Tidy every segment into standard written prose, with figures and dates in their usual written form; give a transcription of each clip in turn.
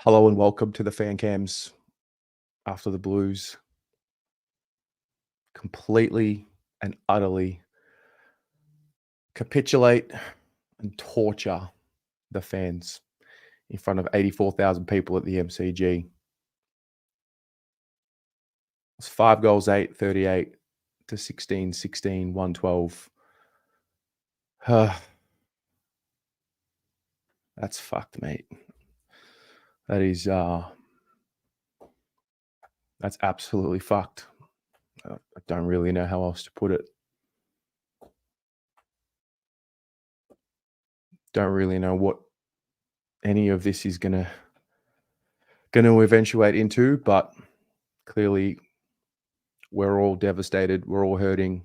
Hello and welcome to the fan cams after the Blues completely and utterly capitulate and torture the fans in front of 84,000 people at the MCG. It's 5 goals, 8, 38 to 16, 16, 112. That's fucked, mate. That is, that's absolutely fucked. I don't really know how else to put it. Don't really know what any of this is gonna eventuate into, but clearly we're all devastated. We're all hurting.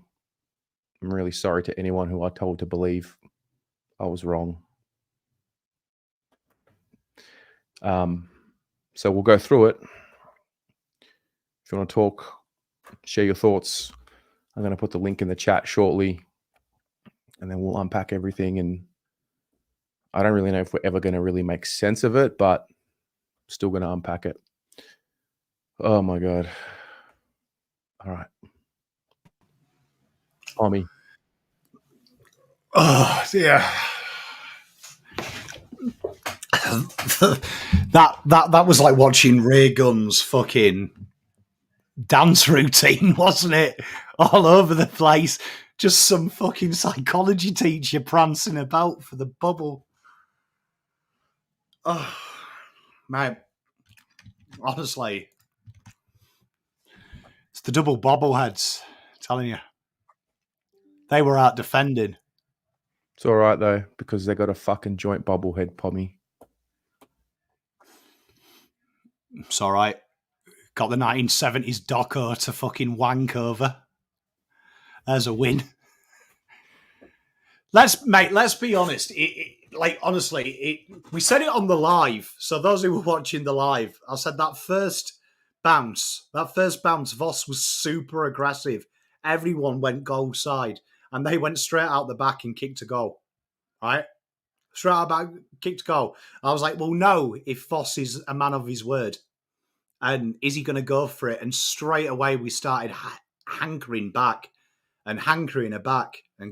I'm really sorry to anyone who I told to believe I was wrong. So we'll go through it. If you want to talk, share your thoughts. I'm going to put the link in the chat shortly, and then we'll unpack everything. And I don't really know if we're ever going to really make sense of it, but I'm still going to unpack it. Oh my God. All right. Tommy. Oh, yeah. that was like watching Ray Gunn's fucking dance routine, wasn't it? All over the place. Just some fucking psychology teacher prancing about for the bubble. Oh, mate. Honestly. It's the double bobbleheads, I'm telling you. They were out defending. It's all right, though, because they got a fucking joint bobblehead, Pommy. It's all right. Got the 1970s Doco to fucking wank over. There's a win. Let's be honest. Honestly, we said it on the live. So those who were watching the live, I said that first bounce, Voss was super aggressive. Everyone went goal side, and they went straight out the back and kicked a goal. Right? Straight out back, kicked a goal. I was like, well, no, if Voss is a man of his word. And is he going to go for it? And straight away we started hankering back and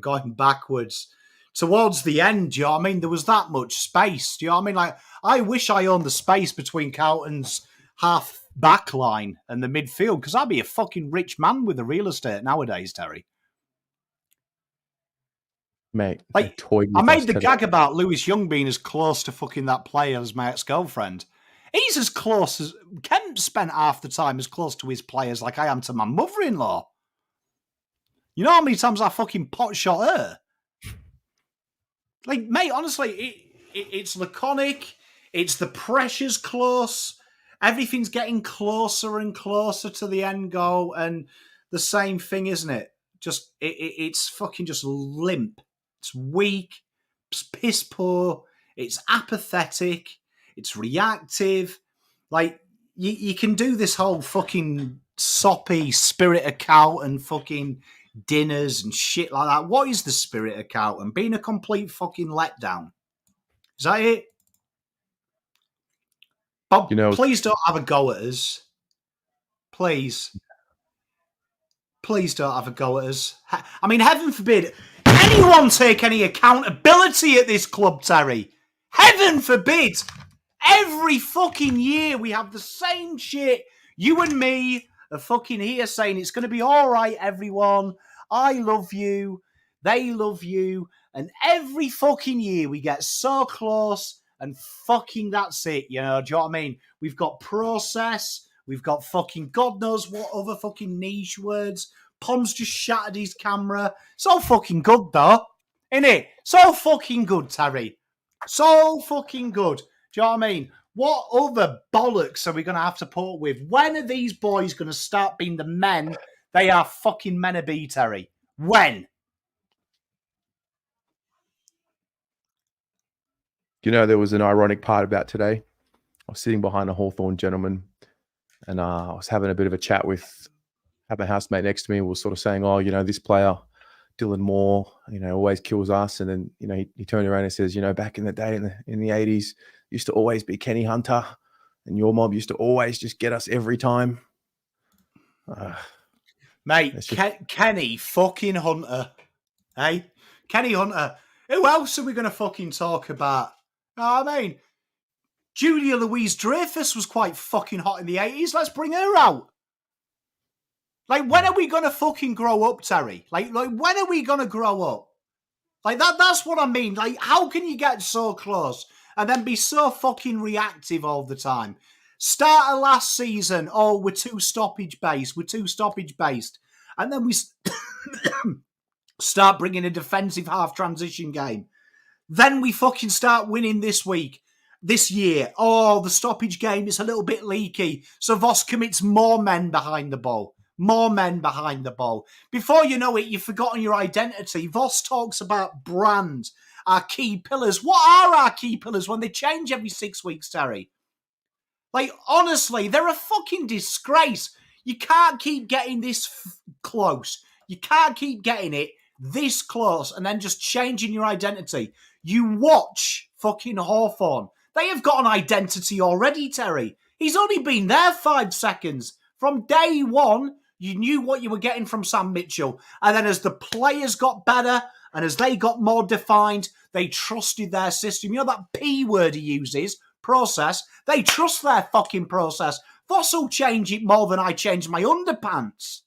going backwards towards the end. Do you know what I mean? There was that much space. Do you know what I mean? Like, I wish I owned the space between Carlton's half back line and the midfield, because I'd be a fucking rich man with the real estate nowadays, Terry. Mate, like, I made the gag about Lewis Young being as close to fucking that player as my ex-girlfriend. He's as close as... Kemp spent half the time as close to his players like I am to my mother-in-law. You know how many times I fucking pot shot her? Like, mate, honestly, it's laconic. It's the pressure's close. Everything's getting closer and closer to the end goal. And the same thing, isn't it? Just it's fucking just limp. It's weak. It's piss poor. It's apathetic. It's reactive. Like, you can do this whole fucking soppy spirit of Carlton fucking dinners and shit like that. What is the spirit of Carlton? Being a complete fucking letdown. Is that it? But please don't have a go at us. Please. Please don't have a go at us. I mean, heaven forbid anyone take any accountability at this club, Terry. Heaven forbid. Every fucking year we have the same shit. You and me are fucking here saying it's going to be all right, everyone. I love you. They love you. And every fucking year we get so close and fucking that's it. You know, do you know what I mean? We've got process. We've got fucking God knows what other fucking niche words. Pom's just shattered his camera. So fucking good, though. Innit? So fucking good, Terry. So fucking good. Do you know what I mean? What other bollocks are we going to have to put up with? When are these boys going to start being the men they are fucking meant to be, Terry? When? You know, there was an ironic part about today. I was sitting behind a Hawthorn gentleman, and I was having a bit of a chat with my housemate next to me. We were sort of saying, oh, you know, this player, Dylan Moore, you know, always kills us. And then, you know, he turned around and says, you know, back in the day in the 80s, used to always be Kenny Hunter. And your mob used to always just get us every time. Mate, Kenny fucking Hunter. Hey? Kenny Hunter. Who else are we going to fucking talk about? You know what I mean? Julia Louise-Dreyfus was quite fucking hot in the 80s. Let's bring her out. Like, when are we going to fucking grow up, Terry? Like, when are we going to grow up? Like, that's what I mean. Like, how can you get so close and then be so fucking reactive all the time? Start of last season, oh, we're too stoppage-based. And then we start bringing a defensive half-transition game. Then we fucking start winning this year. Oh, the stoppage game is a little bit leaky. So Voss commits more men behind the ball. Before you know it, you've forgotten your identity. Voss talks about brand, our key pillars. What are our key pillars when they change every 6 weeks, Terry? Like, honestly, they're a fucking disgrace. You can't keep getting this close. You can't keep getting it this close and then just changing your identity. You watch fucking Hawthorn. They have got an identity already, Terry. He's only been there 5 seconds. From day one, you knew what you were getting from Sam Mitchell. And then as the players got better and as they got more defined, they trusted their system. You know that P word he uses, process? They trust their fucking process. Voss will change it more than I change my underpants.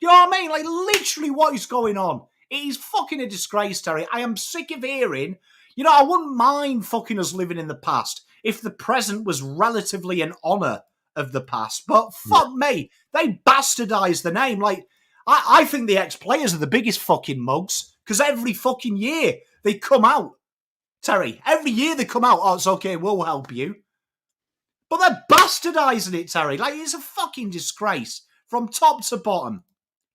You know what I mean? Like, literally what is going on? It is fucking a disgrace, Terry. I am sick of hearing, you know, I wouldn't mind fucking us living in the past if the present was relatively an honour of the past. But fuck me, they bastardised the name. Like, I think the ex-players are the biggest fucking mugs because every fucking year they come out. Terry, every year they come out, oh, it's okay, we'll help you. But they're bastardising it, Terry. Like, it's a fucking disgrace from top to bottom.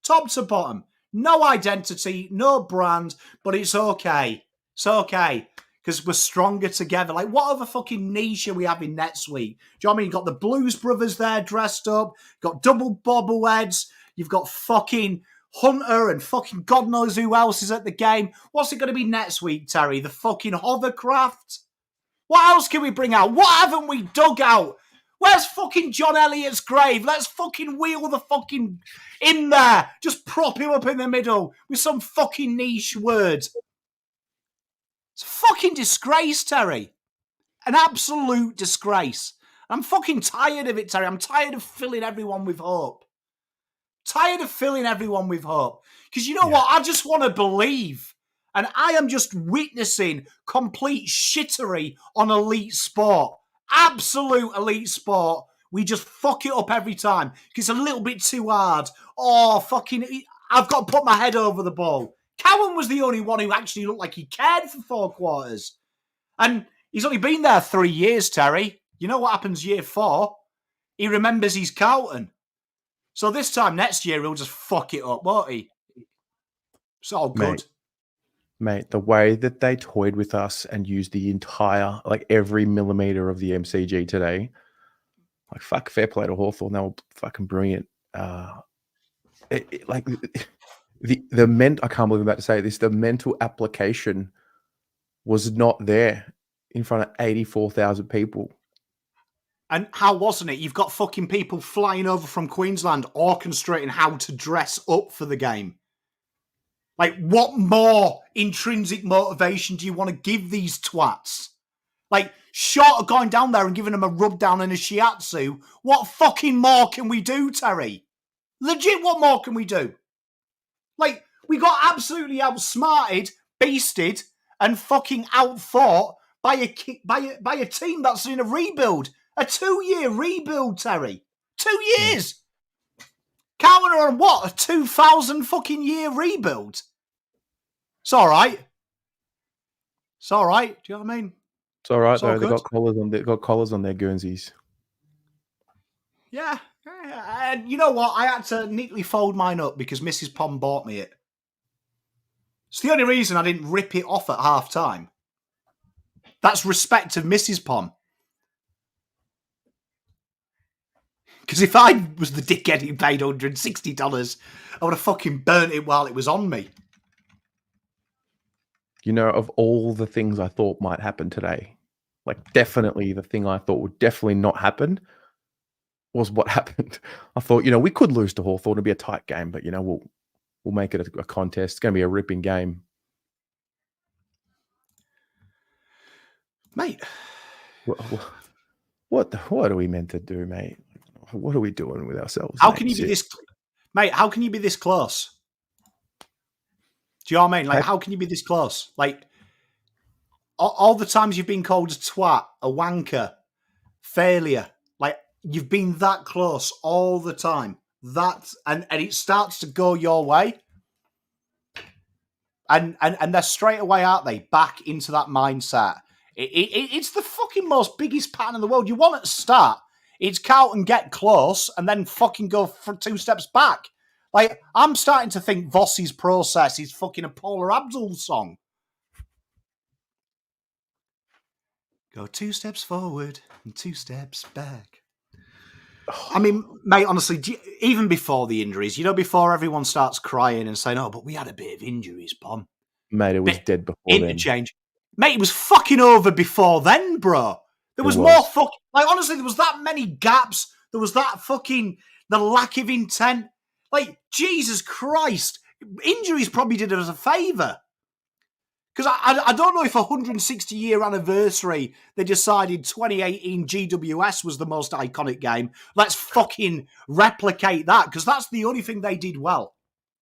Top to bottom. No identity, no brand, but it's okay. It's okay. Because we're stronger together. Like, what other fucking niche are we having next week? Do you know what I mean? You've got the Blues Brothers there dressed up. You've got double bobbleheads. You've got fucking Hunter and fucking God knows who else is at the game. What's it going to be next week, Terry? The fucking hovercraft? What else can we bring out? What haven't we dug out? Where's fucking John Elliott's grave? Let's fucking wheel the fucking in there. Just prop him up in the middle with some fucking niche words. It's a fucking disgrace, Terry. An absolute disgrace. I'm fucking tired of it, Terry. I'm tired of filling everyone with hope. Because you know what? I just want to believe. And I am just witnessing complete shittery on elite sport. Absolute elite sport. We just fuck it up every time because it's a little bit too hard. Oh, fucking, I've got to put my head over the ball. Cowan was the only one who actually looked like he cared for 4 quarters. And he's only been there 3 years, Terry. You know what happens year 4? He remembers he's Carlton. So this time next year, he'll just fuck it up, won't he? It's all good. Mate, the way that they toyed with us and used the entire, like every millimeter of the MCG today, like, fuck, fair play to Hawthorn. They were fucking brilliant. I can't believe I'm about to say this, the mental application was not there in front of 84,000 people. And how wasn't it? You've got fucking people flying over from Queensland orchestrating how to dress up for the game. Like, what more intrinsic motivation do you want to give these twats? Like, short of going down there and giving them a rub down and a shiatsu, what fucking more can we do, Terry? Legit, what more can we do? Like, we got absolutely outsmarted, beasted, and fucking outthought by a team that's in a rebuild. A 2-year rebuild, Terry. 2 years. Carlton are on what? A 2,000 fucking year rebuild. It's all right. It's all right. Do you know what I mean? It's all right, though. They've got collars on their Guernseys. Yeah. And you know what? I had to neatly fold mine up because Mrs. Pom bought me it. It's the only reason I didn't rip it off at half time. That's respect of Mrs. Pom. Because if I was the dickhead who paid $160, I would have fucking burnt it while it was on me. You know, of all the things I thought might happen today, Like, definitely the thing I thought would definitely not happen was what happened. I thought, we could lose to Hawthorn. It'll be a tight game, but, we'll make it a contest. It's going to be a ripping game. Mate. What are we meant to do, mate? What are we doing with ourselves? How can you be this... Mate, how can you be this close? Do you know what I mean? Like, how can you be this close? Like, all the times you've been called a twat, a wanker, failure, like, you've been that close all the time. And it starts to go your way. And they're straight away, aren't they? Back into that mindset. It's the fucking most biggest pattern in the world. You want it to start. It's Carlton get close and then fucking go for 2 steps back. Like, I'm starting to think Voss's process is fucking a Paula Abdul song. Go 2 steps forward and 2 steps back. I mean, mate, honestly, even before the injuries, before everyone starts crying and saying, oh, but we had a bit of injuries, Pom. Mate, it was dead before interchange. Mate, it was fucking over before then, bro. There was more fucking... Like, honestly, there was that many gaps. There was that fucking... The lack of intent. Like, Jesus Christ. Injuries probably did us a favour. Because I don't know if 160-year anniversary, they decided 2018 GWS was the most iconic game. Let's fucking replicate that, because that's the only thing they did well.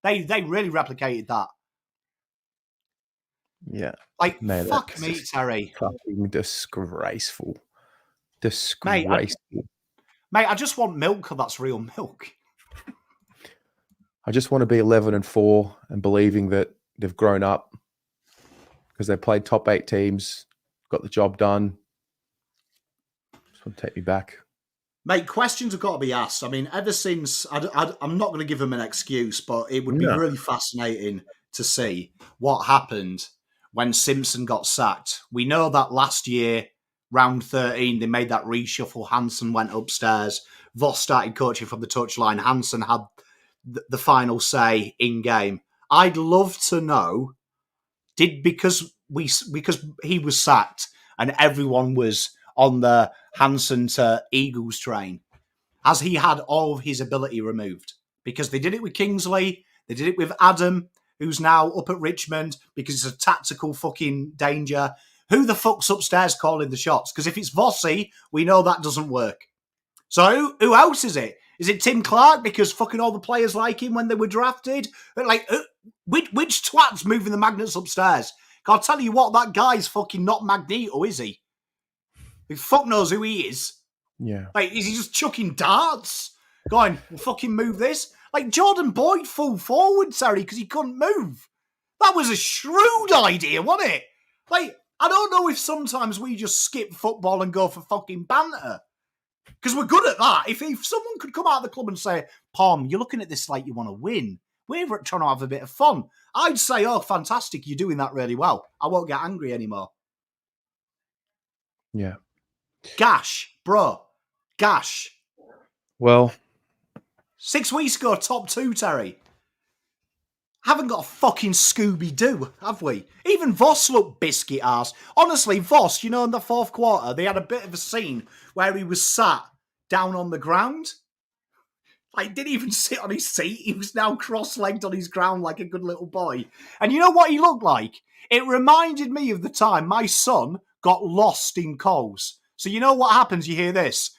They really replicated that. Yeah. Like, mate, fuck me, Terry. Fucking disgraceful. Mate, I just want milk that's real milk. I just want to be 11-4 and believing that they've grown up because they played top 8 teams, got the job done. Just want to take me back. Mate, questions have got to be asked. I mean, ever since... I'm not going to give them an excuse, but it would be really fascinating to see what happened when Simpson got sacked. We know that last year, round 13, they made that reshuffle. Hansen went upstairs. Voss started coaching from the touchline. Hansen had the final say in-game. I'd love to know, because he was sacked and everyone was on the Hansen to Eagles train, has he had all of his ability removed? Because they did it with Kingsley, they did it with Adam, who's now up at Richmond because it's a tactical fucking danger. Who the fuck's upstairs calling the shots? Because if it's Vossi, we know that doesn't work. So who else is it? Is it Tim Clark because fucking all the players like him when they were drafted? Like, which twat's moving the magnets upstairs? I'll tell you what, that guy's fucking not Magneto, is he? Who fuck knows who he is? Yeah. Like, is he just chucking darts? Going, we'll fucking move this? Like, Jordan Boyd full forward, sorry, because he couldn't move. That was a shrewd idea, wasn't it? Like, I don't know if sometimes we just skip football and go for fucking banter. Because we're good at that. If someone could come out of the club and say, Pom, you're looking at this like you want to win. We're trying to have a bit of fun. I'd say, oh, fantastic, you're doing that really well. I won't get angry anymore. Yeah. Gash, bro. Gash. Well, 6 weeks ago, top 2, Terry. Haven't got a fucking Scooby-Doo, have we? Even Voss looked biscuit arse. Honestly, Voss, in the 4th quarter, they had a bit of a scene where he was sat down on the ground. Like, didn't even sit on his seat. He was now cross-legged on his ground like a good little boy. And you know what he looked like? It reminded me of the time my son got lost in Coles. So you know what happens? You hear this.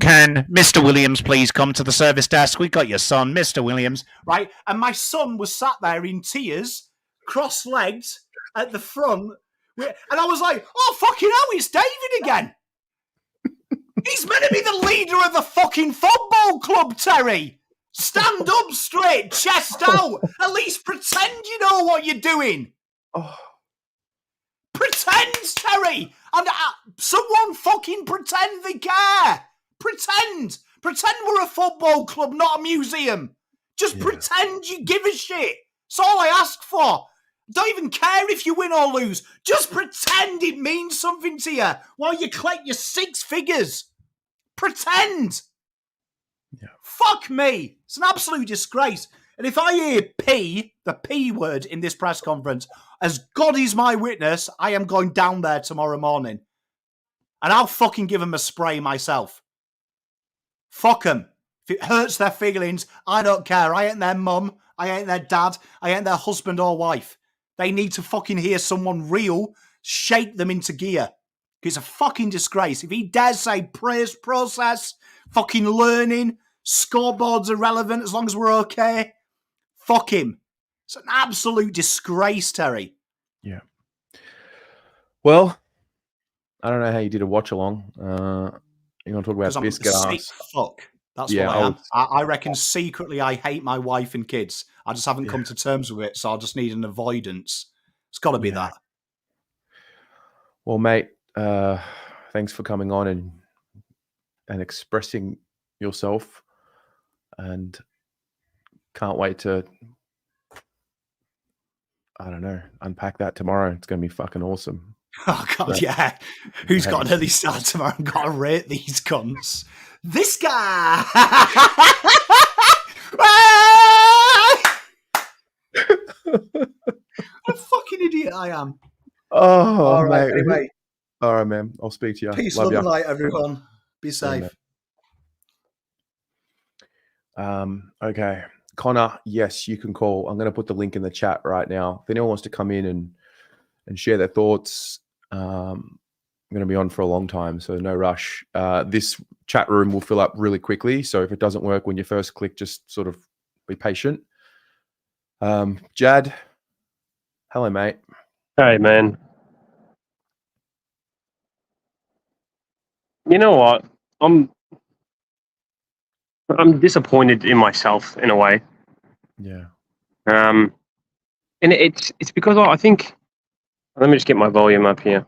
Can Mr. Williams please come to the service desk? We got your son, Mr. Williams. Right? And my son was sat there in tears, cross-legged at the front. And I was like, oh, fucking hell, it's David again. He's meant to be the leader of the fucking football club, Terry. Stand up straight, chest out. At least pretend you know what you're doing. Oh. Pretend, Terry. And someone fucking pretend they care. Pretend. Pretend we're a football club, not a museum. Just pretend you give a shit. That's all I ask for. Don't even care if you win or lose. Just pretend it means something to you while you collect your 6 figures. Pretend. Yeah. Fuck me. It's an absolute disgrace. And if I hear P, the P word in this press conference, as God is my witness, I am going down there tomorrow morning. and I'll fucking give them a spray myself. Fuck them. If it hurts their feelings, I don't care. I ain't their mum. I ain't their dad. I ain't their husband or wife. They need to fucking hear someone real shake them into gear. It's a fucking disgrace. If he dares say praise process, fucking learning, scoreboards are relevant as long as we're okay, fuck him. It's an absolute disgrace, Terry. Yeah. Well, I don't know how you did a watch along. You're going to talk about I'm biscuit sick ass. fuck. That's Yeah, what I am. I reckon secretly I hate my wife and kids. I just haven't come to terms with it, so I just need an avoidance. It's got to be that. Well, mate, thanks for coming on and expressing yourself, and can't wait to, I don't know, unpack that tomorrow. It's going to be fucking awesome. Oh, God, yeah. Who's got an early start tomorrow and got to rate these cunts? This guy! What a fucking idiot I am. Oh, all right, mate. anyway. All right, man. I'll speak to you. Peace, love and light, everyone. Be safe. Okay. Connor, yes, you can call. I'm going to put the link in the chat right now. If anyone wants to come in and share their thoughts, I'm going to be on for a long time, so no rush. This chat room will fill up really quickly, so if it doesn't work when you first click, just sort of be patient. Jad, hello, mate. Hey, man. You know what? I'm disappointed in myself in a way. Yeah. And it's because I think. Let me just get my volume up here.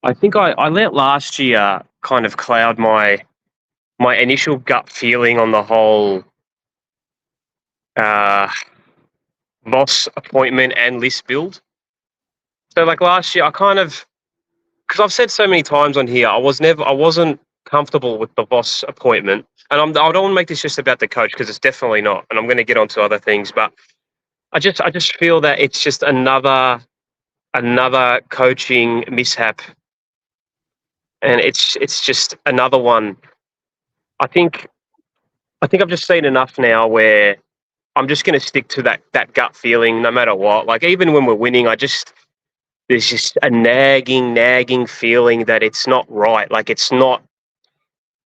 I think I let last year kind of cloud my initial gut feeling on the whole Voss appointment and list build. So like last year, I kind of, because I've said so many times on here, I wasn't comfortable with the Voss appointment, and I don't want to make this just about the coach because it's definitely not, and I'm going to get onto other things, but I just feel that it's just another coaching mishap, and it's just another one. I think I've just seen enough now where I'm just going to stick to that gut feeling no matter what. Like even when we're winning, there's just a nagging feeling that it's not right. Like it's not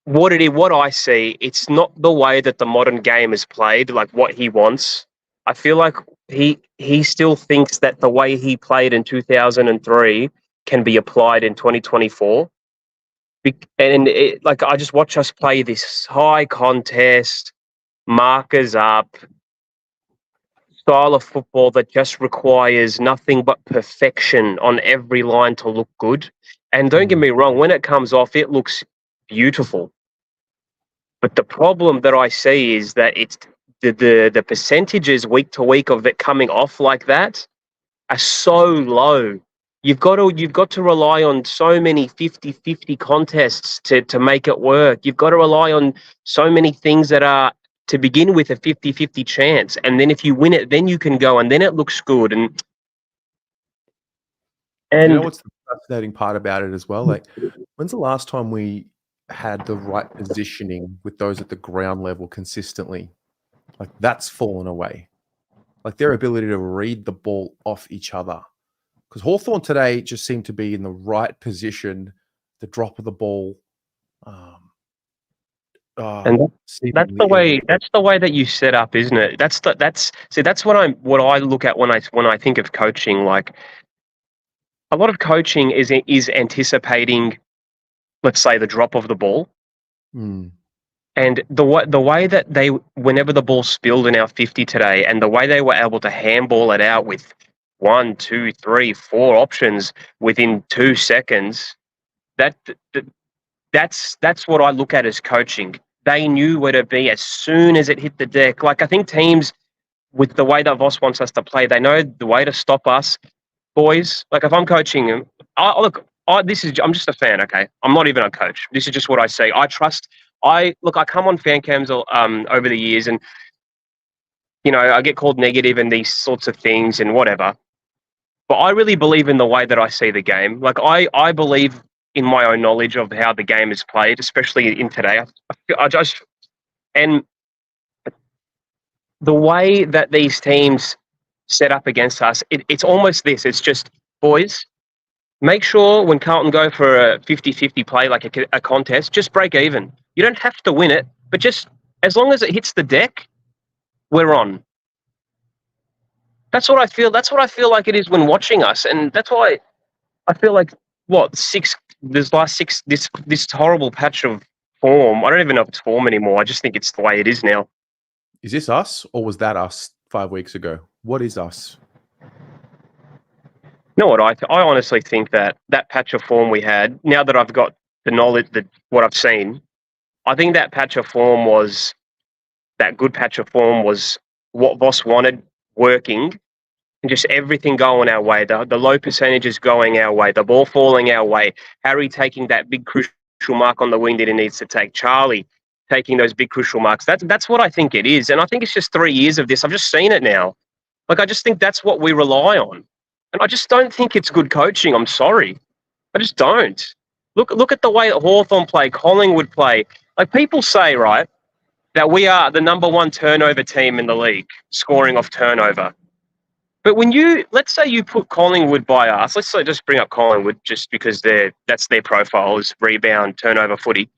what I see. It's not the way that the modern game is played, like what he wants. I feel like he still thinks that the way he played in 2003 can be applied in 2024. And like I just watch us play this high contest, markers up, style of football that just requires nothing but perfection on every line to look good. And don't get me wrong, when it comes off, it looks beautiful. But the problem that I see is that it's the percentages week to week of it coming off like that are so low. You've got to rely on so many 50-50 contests to make it work. You've got to rely on so many things that are to begin with a 50-50 chance. And then if you win it, then you can go and then it looks good. And you know what's the fascinating part about it as well? Like, when's the last time we had the right positioning with those at the ground level consistently? Like that's fallen away. Like their ability to read the ball off each other. Because Hawthorn today just seemed to be in the right position, the drop of the ball. And that's the way that you set up, isn't it? That's what I look at when I think of coaching. Like a lot of coaching is anticipating, let's say, the drop of the ball. And the way that whenever the ball spilled in our 50 today, and the way they were able to handball it out with 1, 2, 3, 4 options within 2 seconds, that's what I look at as coaching. They knew where to be as soon as it hit the deck. Like I think teams, with the way that Voss wants us to play, they know the way to stop us, boys. Like if I'm coaching, I'm just a fan. Okay, I'm not even a coach. This is just what I say. I come on fan cams over the years, and I get called negative and these sorts of things and whatever. But I really believe in the way that I see the game. Like I believe in my own knowledge of how the game is played, especially in today. And the way that these teams set up against us, it's almost this. It's just, boys, make sure when Carlton go for a 50-50 play, like a contest, just break even. You don't have to win it, but just as long as it hits the deck, we're on. That's what I feel. That's what I feel like it is when watching us, and that's why I feel like this horrible patch of form. I don't even know if it's form anymore. I just think it's the way it is now. Is this us, or was that us 5 weeks ago? What is us? You know what? I honestly think that patch of form we had, now that I've got the knowledge, what I've seen, I think that patch of form was, that good patch of form was what Voss wanted, working, and just everything going our way. The low percentages going our way, the ball falling our way, Harry taking that big crucial mark on the wing that he needs to take, Charlie taking those big crucial marks. That's what I think it is. And I think it's just 3 years of this. I've just seen it now. Like, I just think that's what we rely on. And I just don't think it's good coaching. I'm sorry. I just don't. Look at the way that Hawthorn play, Collingwood play. Like, people say, right, that we are the number one turnover team in the league, scoring off turnover. But when let's say you put Collingwood by us, let's say just bring up Collingwood just because that's their profile is rebound, turnover footy.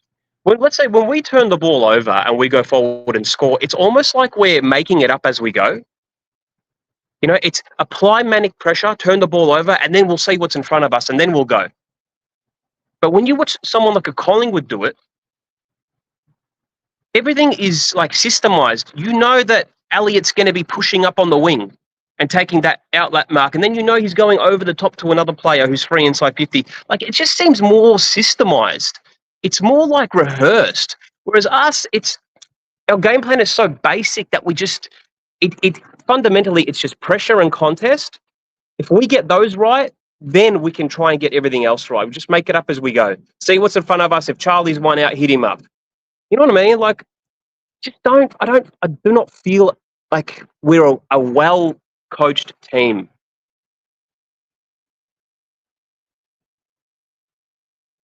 Let's say when we turn the ball over and we go forward and score, it's almost like we're making it up as we go. You know, it's apply manic pressure, turn the ball over, and then we'll see what's in front of us, and then we'll go. But when you watch someone like a Collingwood do it, everything is like systemized. You know that Elliott's going to be pushing up on the wing and taking that outlet mark, and then you know he's going over the top to another player who's free inside 50. Like, it just seems more systemized. It's more like rehearsed. Whereas us, our game plan is so basic that we just fundamentally it's just pressure and contest. If we get those right, then we can try and get everything else right. We just make it up as we go. See what's in front of us. If Charlie's one out, hit him up. You know what I mean? Like, I do not feel like we're a well-coached team.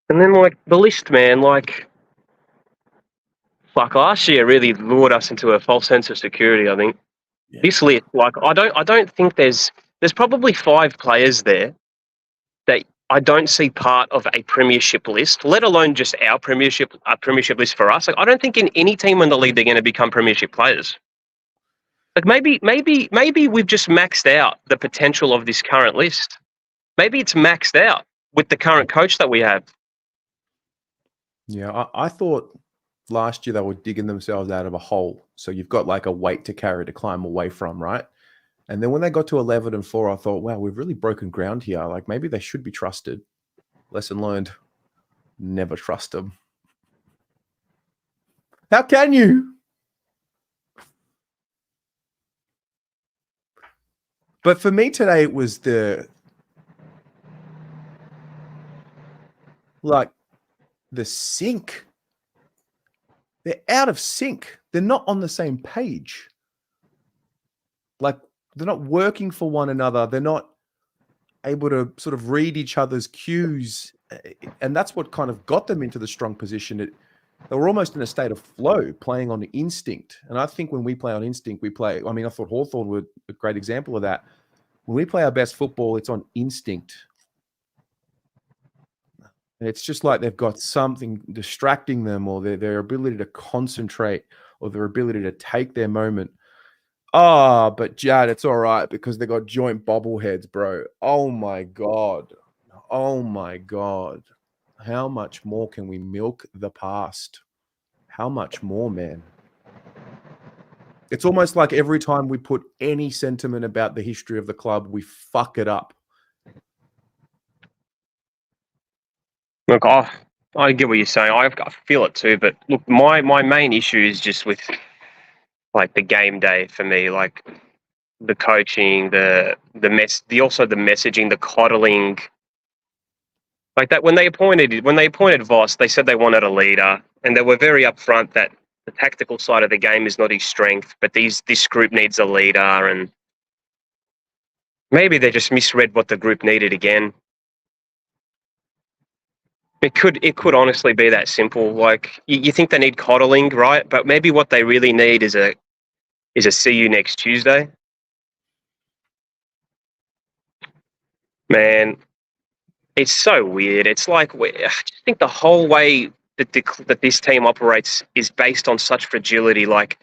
And then, like, the list, man, like last year really lured us into a false sense of security, I think. Yeah. This list, like, I don't think there's probably 5 players there that I don't see part of a premiership list, let alone just our premiership list for us. Like, I don't think in any team in the league they're going to become premiership players. Like, maybe we've just maxed out the potential of this current list. Maybe it's maxed out with the current coach that we have. Yeah, I thought last year they were digging themselves out of a hole. So you've got like a weight to carry to climb away from, right? And then when they got to 11-4, I thought, wow, we've really broken ground here. Like, maybe they should be trusted. Lesson learned. Never trust them. How can you? But for me today, it was the sync. They're out of sync. They're not on the same page. Like, they're not working for one another. They're not able to sort of read each other's cues. And that's what kind of got them into the strong position. They were almost in a state of flow, playing on instinct. And I think when we play on instinct, I thought Hawthorn were a great example of that. When we play our best football, it's on instinct. And it's just like they've got something distracting them, or their ability to concentrate, or their ability to take their moment. But Jad, it's all right because they got joint bobbleheads, bro. Oh my God. Oh my God. How much more can we milk the past? How much more, man? It's almost like every time we put any sentiment about the history of the club, we fuck it up. Look, I get what you're saying. I feel it too. But look, my main issue is just with like the game day for me, like the coaching, the messaging, the coddling. Like that when they appointed Voss, they said they wanted a leader, and they were very upfront that the tactical side of the game is not his strength, but this group needs a leader, and maybe they just misread what the group needed again. It could honestly be that simple. Like you think they need coddling, right? But maybe what they really need is a see you next Tuesday. Man, it's so weird. It's like I just think the whole way that this team operates is based on such fragility. Like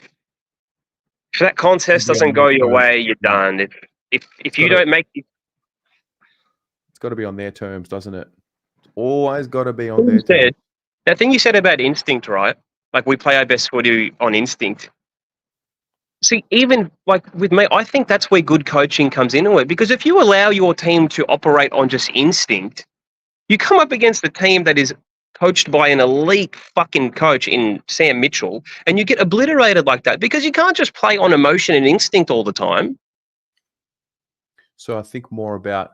if that contest doesn't go your way, you're done. If you don't make it, it's got to be on their terms, doesn't it? It's always got to be on their terms. That thing you said about instinct, right? Like we play our best footy on instinct. See, even like with me, I think that's where good coaching comes into it. Because if you allow your team to operate on just instinct, you come up against a team that is coached by an elite fucking coach in Sam Mitchell, and you get obliterated like that because you can't just play on emotion and instinct all the time. So I think more about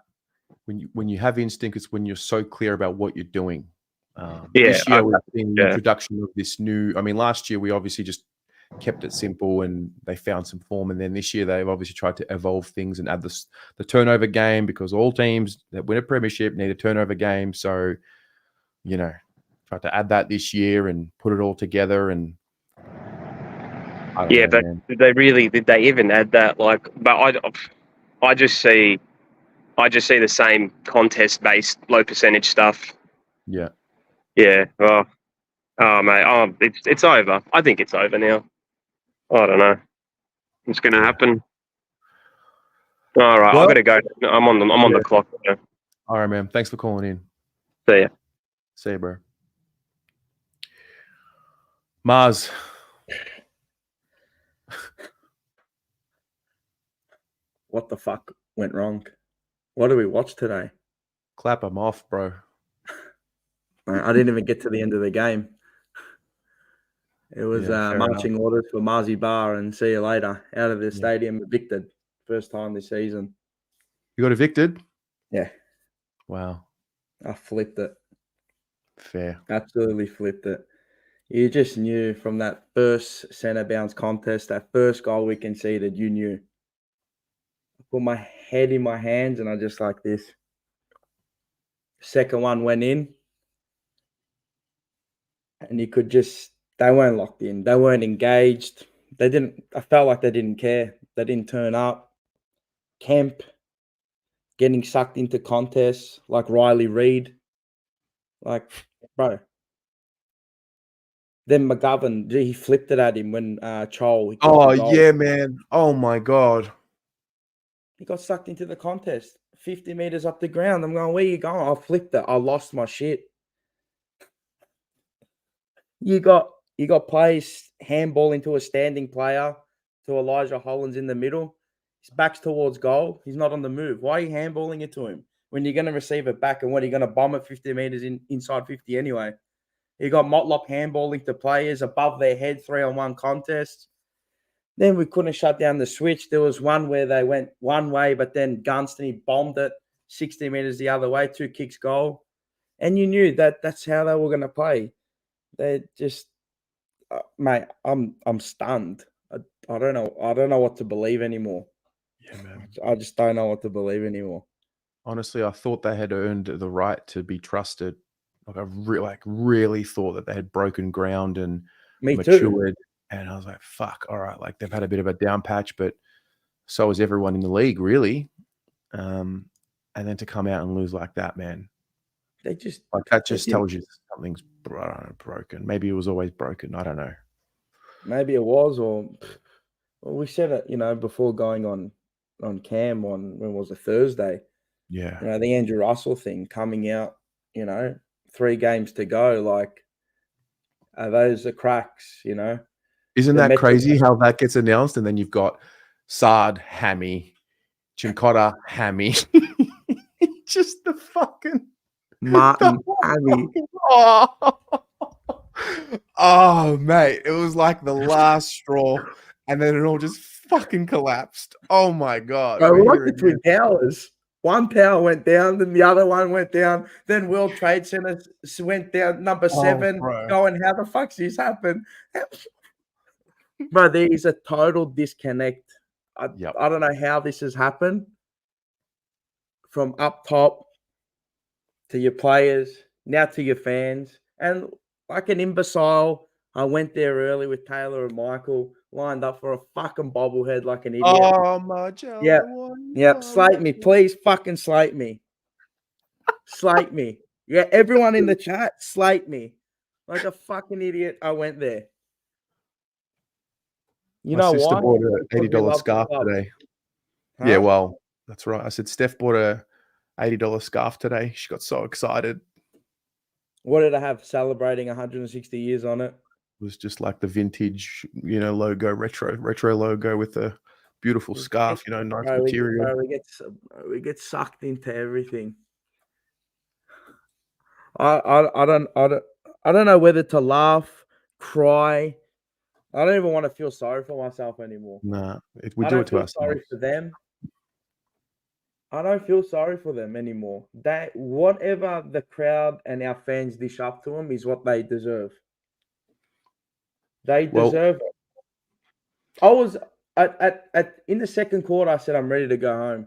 when you have instinct, it's when you're so clear about what you're doing. This year we've seen the introduction of this new. I mean, last year we obviously just kept it simple and they found some form, and then this year they've obviously tried to evolve things and add the turnover game, because all teams that win a premiership need a turnover game. So, tried to add that this year and put it all together. And but did they even add that? Like, but I just see the same contest-based, low percentage stuff. Yeah. Yeah. Oh, mate. It's over. I think it's over now. I don't know. It's going to happen. All right. I've got to go. I'm on the clock. Yeah. All right, man. Thanks for calling in. See ya. See ya, bro. Mars. What the fuck went wrong? What did we watch today? Clap them off, bro. I didn't even get to the end of the game. It was marching orders for Marzi Bar and see you later. Out of the stadium, evicted. First time this season. You got evicted? Yeah. Wow. I flipped it. Fair. Absolutely flipped it. You just knew from that first centre bounce contest, that first goal we conceded, you knew. I put my head in my hands and I just like this. Second one went in. And you could just, they weren't locked in. They weren't engaged. I felt like they didn't care. They didn't turn up. Kemp getting sucked into contests like Riley Reid. Like, bro. Then McGovern, he flipped it at him when Chol. Oh, yeah, man. Oh, my God. He got sucked into the contest. 50 meters up the ground. I'm going, where you going? I flipped it. I lost my shit. You got players handball into a standing player to Elijah Hollands in the middle. His back's towards goal. He's not on the move. Why are you handballing it to him when you're going to receive it back, and when you're going to bomb it 50 meters inside 50 anyway? You got Motlop handballing to players above their head, 3-on-1 contests. Then we couldn't shut down the switch. There was one where they went one way, but then Gunston, he bombed it 60 meters the other way, 2 kicks goal. And you knew that that's how they were going to play. They just, mate, I'm stunned. I don't know what to believe anymore. Yeah, man. I just don't know what to believe anymore. Honestly, I thought they had earned the right to be trusted. Like I really thought that they had broken ground and matured. Too. And I was like, fuck, all right. Like they've had a bit of a down patch, but so is everyone in the league, really. And then to come out and lose like that, man. They just like that just tells you something's broken. Maybe it was always broken. I don't know. Maybe it was, or we said it, before going on cam on when was it, Thursday. Yeah. The Andrew Russell thing coming out. 3 games to go. Like, are those the cracks? Isn't that crazy how that gets announced, and then you've got Sard hammy, Chincotta hammy, just the fucking. Martin hammy. Oh, mate. It was like the last straw, and then it all just fucking collapsed. Oh, my God. Bro, like the Twin Towers. One tower went down, then the other one went down. Then World Trade Center went down, number 7. Going, how the fuck's this happen? Bro, there is a total disconnect. I don't know how this has happened. From up top to your players Now to your fans. And like an imbecile, I went there early with Taylor and Michael, lined up for a fucking bobblehead like an idiot. Oh, Marcello. Yeah. one Yep. Slate me. Please fucking slate me. Slate me. Yeah, everyone in the chat, slate me. Like a fucking idiot, I went there. You My know sister why? bought an Because we $80 love the scarf club. today. Huh? Yeah, well, that's right. I said Steph bought a $80 scarf today. She got so excited. What did I have? Celebrating 160 years on it. It was just like the vintage, logo, retro logo with the beautiful scarf, nice Bro, material. we get sucked into everything. I don't know whether to laugh, cry. I don't even want to feel sorry for myself anymore. Nah, we I do don't it to feel ourselves. sorry for them. I don't feel sorry for them anymore. Whatever the crowd and our fans dish up to them is what they deserve. They Well- deserve it. I was in the second quarter. I said I'm ready to go home.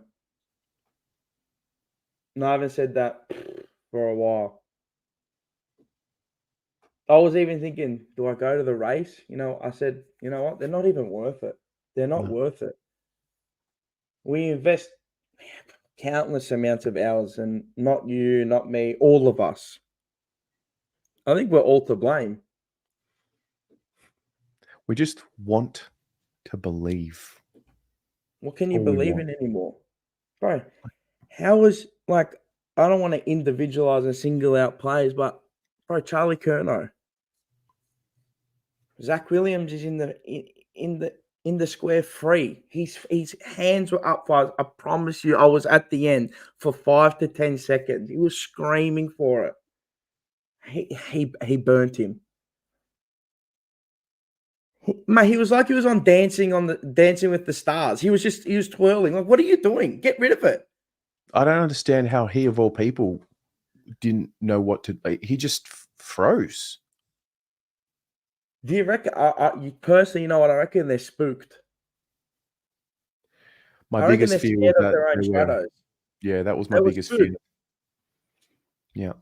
No, I haven't said that for a while. I was even thinking, do I go to the race? I said, you know what? They're not even worth it. They're not No. worth it. We invest countless amounts of hours, and not you, not me, all of us. I think we're all to blame. We just want to believe. What can you all we believe want. in anymore? Bro, how is, like, I don't want to individualize and single out players, but, bro, Charlie Curnow. Zach Williams is in the square free. His hands were up for us. I promise you, I was at the end for 5 to 10 seconds. He was screaming for it. He burnt him. Mate, he was like he was on Dancing with the Stars. He was twirling. Like, what are you doing? Get rid of it. I don't understand how he, of all people, didn't know what to. He just froze. Do you reckon? You personally, you know what I reckon? They're spooked. My I reckon biggest they're fear scared was of their own that shadows. yeah, that was my They were biggest fear. spooked. Yeah.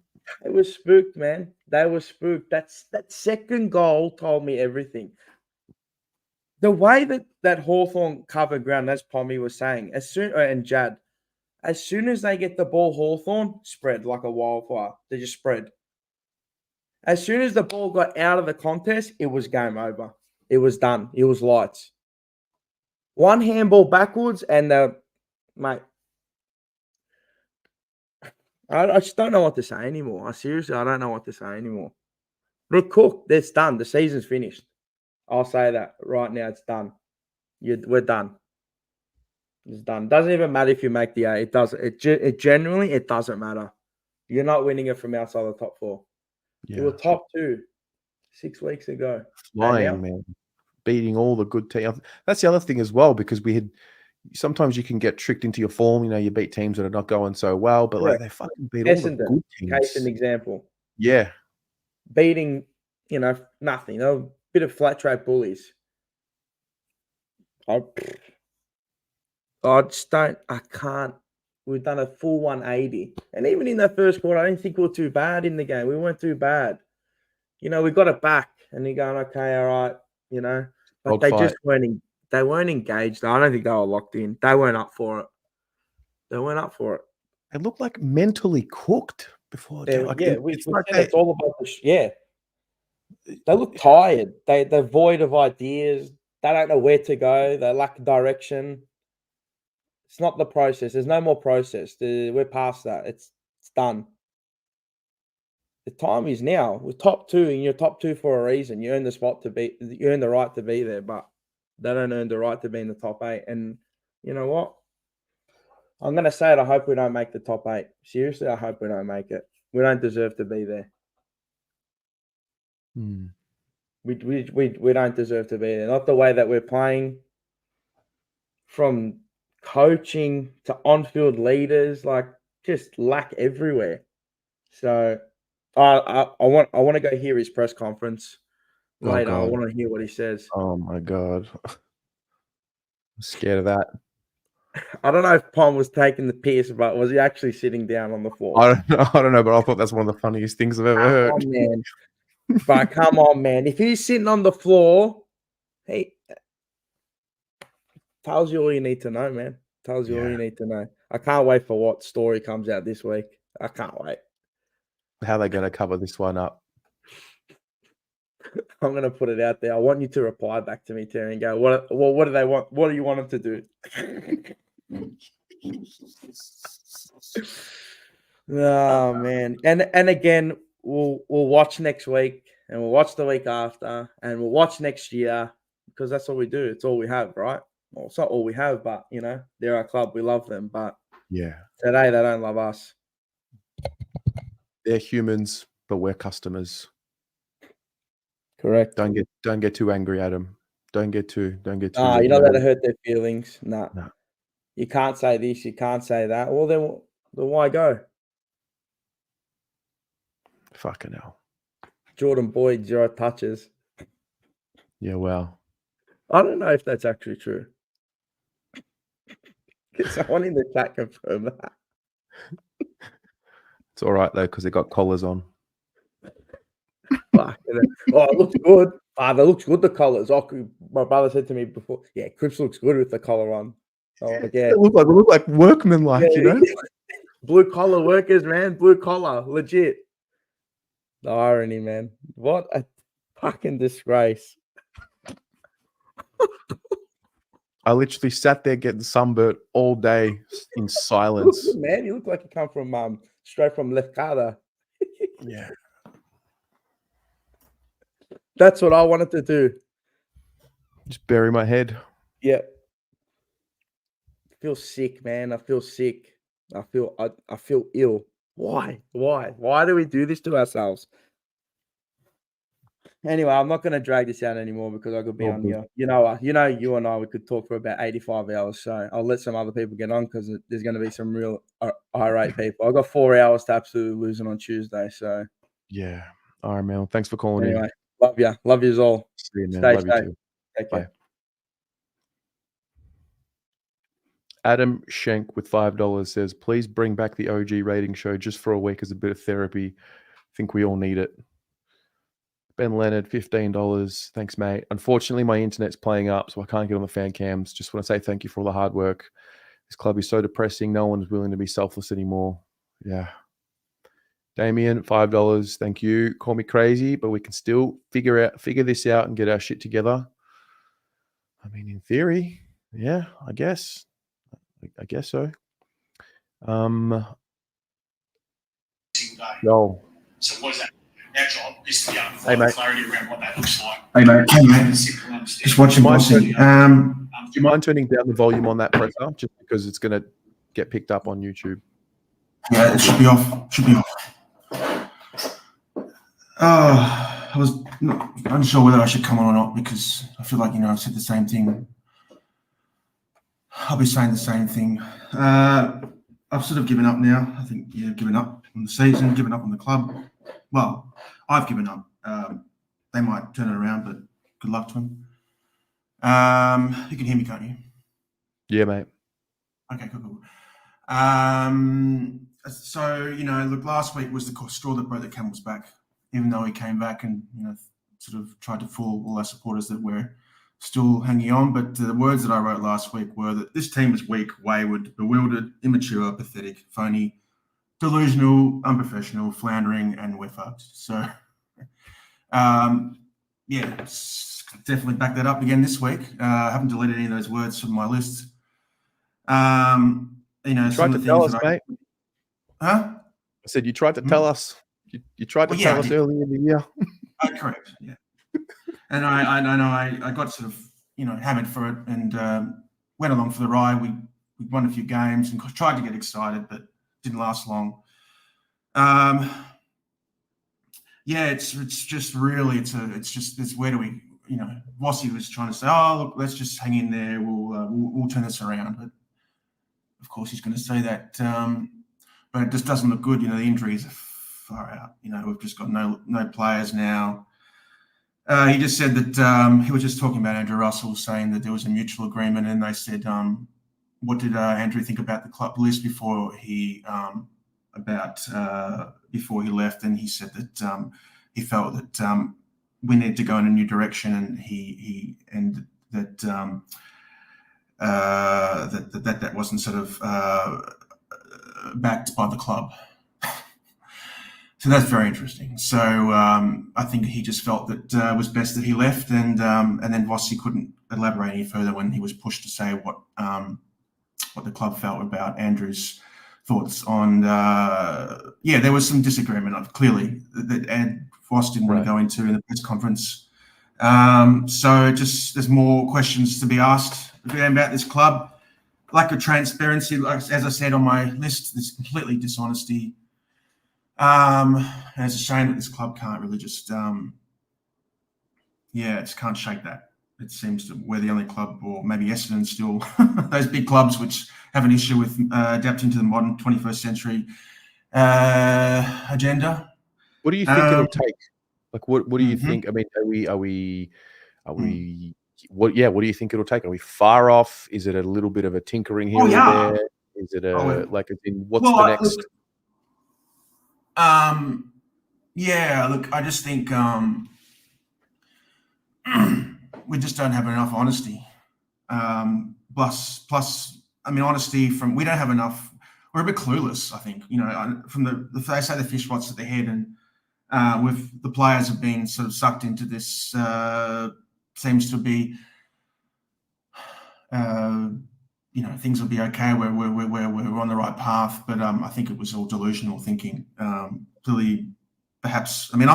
They were spooked, man. They were spooked. That second goal told me everything. The way that Hawthorn covered ground, as Pommy was saying, and Jad, as soon as they get the ball, Hawthorn spread like a wildfire. They just spread. As soon as the ball got out of the contest, it was game over. It was done. It was lights. One handball backwards, and mate, I just don't know what to say anymore. I don't know what to say anymore. They're cooked. It's done. The season's finished. I'll say that right now. It's done. We're done. It's done. Doesn't even matter if you make the A. It doesn't. It genuinely, it doesn't matter. You're not winning it from outside the top four. Yeah. You were top 2 6 weeks ago. Flying, man. Beating all the good teams. That's the other thing as well, because sometimes you can get tricked into your form. You beat teams that are not going so well, but like they fucking beat all the good teams. Case an example. Yeah. Beating, nothing. A bit of flat track bullies. I just don't. I can't. We've done a full 180, and even in that first quarter, I didn't think we were too bad in the game. We weren't too bad. We got it back, and you're going, okay, all right, but they just weren't. They weren't engaged. I don't think they were locked in. They weren't up for it. They weren't up for it. They looked like mentally cooked before. It's all about the They look tired. They're void of ideas. They don't know where to go. They lack direction. It's not the process. There's no more process. We're past that. It's done. The time is now. We're top 2, and you're top 2 for a reason. You earn the right to be there, but they don't earn the right to be in the top 8. And you know what? I'm going to say it. I hope we don't make the top 8. Seriously, I hope we don't make it. We don't deserve to be there. We don't deserve to be there. Not the way that we're playing. From coaching to on-field leaders, like just lack everywhere. So I want to go hear his press conference later. I want to hear what he says. Oh my God. I'm scared of that. I don't know if Pom was taking the piss, but was he actually sitting down on the floor? I don't know, but I thought that's one of the funniest things I've ever heard. Come on, man. But come on, man. If he's sitting on the floor, hey, tells you all you need to know, man. Tells you all you need to know. I can't wait for what story comes out this week. I can't wait. How are they going to cover this one up? I'm going to put it out there. I want you to reply back to me, Terry, and go, what do they want? What do you want them to do? Oh, man. And again, we'll watch next week, and we'll watch the week after, and we'll watch next year, because that's all we do. It's all we have, right? Well, it's not all we have, but, you know, they're our club. We love them. But Yeah, today they don't love us. they're humans, but we're customers. Correct. Don't get too angry at them. Don't get too. You're not allowed to hurt their feelings. No. You can't say this. You can't say that. Well, then why go? Fucking hell. Jordan Boyd, 0 touches. Yeah, well. I don't know if that's actually true. Can someone in the chat confirm that? It's all right, though, because they got collars on. Oh, it looks good. That looks good, the colours. Oh, my brother said to me before, yeah, Crips looks good with the collar on. Oh, yeah. They look like workmen-like, you know? Blue collar workers, man. Blue collar. Legit. The irony, man. What a fucking disgrace. I literally sat there getting sunburnt all day in silence. Good, man, you look like you come from straight from Lefkada. Yeah. That's what I wanted to do. Just bury my head. Yeah. I feel sick, man. I feel sick. I feel ill. Why? Why do we do this to ourselves? Anyway, I'm not going to drag this out anymore because I could be on here. You know, you and I, we could talk for about 85 hours. So I'll let some other people get on because there's going to be some real irate people. I've got 4 hours to absolutely losing on Tuesday. So yeah. All right, man. Thanks for calling in. Love you. Love you all. See you, man. Stay Love safe. you too. Take care. Bye. Adam Schenk with $5 says, please bring back the OG rating show just for a week as a bit of therapy. I think we all need it. Ben Leonard, $15. Thanks, mate. Unfortunately, my internet's playing up, so I can't get on the fan cams. Just want to say thank you for all the hard work. This club is so depressing. No one's willing to be selfless anymore. Yeah. Damien, $5. Thank you. Call me crazy, but we can still figure this out and get our shit together. I mean, in theory, yeah, I guess so. Joel. So what is that? Our job is to be able to Hey, provide mate. clarity around what that looks like. Hey mate. Simple and understandable. Just watching Bossy. Do you mind turning down the volume on that presser just because it's going to get picked up on YouTube? Yeah, it should be off. I was unsure whether I should come on or not because I feel like, I've said the same thing. I'll be saying the same thing. I've sort of given up now. I think, given up on the season, given up on the club. Well, I've given up. They might turn it around, but good luck to them. You can hear me, can't you? Yeah, mate. Okay, cool. So, look, last week was the straw that broke the camel's back, even though he came back and, sort of tried to fool all our supporters that we're still hanging on. But the words that I wrote last week were that this team is weak, wayward, bewildered, immature, pathetic, phony, delusional, unprofessional, floundering, and we're fucked. So, definitely back that up again this week. I haven't deleted any of those words from my list. You tried to tell us, mate. Huh? I said you tried to tell us. You tried to tell us earlier in the year. Oh, correct. Yeah. And I got sort of hammered for it and went along for the ride. We won a few games and tried to get excited, but didn't last long. It's just really it's where do we Wossy was trying to say, oh look, let's just hang in there. We'll turn this around, but of course he's going to say that. But it just doesn't look good. The injuries are far out. We've just got no players now. He just said that he was just talking about Andrew Russell saying that there was a mutual agreement, and they said what did Andrew think about the club list before he before he left, and he said that he felt that we need to go in a new direction, and that wasn't sort of backed by the club. So that's very interesting. So I think he just felt that it was best that he left, and then Vossi couldn't elaborate any further when he was pushed to say what the club felt about Andrew's thoughts on. There was some disagreement, clearly, that Voss didn't want to go into in the press conference. So there's more questions to be asked about this club. Lack of transparency, as I said on my list, there's completely dishonesty. And it's a shame that this club can't really just, it can't shake that. It seems that we're the only club, or maybe Essendon still, those big clubs which have an issue with adapting to the modern 21st century agenda. What do you think it'll take? Like, what do you think? I mean, what do you think it'll take? Are we far off? Is it a little bit of a tinkering here or there? Is it what's the next? Look, I just think we just don't have enough honesty. Plus, I mean, honesty we don't have enough. We're a bit clueless, I think. From they say the fish rots at the head, and with the players have been sort of sucked into this. Seems to be, things will be okay. We're on the right path, but I think it was all delusional thinking. Clearly, perhaps. I mean,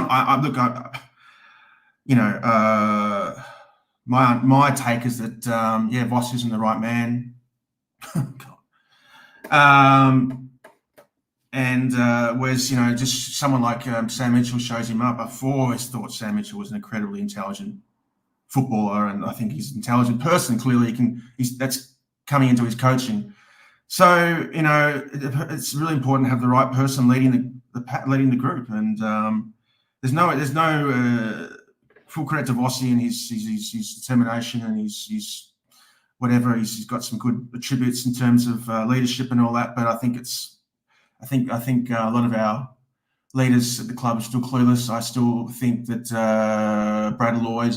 my take is that Voss isn't the right man. Whereas just someone like Sam Mitchell shows him up. I've always thought Sam Mitchell was an incredibly intelligent footballer, and I think he's an intelligent person. Clearly, that's coming into his coaching. So it's really important to have the right person leading the group, and there's no full credit to Vossi and his determination and his whatever. He's got some good attributes in terms of leadership and all that, but I think a lot of our leaders at the club are still clueless. I still think that Brad Lloyd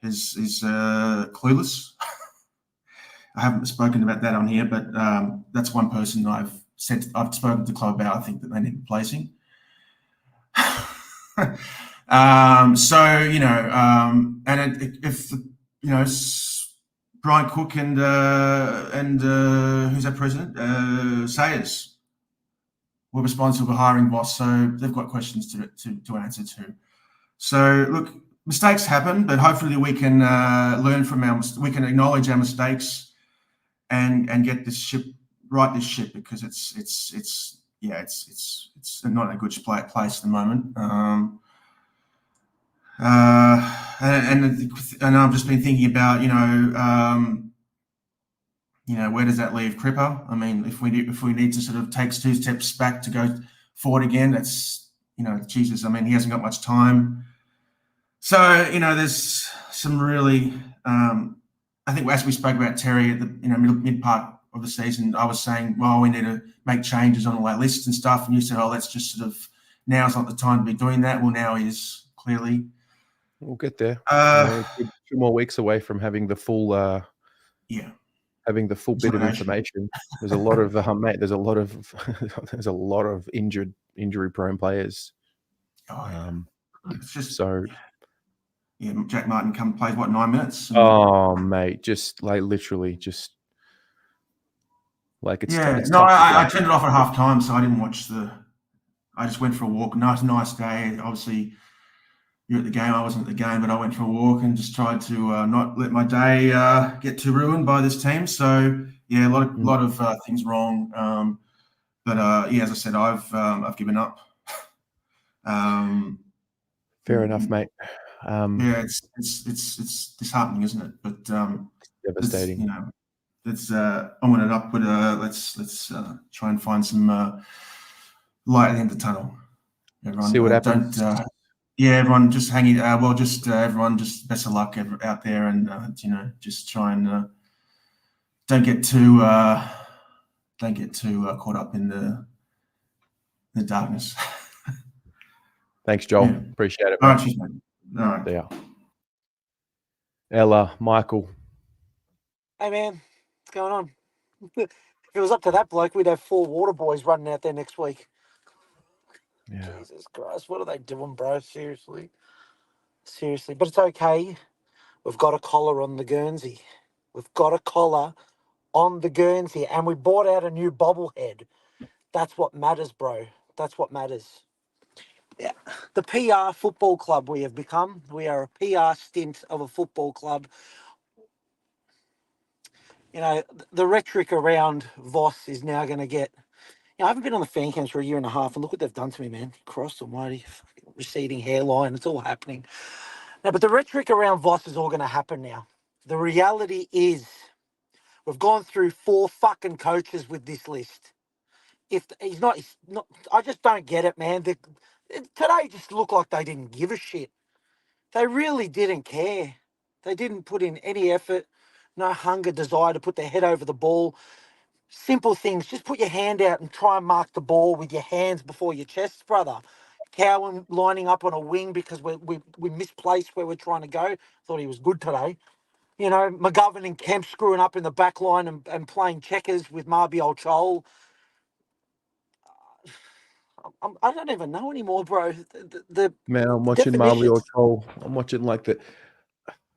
is clueless. I haven't spoken about that on here, but that's one person I've spoken to the club about. I think that they need replacing. If Brian Cook and who's our president, Sayers, were responsible for hiring Voss, so they've got questions to answer too. So look, mistakes happen, but hopefully we can learn from we can acknowledge our mistakes and get this ship because it's not a good place at the moment. And I've just been thinking about where does that leave Cripper? I mean, if we need to sort of take 2 steps back to go forward again, that's Jesus. I mean, he hasn't got much time. So there's some really. I think as we spoke about Terry at the mid part of the season, I was saying, well, we need to make changes on all our lists and stuff, and you said, oh, let's just sort of now's not the time to be doing that. Well, now is clearly. We'll get there. 2 more weeks away from having the full. Having the full bit of information. There's a lot of mate. There's a lot of injury-prone players. It's just so. Yeah, Jack Martin plays 9 minutes? Oh, mate, just like literally, just like it's. Yeah, I turned it off at half time, so I didn't watch I just went for a walk. Nice day. Obviously, you're at the game. I wasn't at the game, but I went for a walk and just tried to not let my day get too ruined by this team. So yeah, a lot of things wrong. But as I said, I've given up. Fair enough, mate. It's disheartening, isn't it? But devastating. Let's omen it up, but let's try and find some light at the end of the tunnel. Everyone, see what happens. Everyone just hanging. Everyone just best of luck out there, and just try and don't get too caught up in the darkness. Thanks, Joel. Yeah. Appreciate it. All Man. right, cheers, mate. All right. See ya. Ella, Michael. Hey man, what's going on? If it was up to that bloke, we'd have 4 water boys running out there next week. Yeah. Jesus Christ, what are they doing, bro? Seriously. But it's okay. We've got a collar on the Guernsey. We've got a collar on the Guernsey, and we bought out a new bobblehead. That's what matters, bro. That's what matters. Yeah. The PR football club we have become. We are a PR stint of a football club. You know, the rhetoric around Voss is now going to get... You know, I haven't been on the fan camps for a year and a half, and look what they've done to me, man. Christ almighty. Receding hairline. It's all happening. Now, but the rhetoric around Voss is all going to happen now. The reality is we've gone through 4 fucking coaches with this list. If he's not, I just don't get it, man. Today just looked like they didn't give a shit. They really didn't care. They didn't put in any effort, no hunger, desire to put their head over the ball. Simple things. Just put your hand out and try and mark the ball with your hands before your chest, brother. Cowan lining up on a wing because we misplaced where we're trying to go. Thought he was good today. You know, McGovern and Kemp screwing up in the back line and playing checkers with Marbiol Chol. I don't even know anymore, bro. Man, I'm watching Marley or Troll. I'm watching like the.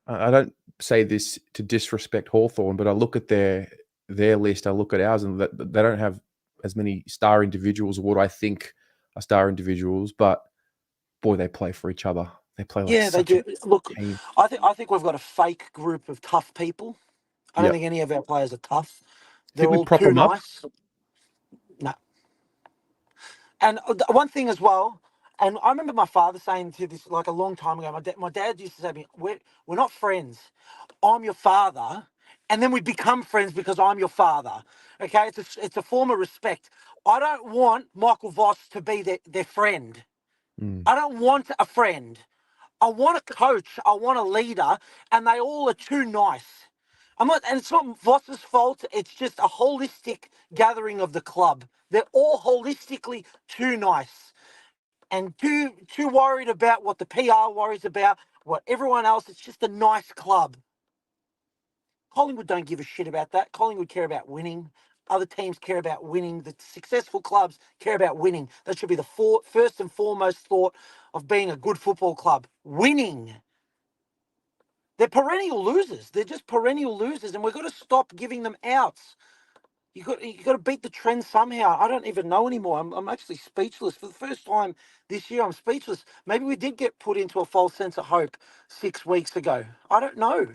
I don't say this to disrespect Hawthorn, but I look at their list. I look at ours, and they don't have as many star individuals or what I think are star individuals. But boy, they play for each other. They play like they do. Look, team. I think we've got a fake group of tough people. I don't think any of our players are tough. They're all too nice. No. And one thing as well, and I remember my father saying to this like a long time ago. My dad used to say to me, "We're not friends. I'm your father, and then we become friends because I'm your father." Okay, it's a form of respect. I don't want Michael Voss to be their friend. I don't want a friend. I want a coach. I want a leader, and they all are too nice. And it's not Voss's fault. It's just a holistic gathering of the club. They're all holistically too nice and too worried about what the PR worries about, what everyone else. It's just a nice club. Collingwood don't give a shit about that. Collingwood care about winning. Other teams care about winning. The successful clubs care about winning. That should be the first and foremost thought of being a good football club. Winning. They're perennial losers. They're just perennial losers, and we've got to stop giving them outs. You got to beat the trend somehow. I don't even know anymore. I'm actually speechless. For the first time this year, I'm speechless. Maybe we did get put into a false sense of hope 6 weeks ago. I don't know.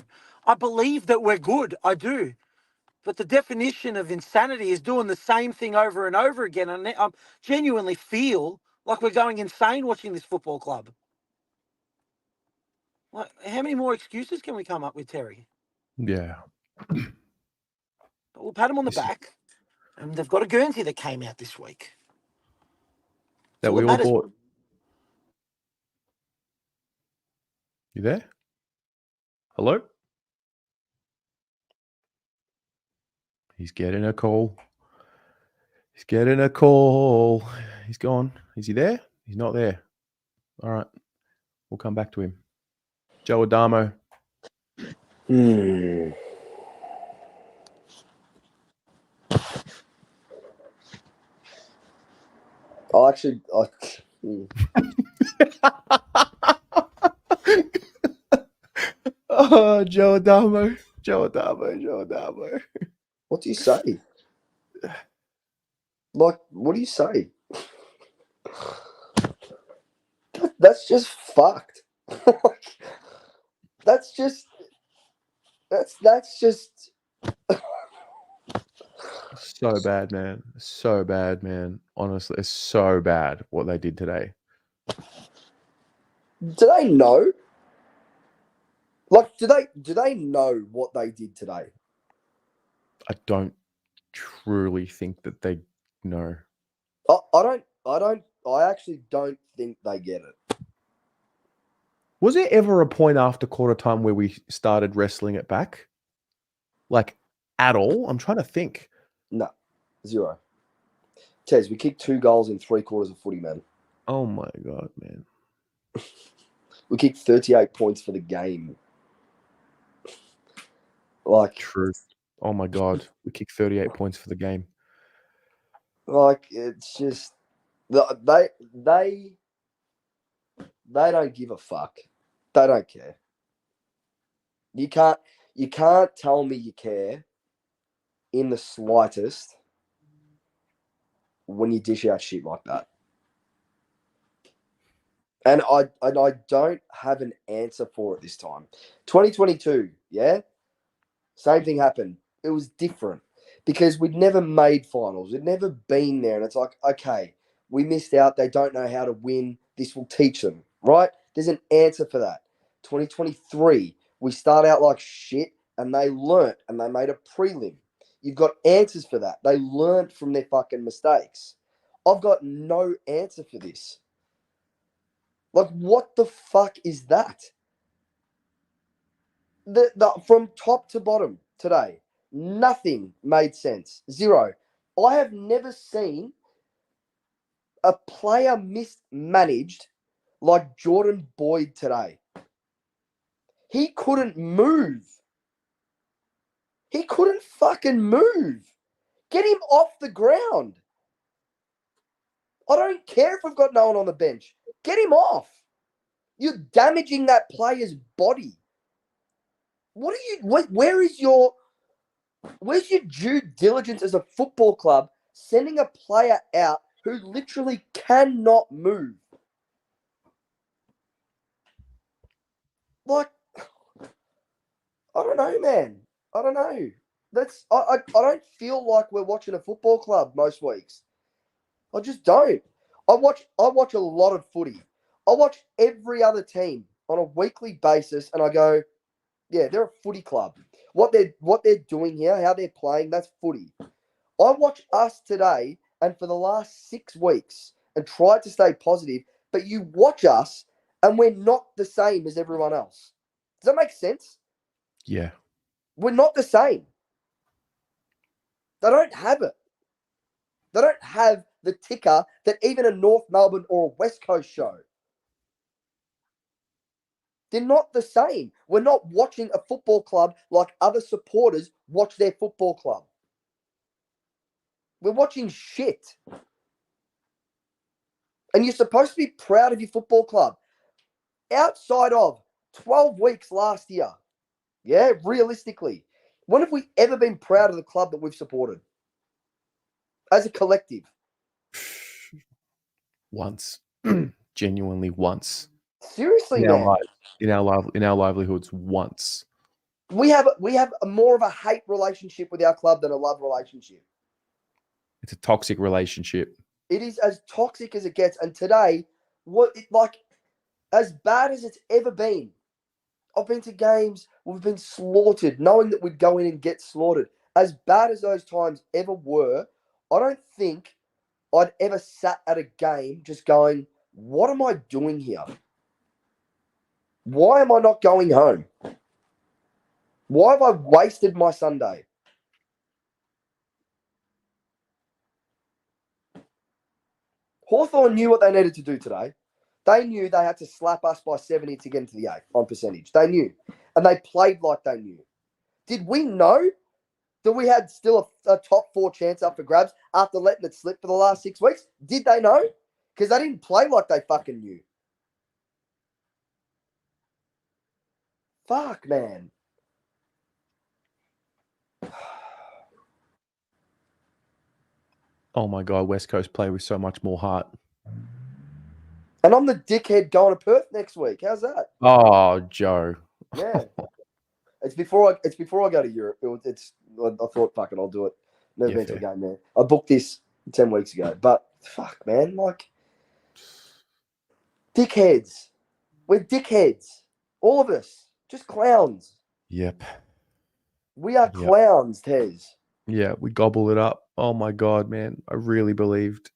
I believe that we're good. I do. But the definition of insanity is doing the same thing over and over again. And I genuinely feel like we're going insane watching this football club. Like, how many more excuses can we come up with, Terry? Yeah. But we'll pat them on the back. And they've got a Guernsey that came out this week. That we all bought. You there? Hello? He's getting a call. He's getting a call. He's gone. Is he there? He's not there. All right. We'll come back to him. Joe Adamo. Oh, Joe Adamo. Joe Adamo. What do you say? Like, what do you say? That's just fucked. That's just. So bad, man. So bad, man. Honestly, it's so bad what they did today. Do they know? Like, do they know what they did today? I don't truly think that they know. I actually don't think they get it. Was there ever a point after quarter time where we started wrestling it back? Like, at all. I'm trying to think. No, 0. Tez, we kicked 2 goals in 3 quarters of footy, man. Oh my god, man. We kicked 38 points for the game. Like, True. Oh my god, we kicked 38 points for the game. it's just they don't give a fuck. They don't care. You can't tell me you care in the slightest when you dish out shit like that. And I don't have an answer for it this time. 2022, yeah? Same thing happened. It was different because we'd never made finals. We'd never been there. And it's like, okay, we missed out. They don't know how to win. This will teach them, right? There's an answer for that. 2023, we start out like shit and they learnt and they made a prelim. You've got answers for that. They learned from their fucking mistakes. I've got no answer for this. Like, what the fuck is that? From top to bottom today, nothing made sense. 0. I have never seen a player mismanaged like Jordan Boyd today. He couldn't move. He couldn't fucking move. Get him off the ground. I don't care if we've got no one on the bench. Get him off. You're damaging that player's body. Where's your due diligence as a football club sending a player out who literally cannot move? Like, I don't know, man. I don't know. I don't feel like we're watching a football club most weeks. I just don't. I watch a lot of footy. I watch every other team on a weekly basis, and I go, yeah, they're a footy club. What they're doing here, how they're playing, that's footy. I watch us today and for the last 6 weeks and try to stay positive, but you watch us and we're not the same as everyone else. Does that make sense? Yeah. We're not the same. They don't have it. They don't have the ticker that even a North Melbourne or a West Coast show. They're not the same. We're not watching a football club like other supporters watch their football club. We're watching shit. And you're supposed to be proud of your football club. Outside of 12 weeks last year, yeah, realistically, when have we ever been proud of the club that we've supported? As a collective? Once. Genuinely once. Seriously, in man. In our livelihoods once. We have a more of a hate relationship with our club than a love relationship. It's a toxic relationship. It is as toxic as it gets. And today, as bad as it's ever been, I've been to games, we've been slaughtered, knowing that we'd go in and get slaughtered. As bad as those times ever were, I don't think I'd ever sat at a game just going, what am I doing here? Why am I not going home? Why have I wasted my Sunday? Hawthorn knew what they needed to do today. They knew they had to slap us by 70 to get into the 8 on percentage. They knew. And they played like they knew. Did we know that we had still a top 4 chance up for grabs after letting it slip for the last 6 weeks? Did they know? Because they didn't play like they fucking knew. Fuck, man. Oh my God, West Coast play with so much more heart. And I'm the dickhead going to Perth next week. How's that? Oh, Joe. Yeah. It's before I go to Europe. I thought, fuck it, I'll do it. Never been to a game there. I booked this 10 weeks ago. But fuck, man, like dickheads. We're dickheads. All of us. Just clowns. Yep. We are clowns, Tez. Yeah, we gobble it up. Oh my God, man. I really believed.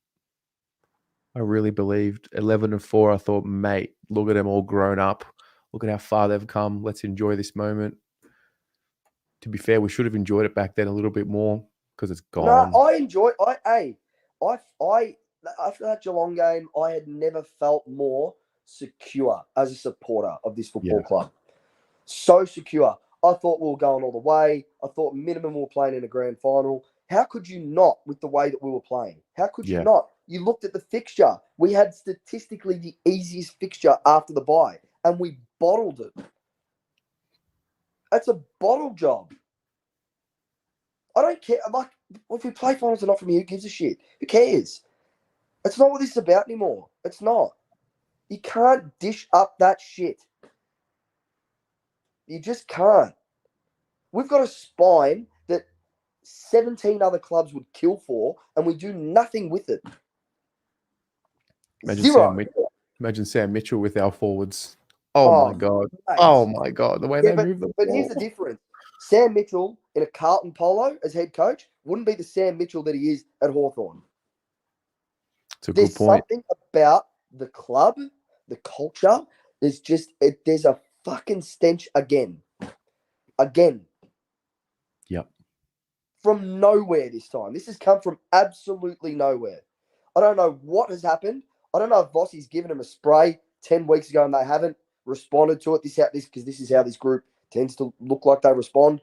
11-4. I thought, mate, look at them all grown up. Look at how far they've come. Let's enjoy this moment. to be fair, we should have enjoyed it back then a little bit more because it's No, gone. I enjoy. After that Geelong game, I had never felt more secure as a supporter of this football club. So secure. I thought we were going all the way. I thought minimum we were playing in a grand final. How could you not with the way that we were playing? How could you not? You looked at the fixture. We had statistically the easiest fixture after the bye, and we bottled it. That's a bottle job. I don't care. Like, if we play finals or not from here, who gives a shit? Who cares? It's not what this is about anymore. It's not. You can't dish up that shit. You just can't. We've got a spine that 17 other clubs would kill for, and we do nothing with it. Imagine Sam Mitchell with our forwards. Oh my God. Mate. Oh my God. The way they move the ball. But here's the difference. Sam Mitchell in a Carlton polo as head coach wouldn't be the Sam Mitchell that he is at Hawthorn. There's something about the club, the culture. There's a fucking stench again. Yep. From nowhere this time. This has come from absolutely nowhere. I don't know what has happened. I don't know if Vossi's given him a spray 10 weeks ago and they haven't responded to it. Because this is how this group tends to look like they respond.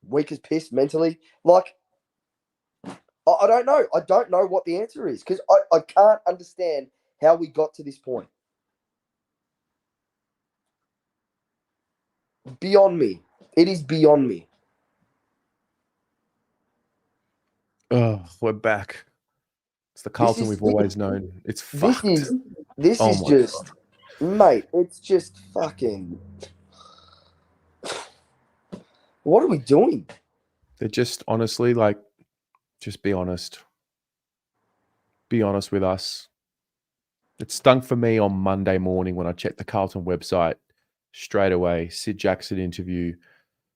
Weak as piss mentally. Like, I don't know. I don't know what the answer is because I can't understand how we got to this point. Beyond me. It is beyond me. Oh, we're back. It's the Carlton we've always known. It's fucked. This is just, mate, it's just fucking. What are we doing? They're just honestly like, just be honest. Be honest with us. It stunk for me on Monday morning when I checked the Carlton website straight away. Sid Jackson interview,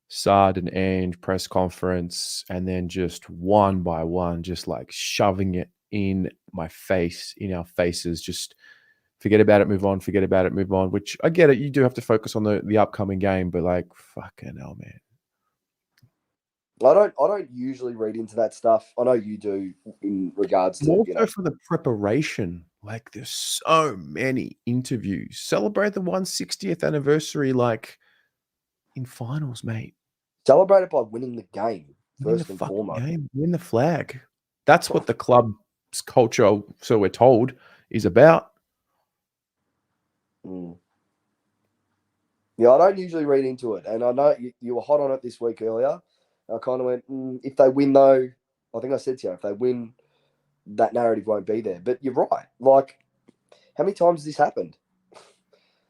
Sard and Ange press conference, and then just one by one, just like shoving it in my face, in our faces. Just forget about it, move on, forget about it, move on, which I get it. You do have to focus on the upcoming game, but like, fucking hell, man. I don't usually read into that stuff. I know you do in regards to more so for the preparation. Like, there's so many interviews. Celebrate the 160th anniversary, like in finals, mate. Celebrate it by winning the game first and foremost. Win the flag. That's what the club's culture, so we're told, is about. Yeah, I don't usually read into it, and I know you were hot on it this week earlier. I kind of went, if they win, though, I think I said to you, if they win, that narrative won't be there. But you're right. Like, how many times has this happened?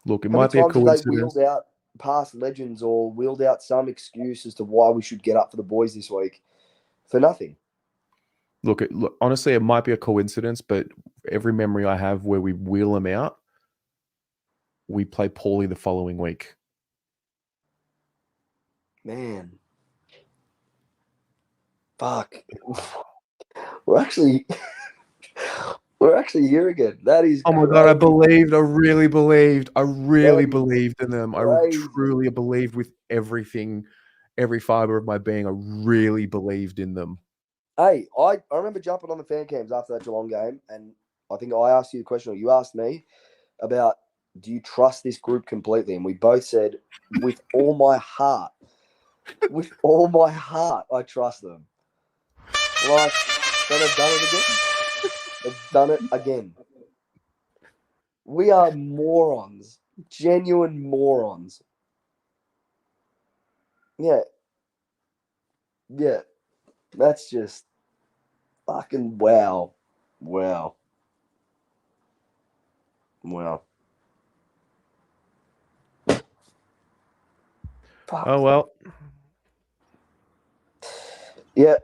Look, it might be a coincidence. They wheeled out past legends or wheeled out some excuse as to why we should get up for the boys this week for nothing. Look, honestly, it might be a coincidence, but every memory I have where we wheel them out, we play poorly the following week. Man. Fuck. We're actually here again. That is oh my God, I really believed in them. Crazy. I truly believed with everything, every fiber of my being. I really believed in them. Hey, I remember jumping on the fan cams after that Geelong game, and I think I asked you the question, or you asked me about, do you trust this group completely? And we both said, with all my heart, I trust them. Like, so they've done it again. They've done it again. We are morons. Genuine morons. Yeah. Yeah. That's just fucking wow. Wow. Wow. Fuck. Oh, well. Yeah.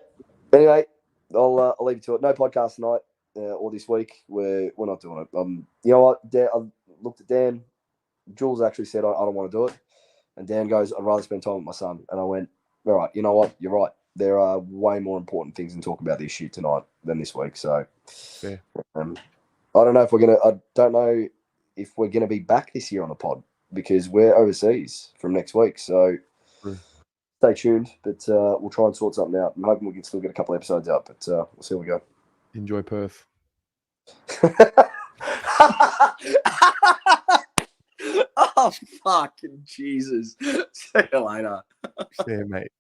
Anyway, I'll leave you to it. No podcast tonight or this week. We're not doing it. You know what? I looked at Dan. Jules actually said, I don't want to do it. And Dan goes, I'd rather spend time with my son. And I went, all right, you know what? You're right. There are way more important things than talking about this shit tonight than this week. So, yeah. I don't know if we're going to be back this year on the pod because we're overseas from next week. So, stay tuned, but we'll try and sort something out. I'm hoping we can still get a couple of episodes out, but we'll see how we go. Enjoy Perth. Oh, fucking Jesus. See you later. See you, mate.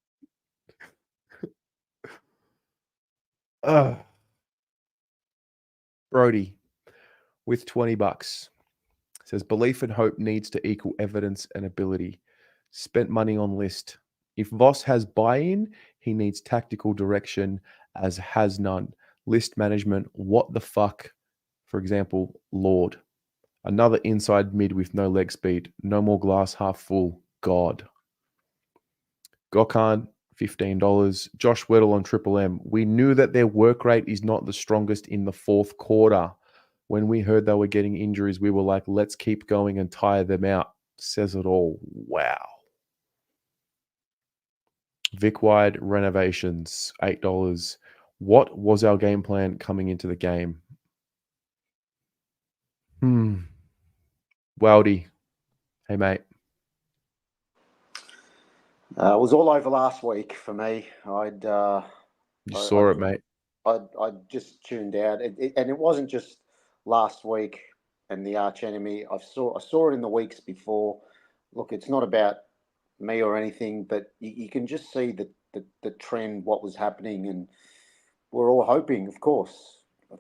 Brody with $20 says belief and hope needs to equal evidence and ability. Spent money on list. If Voss has buy-in, he needs tactical direction, as has none. List management, what the fuck? For example, Lord. Another inside mid with no leg speed. No more glass half full. God. Gokhan, $15. Josh Weddle on Triple M. We knew that their work rate is not the strongest in the fourth quarter. When we heard they were getting injuries, we were like, let's keep going and tire them out. Says it all. Wow. Vic Wide renovations, $8. What was our game plan coming into the game? Wildy. Hey, mate. It was all over last week for me. You saw it, mate. I just tuned out, and it wasn't just last week and the arch enemy. I saw it in the weeks before. Look, it's not about me or anything, but you can just see the trend, what was happening, and we're all hoping, of course,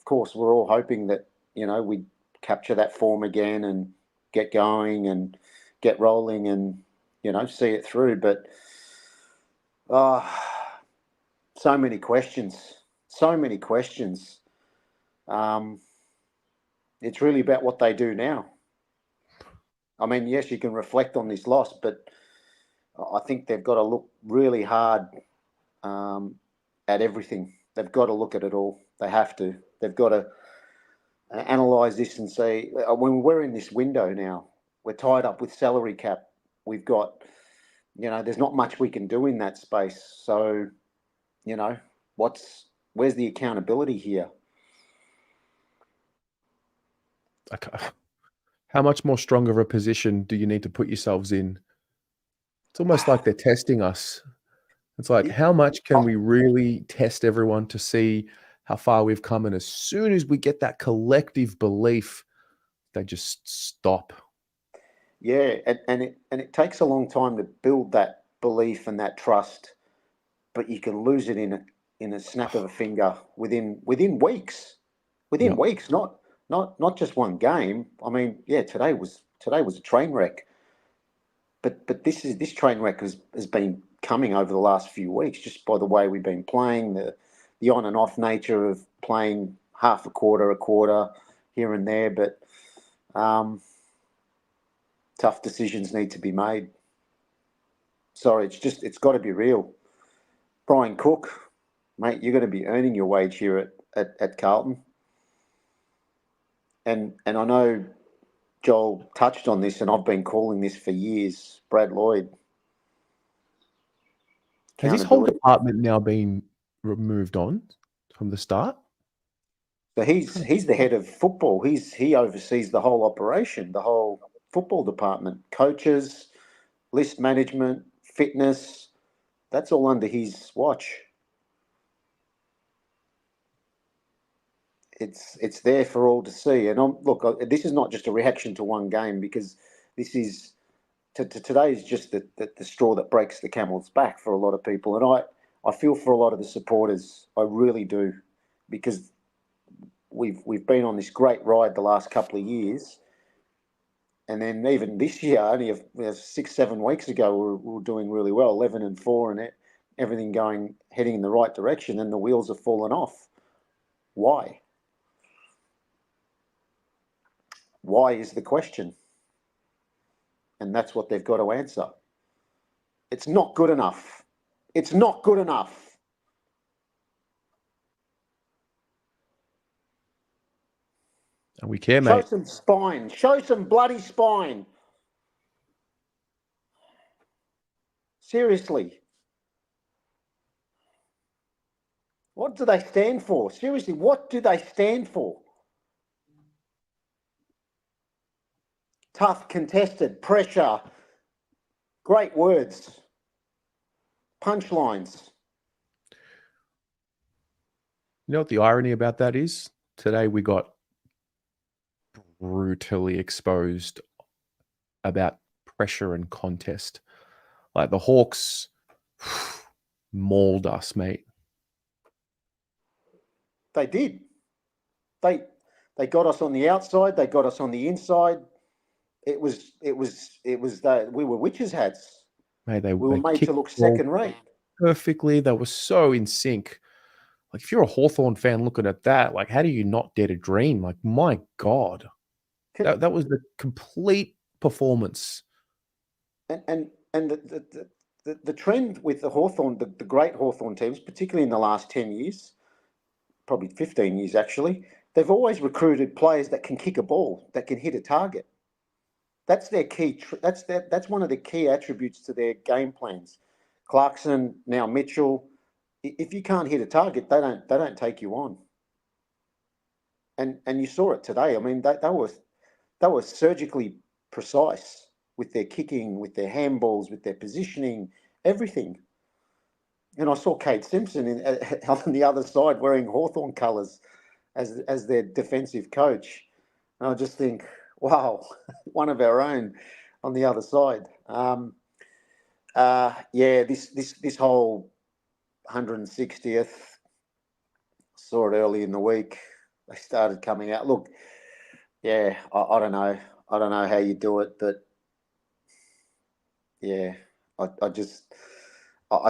we're all hoping that we capture that form again and get going and get rolling and see it through. But so many questions. It's really about what they do now. I mean, yes, you can reflect on this loss, but I think they've got to look really hard at everything. They've got to look at it all. They have to. They've got to analyse this and say, when we're in this window now, we're tied up with salary cap. We've got, there's not much we can do in that space. So, where's the accountability here? How much more stronger of a position do you need to put yourselves in? It's almost like they're testing us. It's like, how much can we really test everyone to see how far we've come? And as soon as we get that collective belief, they just stop. Yeah, and it takes a long time to build that belief and that trust, but you can lose it in a snap of a finger within weeks. Within weeks, not just one game. I mean, yeah, today was a train wreck. But this train wreck has been coming over the last few weeks, just by the way we've been playing, the on and off nature of playing half a quarter here and there. But tough decisions need to be made. Sorry, it's got to be real. Brian Cook, mate, you're going to be earning your wage here at Carlton. And I know Joel touched on this, and I've been calling this for years. Brad Lloyd. Has this whole department now been moved on from the start? So he's the head of football. He oversees the whole operation, the whole football department, coaches, list management, fitness. That's all under his watch. It's there for all to see. And look, this is not just a reaction to one game, because this is today is just the straw that breaks the camel's back for a lot of people. And I feel for a lot of the supporters. I really do, because we've been on this great ride the last couple of years. And then even this year, only 6-7 weeks ago, we were doing really well, 11-4, and everything heading in the right direction, and the wheels have fallen off. Why? Why is the question? And that's what they've got to answer. It's not good enough. It's not good enough. And we care, mate. Show some spine. Show some bloody spine. Seriously. What do they stand for? Seriously, what do they stand for? Tough, contested, pressure. Great words. Punchlines. You know what the irony about that is? Today we got brutally exposed about pressure and contest. Like the Hawks mauled us, mate. They did. They got us on the outside. They got us on the inside. It was that we were witches' hats. Mate, We were they made kicked to look the ball second rate. perfectly. They were so in sync. Like if you're a Hawthorn fan looking at that, like how do you not dare to dream? Like my God, that was the complete performance. And the trend with the Hawthorn, the great Hawthorn teams, particularly in the last 10 years, probably 15 years actually, they've always recruited players that can kick a ball, that can hit a target. That's their key. That's one of the key attributes to their game plans. Clarkson, now Mitchell. If you can't hit a target, they don't take you on. And you saw it today. I mean, they were surgically precise with their kicking, with their handballs, with their positioning, everything. And I saw Kate Simpson on the other side wearing Hawthorn colours as their defensive coach. And I just think, wow, one of our own on the other side. This whole 160th, saw it early in the week. They started coming out. Look, yeah, I don't know. I don't know how you do it, but yeah, I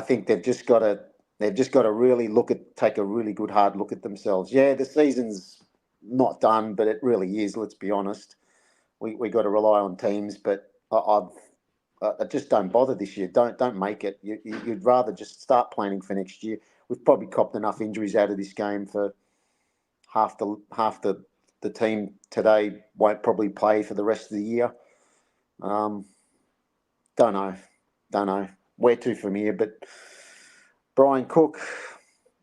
think they've just got to really take a really good hard look at themselves. Yeah, the season's not done, but it really is. Let's be honest. We got to rely on teams, but I just don't bother this year. Don't make it. You'd rather just start planning for next year. We've probably copped enough injuries out of this game for half the team today won't probably play for the rest of the year. Don't know. Where to from here? But Brian Cook,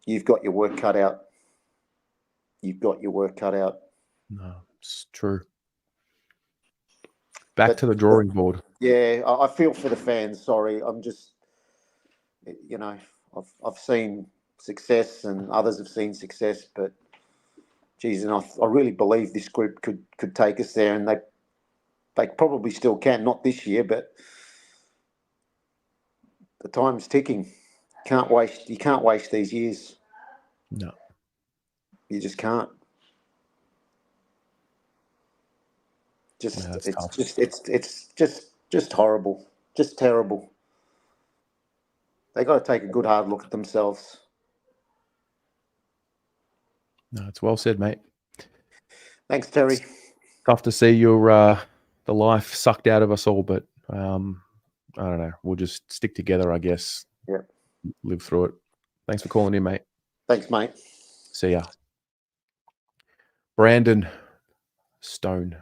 you've got your work cut out. No, it's true. Back to the drawing board. Yeah, I feel for the fans. Sorry, I'm just, I've seen success and others have seen success, but geez, and I really believe this group could take us there, and they probably still can. Not this year, but the time's ticking. You can't waste these years. No, you just can't. It's just horrible, just terrible. They got to take a good hard look at themselves. No, it's well said, mate. Thanks, Terry. It's tough to see your the life sucked out of us all, but I don't know. We'll just stick together, I guess. Yeah. Live through it. Thanks for calling in, mate. Thanks, mate. See ya. Brandon Stone.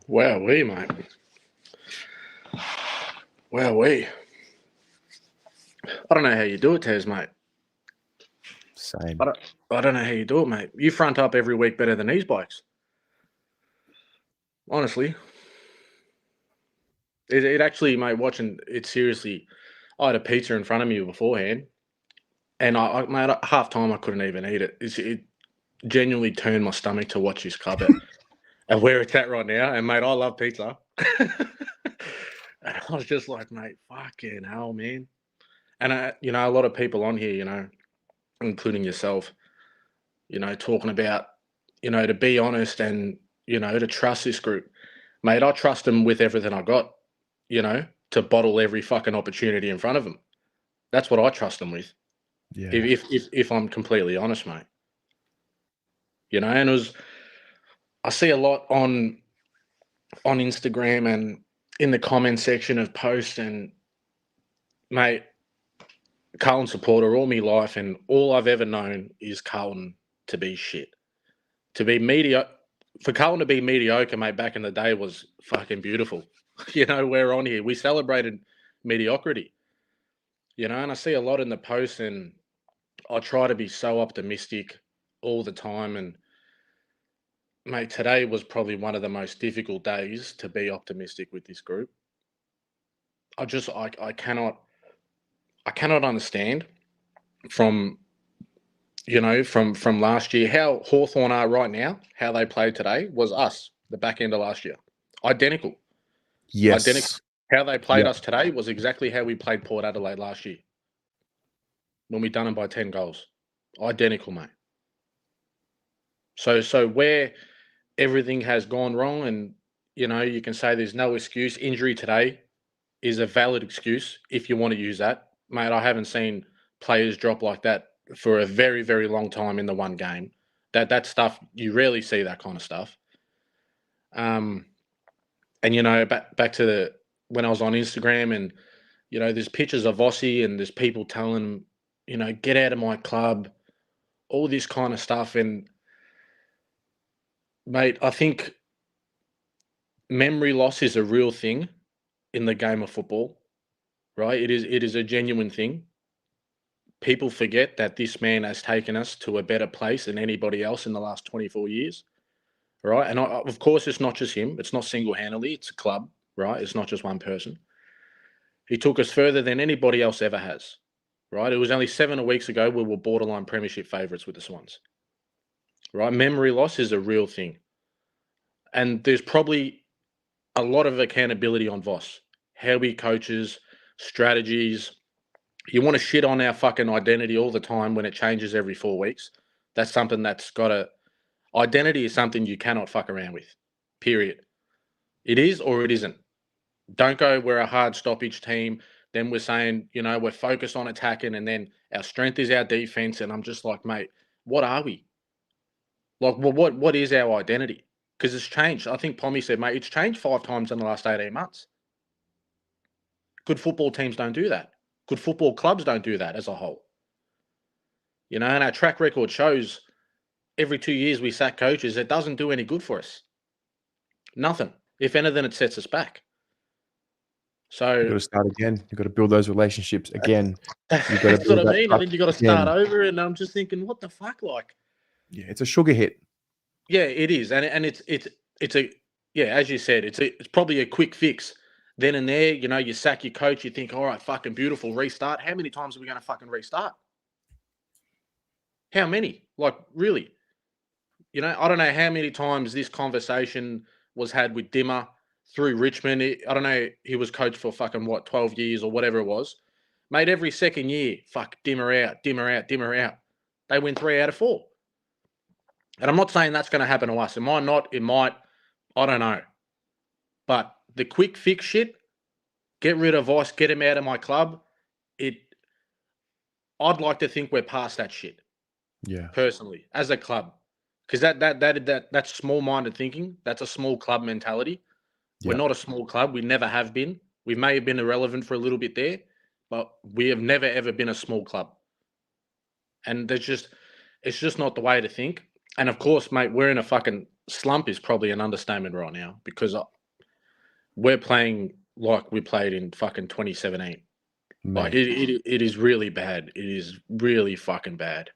Wowee, mate. Wowee. I don't know how you do it, Tez, mate. Same. I don't know how you do it, mate. You front up every week better than these blokes. Honestly. It actually, mate, watching it seriously, I had a pizza in front of me beforehand, and mate, at half time I couldn't even eat it. It genuinely turned my stomach to watch this club and where it's at right now. And, mate, I love pizza. And I was just like, mate, fucking hell, man. And, a lot of people on here, including yourself, talking about, to be honest and, to trust this group. Mate, I trust them with everything I got, to bottle every fucking opportunity in front of them. That's what I trust them with. Yeah. If I'm completely honest, mate. And I see a lot on Instagram and in the comment section of posts, and mate, Carlton supporter all my life, and all I've ever known is Carlton to be shit. To be mediocre, for Carlton to be mediocre, mate, back in the day was fucking beautiful. We're on here. We celebrated mediocrity. And I see a lot in the posts, and I try to be so optimistic all the time. And mate, today was probably one of the most difficult days to be optimistic with this group. I I cannot understand from last year how Hawthorn are right now, how they played today was us, the back end of last year. Identical. Yes. How they played Yeah. us today was exactly how we played Port Adelaide last year when we done them by 10 goals. Identical, mate. So where everything has gone wrong and, you can say there's no excuse. Injury today is a valid excuse if you want to use that. Mate, I haven't seen players drop like that for a very, very long time in the one game. That stuff, you rarely see that kind of stuff. And, back to when I was on Instagram and, there's pictures of Vossi and there's people telling him, get out of my club, all this kind of stuff. And, mate, I think memory loss is a real thing in the game of football, right? It is a genuine thing. People forget that this man has taken us to a better place than anybody else in the last 24 years, right? And of course, it's not just him. It's not single-handedly. It's a club, right? It's not just one person. He took us further than anybody else ever has, right? It was only 7 weeks ago we were borderline premiership favourites with the Swans, right? Memory loss is a real thing. And there's probably a lot of accountability on Voss, how he coaches, strategies. You want to shit on our fucking identity all the time when it changes every 4 weeks. That's something that's got to... Identity is something you cannot fuck around with, period. It is or it isn't. Don't go, we're a hard stoppage team. Then we're saying, we're focused on attacking and then our strength is our defense. And I'm just like, mate, what are we? Like, well, what is our identity? Because it's changed. I think Pommy said, mate, it's changed 5 times in the last 18 months. Good football teams don't do that. Good football clubs don't do that as a whole. And our track record shows every 2 years we sack coaches, it doesn't do any good for us. Nothing. If anything, it sets us back. So You've got to start again. You've got to build those relationships again. You've got to that's what build I that mean. And then you got to again. start over. And I'm just thinking, what the fuck? Like, Yeah, it's a sugar hit. yeah, it is. And it's a, yeah, as you said, it's probably a quick fix. Then and there, you sack your coach, you think, all right, fucking beautiful, restart. How many times are we going to fucking restart? How many? Like, really? I don't know how many times this conversation was had with Dimmer through Richmond. I don't know, he was coached for fucking, 12 years or whatever it was. Mate, every second year, fuck, Dimmer out, Dimmer out, Dimmer out. They win 3 out of 4. And I'm not saying that's going to happen to us. It might not. It might. I don't know. But the quick fix shit, get rid of Voss, get him out of my club. I'd like to think we're past that shit. Yeah. Personally, as a club. Because that's small-minded thinking. That's a small club mentality. Yeah. We're not a small club. We never have been. We may have been irrelevant for a little bit there, but we have never, ever been a small club. And it's just not the way to think. And of course, mate, we're in a fucking slump is probably an understatement right now because we're playing like we played in fucking 2017. Mate. Like it is really bad. It is really fucking bad.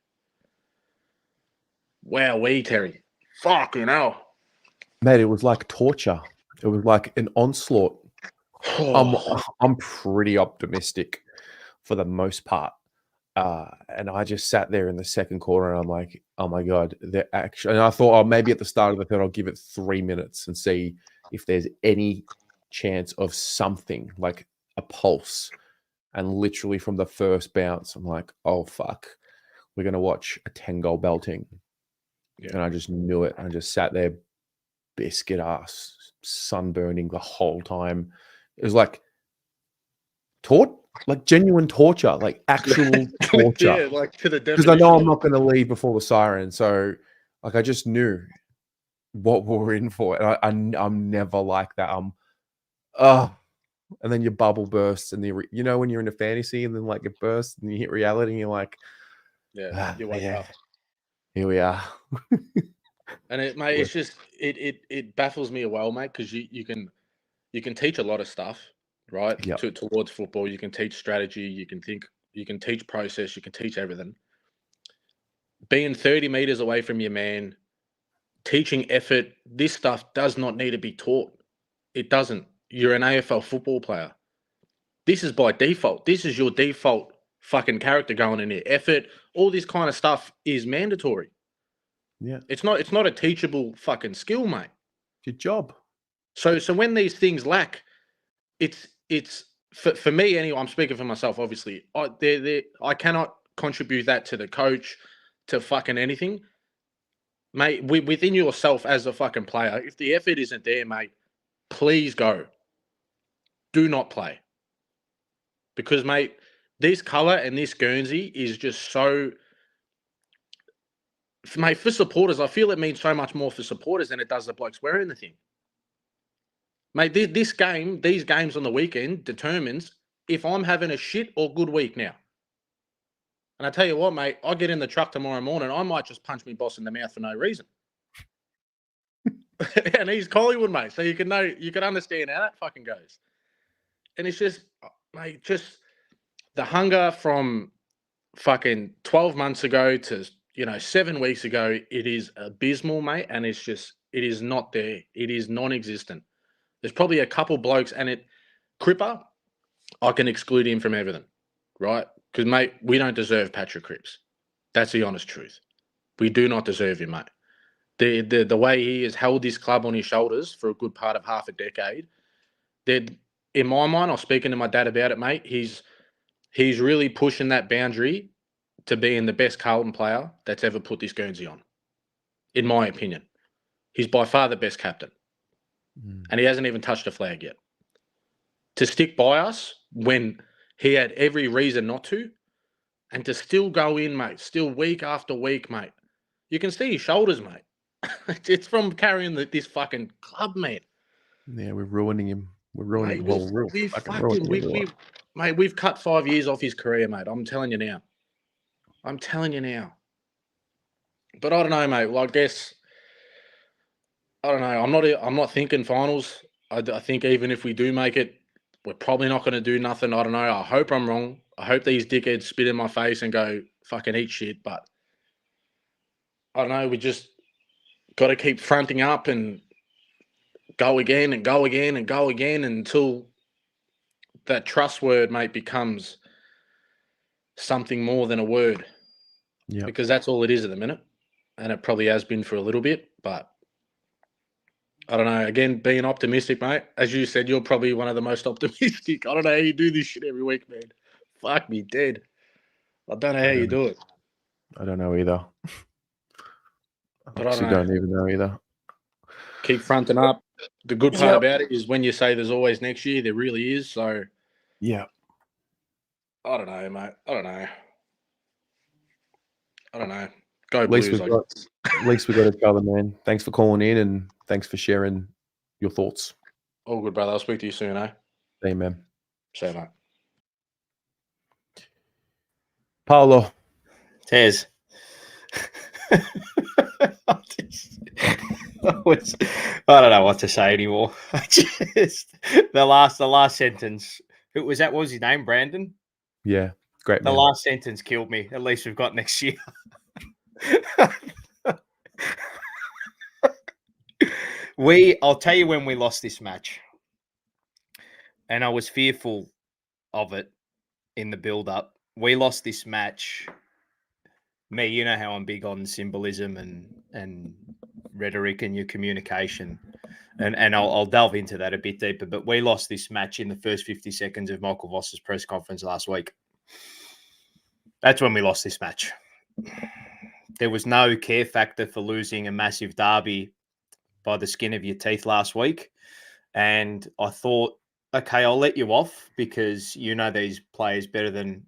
Wowee, Terry. Fucking hell. Mate, it was like torture. It was like an onslaught. I'm pretty optimistic for the most part. And I just sat there in the second quarter and I'm like, oh my God, they're actually, and I thought, maybe at the start of the third, I'll give it 3 minutes and see if there's any chance of something like a pulse. And literally from the first bounce, I'm like, oh fuck, we're going to watch a 10-goal belting. Yeah. And I just knew it. I just sat there, biscuit ass, sunburning the whole time. It was like genuine torture, like actual torture. Yeah, like to the because I know I'm not going to leave before the siren. So, like, I just knew what we were in for, and I'm never like that. And then your bubble bursts, and when you're in a fantasy, and then like it bursts, and you hit reality, and you're like, yeah, you wake up. Here we are. And it's just it baffles me well, mate, because you can teach a lot of stuff. Right, yep. Towards football, you can teach strategy, you can teach process, you can teach everything. Being 30 meters away from your man, teaching effort, this stuff does not need to be taught. It doesn't. You're an AFL football player. This is by default. This is your default fucking character going in there. Effort, all this kind of stuff is mandatory. Yeah. It's not a teachable fucking skill, mate. Good job. So when these things lack, it's for me anyway. I'm speaking for myself, obviously. I cannot contribute that to the coach, to fucking anything, mate. Within yourself as a fucking player, if the effort isn't there, mate, please go. Do not play, because mate, this colour and this Guernsey is just so. Mate, for supporters, I feel it means so much more for supporters than it does the blokes wearing the thing. Mate, these games on the weekend determines if I'm having a shit or good week now. And I tell you what, mate, I get in the truck tomorrow morning, I might just punch me boss in the mouth for no reason. And he's Collingwood, mate, so you can understand how that fucking goes. And it's just, mate, just the hunger from fucking 12 months ago to 7 weeks ago, it is abysmal, mate, and it is not there. It is non-existent. There's probably a couple blokes, and Cripper, I can exclude him from everything, right? Because, mate, we don't deserve Patrick Cripps. That's the honest truth. We do not deserve him, mate. The way he has held this club on his shoulders for a good part of half a decade, in my mind, I was speaking to my dad about it, mate, he's really pushing that boundary to being the best Carlton player that's ever put this Guernsey on, in my opinion. He's by far the best captain. And he hasn't even touched a flag yet. To stick by us when he had every reason not to, and to still go in, mate, still week after week, mate. You can see his shoulders, mate. It's from carrying this fucking club, mate. Yeah, we're ruining him. We're ruining the whole roof. Mate, we've cut 5 years off his career, mate. I'm telling you now. But I don't know, mate. Well, I guess I don't know. I'm not thinking finals. I think even if we do make it, we're probably not going to do nothing. I don't know. I hope I'm wrong. I hope these dickheads spit in my face and go fucking eat shit. But I don't know. We just got to keep fronting up and go again and go again and go again until that trust word, mate, becomes something more than a word. Yeah. Because that's all it is at the minute. And it probably has been for a little bit. But I don't know. Again, being optimistic, mate. As you said, you're probably one of the most optimistic. I don't know how you do this shit every week, man. Fuck me dead. I don't know how you do it. I don't know either. But I don't even know either. Keep fronting up. The good part about it is when you say there's always next year, there really is. So, yeah. I don't know, mate. I don't know. Go Blues, At least we got each other, man. Thanks for calling in and thanks for sharing your thoughts. All good, brother. I'll speak to you soon, eh? See you, man. See you, mate. Paolo. Tez. I don't know what to say anymore. The last sentence. What was his name? Brandon? Yeah, great The man. last sentence killed me. At least we've got next year. I'll tell you when we lost this match. And I was fearful of it in the build-up. We lost this match. Me, you know how I'm big on symbolism and rhetoric and your communication. And I'll delve into that a bit deeper. But we lost this match in the first 50 seconds of Michael Voss's press conference last week. That's when we lost this match. There was no care factor for losing a massive derby by the skin of your teeth last week. And I thought, okay, I'll let you off because you know these players better than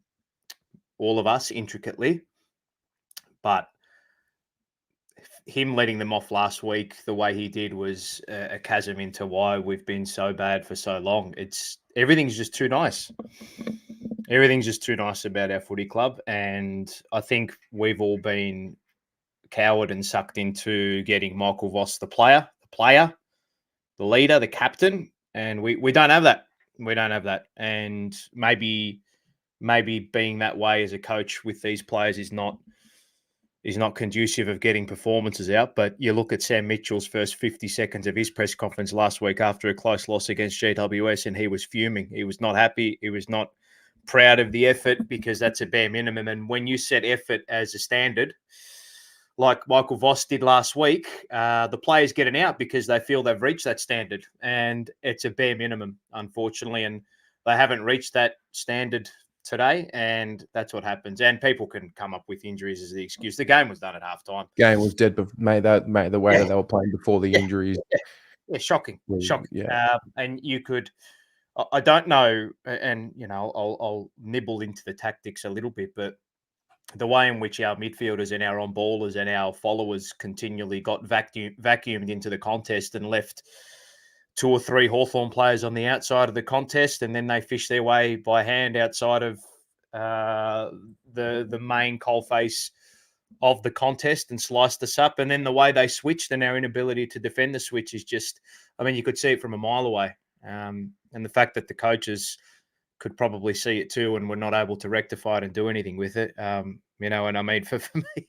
all of us intricately. But him letting them off last week, the way he did, was a chasm into why we've been so bad for so long. Everything's just too nice. Everything's just too nice about our footy club. And I think we've all been coward and sucked into getting Michael Voss the player, the leader, the captain. And we don't have that. We don't have that. And maybe being that way as a coach with these players is not conducive of getting performances out. But you look at Sam Mitchell's first 50 seconds of his press conference last week after a close loss against GWS, and he was fuming. He was not happy. He was not proud of the effort because that's a bare minimum. And when you set effort as a standard, like Michael Voss did last week, the players get an out because they feel they've reached that standard, and it's a bare minimum, unfortunately, and they haven't reached that standard today, and that's what happens. And people can come up with injuries as the excuse. The game was done at halftime. Game was dead, but mate, the way Yeah. that they were playing before the injuries. Yeah, shocking. Yeah. And you could, I don't know, and I'll nibble into the tactics a little bit, but the way in which our midfielders and our on-ballers and our followers continually got vacuumed into the contest and left 2 or 3 Hawthorn players on the outside of the contest, and then they fish their way by hand outside of the main coalface of the contest and sliced us up. And then the way they switched and our inability to defend the switch is just, I mean, you could see it from a mile away. And the fact that the coaches could probably see it too and were not able to rectify it and do anything with it. And I mean, for me,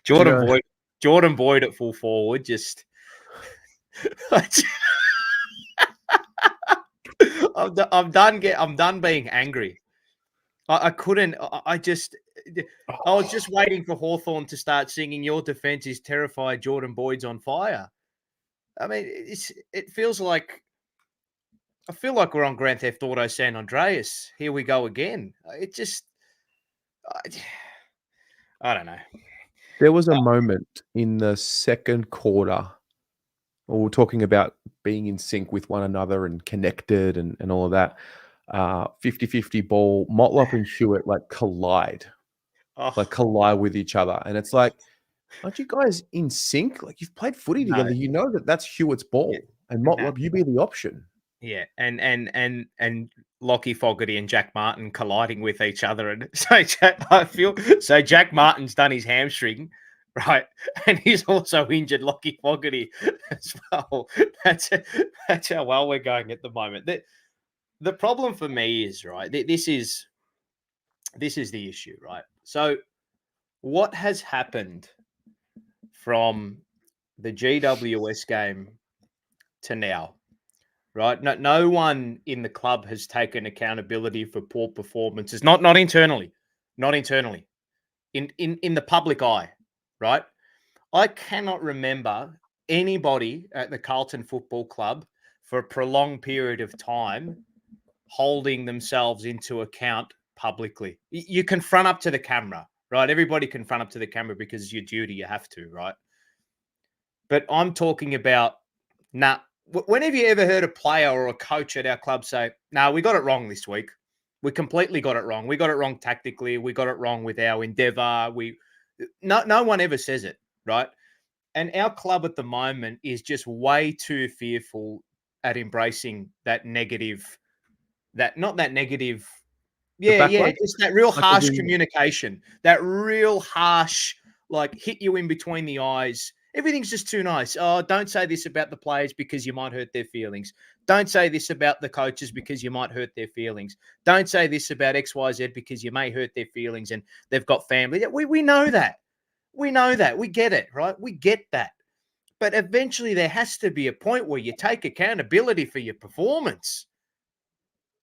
Jordan Boyd at full forward, just I'm done being angry. I couldn't. I was just waiting for Hawthorn to start singing "Your defense is terrified, Jordan Boyd's on fire." I mean, it feels like I feel like we're on Grand Theft Auto San Andreas. Here we go again. It just, I don't know. There was a moment in the second quarter. We were talking about being in sync with one another and connected and all of that. 50-50 ball, Motlop and Hewitt collide with each other. And it's like, aren't you guys in sync? Like, you've played footy together. You know that's Hewitt's ball. Yeah. And Motlop, you be the option. Yeah. And Lockie Fogarty and Jack Martin colliding with each other. And so Jack Martin's done his hamstring. Right, and he's also injured Lockie Fogarty as well. That's how well we're going at the moment. The problem for me is, right, this is the issue, right? So what has happened from the GWS game to now, right? No one in the club has taken accountability for poor performances, not internally, in the public eye. Right? I cannot remember anybody at the Carlton Football Club for a prolonged period of time holding themselves into account publicly. You can front up to the camera, right? Everybody can front up to the camera because it's your duty. You have to, right? But I'm talking about, when have you ever heard a player or a coach at our club say, we got it wrong this week. We completely got it wrong. We got it wrong tactically. We got it wrong with our endeavor. No one ever says it, right? And our club at the moment is just way too fearful at embracing that negative, just that real harsh communication, that real harsh, hit you in between the eyes. Everything's just too nice. Oh, don't say this about the players because you might hurt their feelings. Don't say this about the coaches because you might hurt their feelings. Don't say this about XYZ because you may hurt their feelings and they've got family. We know that. We know that. We get it, right? We get that. But eventually there has to be a point where you take accountability for your performance.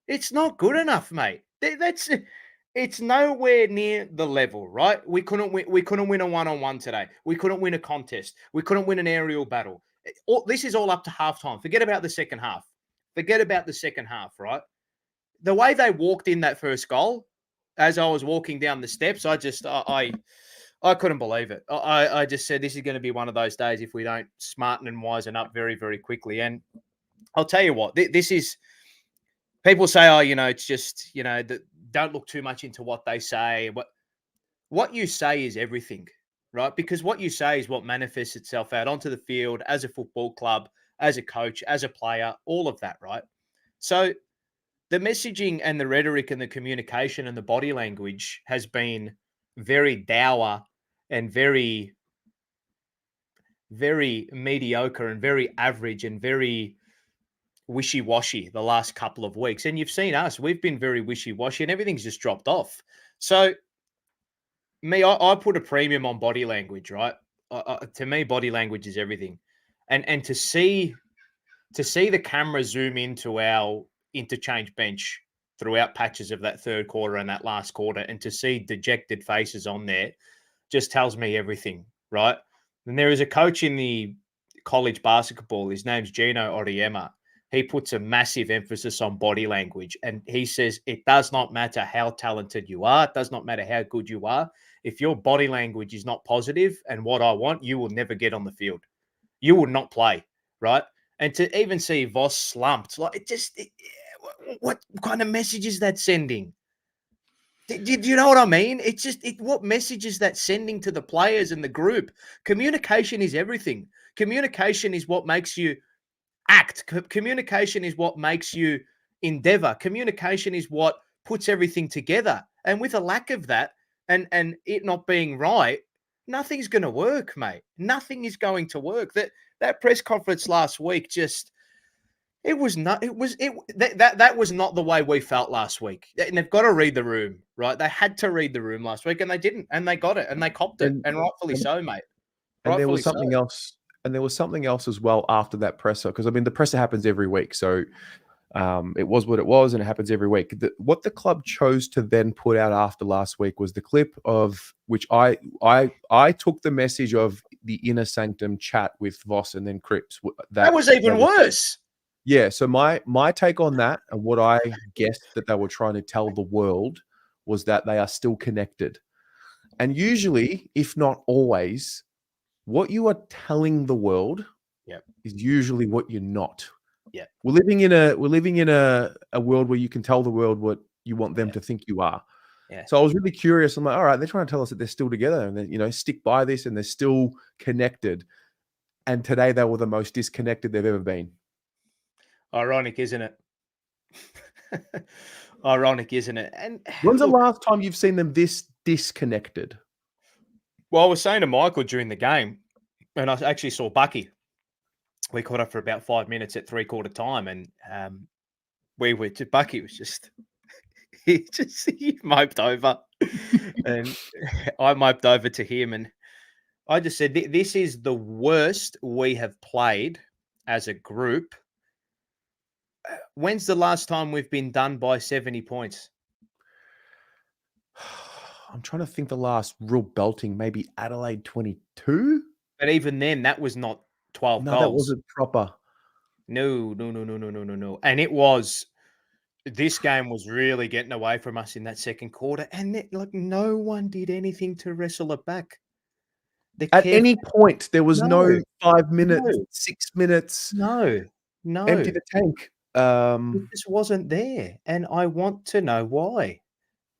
It's not good enough, mate. It's nowhere near the level, right? We couldn't win a one-on-one today. We couldn't win a contest. We couldn't win an aerial battle. This is all up to halftime. Forget about the second half. Right? The way they walked in that first goal, as I was walking down the steps, I couldn't believe it. I just said this is going to be one of those days if we don't smarten and wisen up very, very quickly. And I'll tell you what, this is. People say, it's just, don't look too much into what they say. What you say is everything, right? Because what you say is what manifests itself out onto the field as a football club, as a coach, as a player, all of that, right? So the messaging and the rhetoric and the communication and the body language has been very dour and very, very mediocre and very average and very wishy-washy the last couple of weeks. And you've seen us, we've been very wishy-washy and everything's just dropped off. So I put a premium on body language, right? To me, body language is everything. And to see to see the camera zoom into our interchange bench throughout patches of that third quarter and that last quarter, and to see dejected faces on there just tells me everything, right? And there is a coach in the college basketball. His name's Gino Oriema. He puts a massive emphasis on body language. And he says, it does not matter how talented you are. It does not matter how good you are. If your body language is not positive and what I want, you will never get on the field. You will not play, right? And to even see Voss slumped, like what kind of message is that sending? Do you know what I mean? It's just what message is that sending to the players and the group? Communication is everything. Communication is what makes you act. Communication is what makes you endeavor. Communication is what puts everything together. And with a lack of that and it not being right, nothing's going to work, mate. Nothing is going to work. That press conference last week just that was not the way we felt last week. And they've got to read the room, right? They had to read the room last week and they didn't, and they got it and they copped it, and rightfully so, mate. And there was something else. And there was something else as well after that presser, because I mean the presser happens every week, so it was what it was, and it happens every week. What the club chose to then put out after last week was the clip of which I took the message of the inner sanctum chat with Voss and then Cripps. That was even worse. Yeah. So my take on that and what I guessed that they were trying to tell the world was that they are still connected, and usually, if not always, what you are telling the world is usually what you're not. Yeah. We're living in a world where you can tell the world what you want them to think you are. Yeah. So I was really curious. I'm like, all right, they're trying to tell us that they're still together and they, stick by this and they're still connected. And today they were the most disconnected they've ever been. Ironic, isn't it? Ironic, isn't it? And when's the last time you've seen them this disconnected? Well, I was saying to Michael during the game, and I actually saw Bucky. We caught up for about 5 minutes at 3/4 time, and Bucky was just he moped over, and I moped over to him, and I just said, "This is the worst we have played as a group. When's the last time we've been done by 70 points?" I'm trying to think the last real belting, maybe Adelaide 22. But even then, that was not 12 goals. No, that wasn't proper. No. And it was, this game was really getting away from us in that second quarter. And no one did anything to wrestle it back. At any point, there was no 5 minutes, 6 minutes. No. Empty the tank. It just wasn't there. And I want to know why.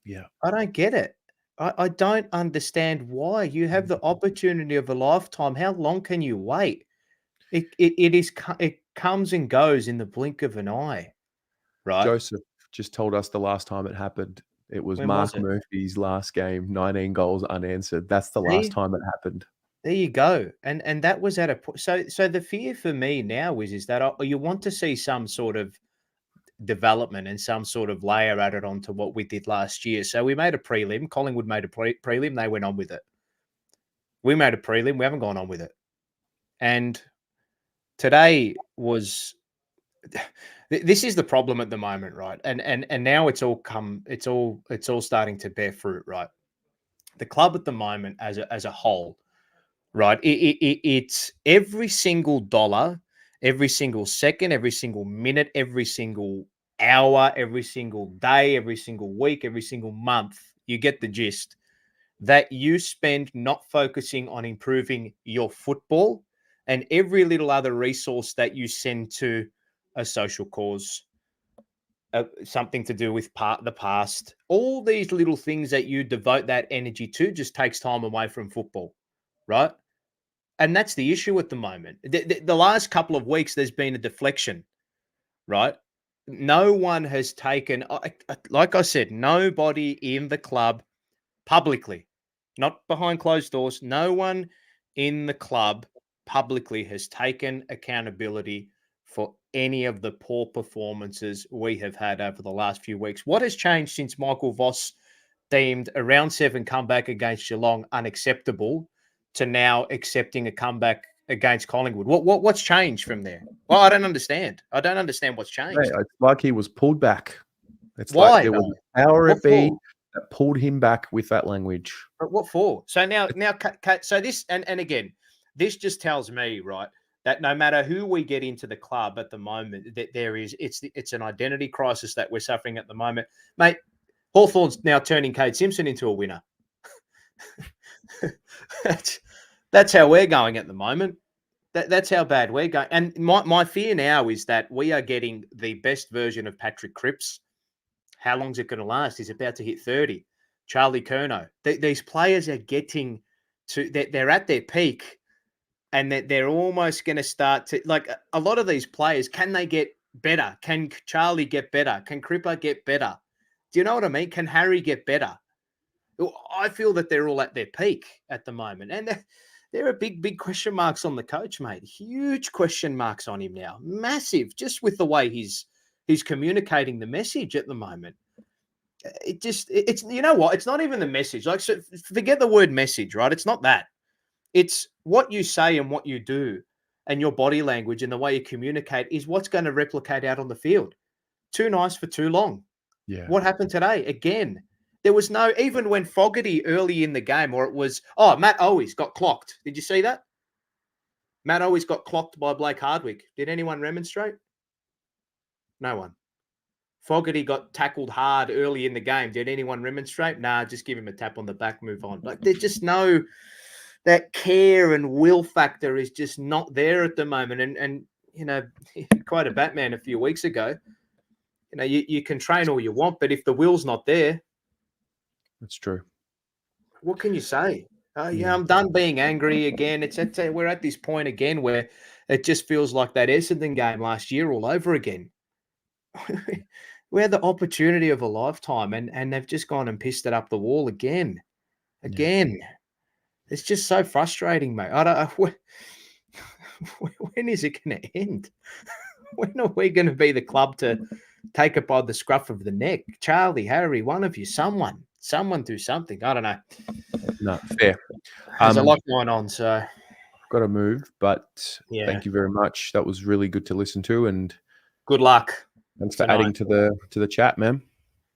Yeah. I don't get it. I don't understand why. You have the opportunity of a lifetime. How long can you wait? It comes and goes in the blink of an eye, right? Joseph just told us the last time it happened. It was Mark Murphy's last game, 19 goals unanswered. That's the last time it happened. There you go. And that was at a point. So the fear for me now is that you want to see some sort of development and some sort of layer added onto what we did last year. So we made a prelim. Collingwood made a prelim. They went on with it. We made a prelim. We haven't gone on with it. And today was. This is the problem at the moment, right? And now it's all starting to bear fruit, right? The club at the moment, as a whole, right? It's every single dollar, every single second, every single minute, every single hour, every single day, every single week, every single month. You get the gist. That you spend not focusing on improving your football, and every little other resource that you send to a social cause, something to do with the past, all these little things that you devote that energy to just takes time away from football, right? And that's the issue at the moment. The last couple of weeks, there's been a deflection, right? No one has taken, like I said, nobody in the club publicly, not behind closed doors, no one in the club publicly has taken accountability for any of the poor performances we have had over the last few weeks. What has changed since Michael Voss deemed a round 7 comeback against Geelong unacceptable to now accepting a comeback against Collingwood? What's changed from there? Well, I don't understand. I don't understand what's changed. Mate, it's like he was pulled back. It's Why, like there was though? a power What at be for? that pulled him back with that language. But what for? So now, so this, and again, this just tells me, right, that no matter who we get into the club at the moment, that it's an identity crisis that we're suffering at the moment, mate. Hawthorn's now turning Cade Simpson into a winner. That's how we're going at the moment. That's how bad we're going. And my fear now is that we are getting the best version of Patrick Cripps. How long is it going to last? He's about to hit 30. Charlie Curnow. These players are getting to, they're at their peak, and they're almost going to start to, like, a lot of these players, can they get better? Can Charlie get better? Can Cripper get better? Do you know what I mean? Can Harry get better? I feel that they're all at their peak at the moment. And there are big question marks on the coach, mate. Huge question marks on him now. Massive, just with the way he's communicating the message at the moment. It's you know what? It's not even the message. Like, so forget the word message, right? It's not that. It's what you say and what you do, and your body language and the way you communicate is what's going to replicate out on the field. Too nice for too long. Yeah. What happened today? Again, there was no, even when Fogarty early in the game, or it was, Matt Owies got clocked. Did you see that? Matt Owies got clocked by Blake Hardwick. Did anyone remonstrate? No one. Fogarty got tackled hard early in the game. Did anyone remonstrate? Nah, just give him a tap on the back, move on. Like, there's just no, that care and will factor is just not there at the moment. And you know, quite a Batman a few weeks ago. You know, you can train all you want, but if the will's not there, That's true. what can you say? Yeah, I'm done being angry again. We're at this point again where it just feels like that Essendon game last year all over again. We had the opportunity of a lifetime, and they've just gone and pissed it up the wall again. Again. It's just so frustrating, mate. I don't. When is it going to end? When are we going to be the club to take it by the scruff of the neck? Charlie, Harry, one of you, someone do something. I don't know. No, fair. There's a lot going on, so got to move. But Yeah. thank you very much. That was really good to listen to, and good luck. Thanks for adding to the chat, man.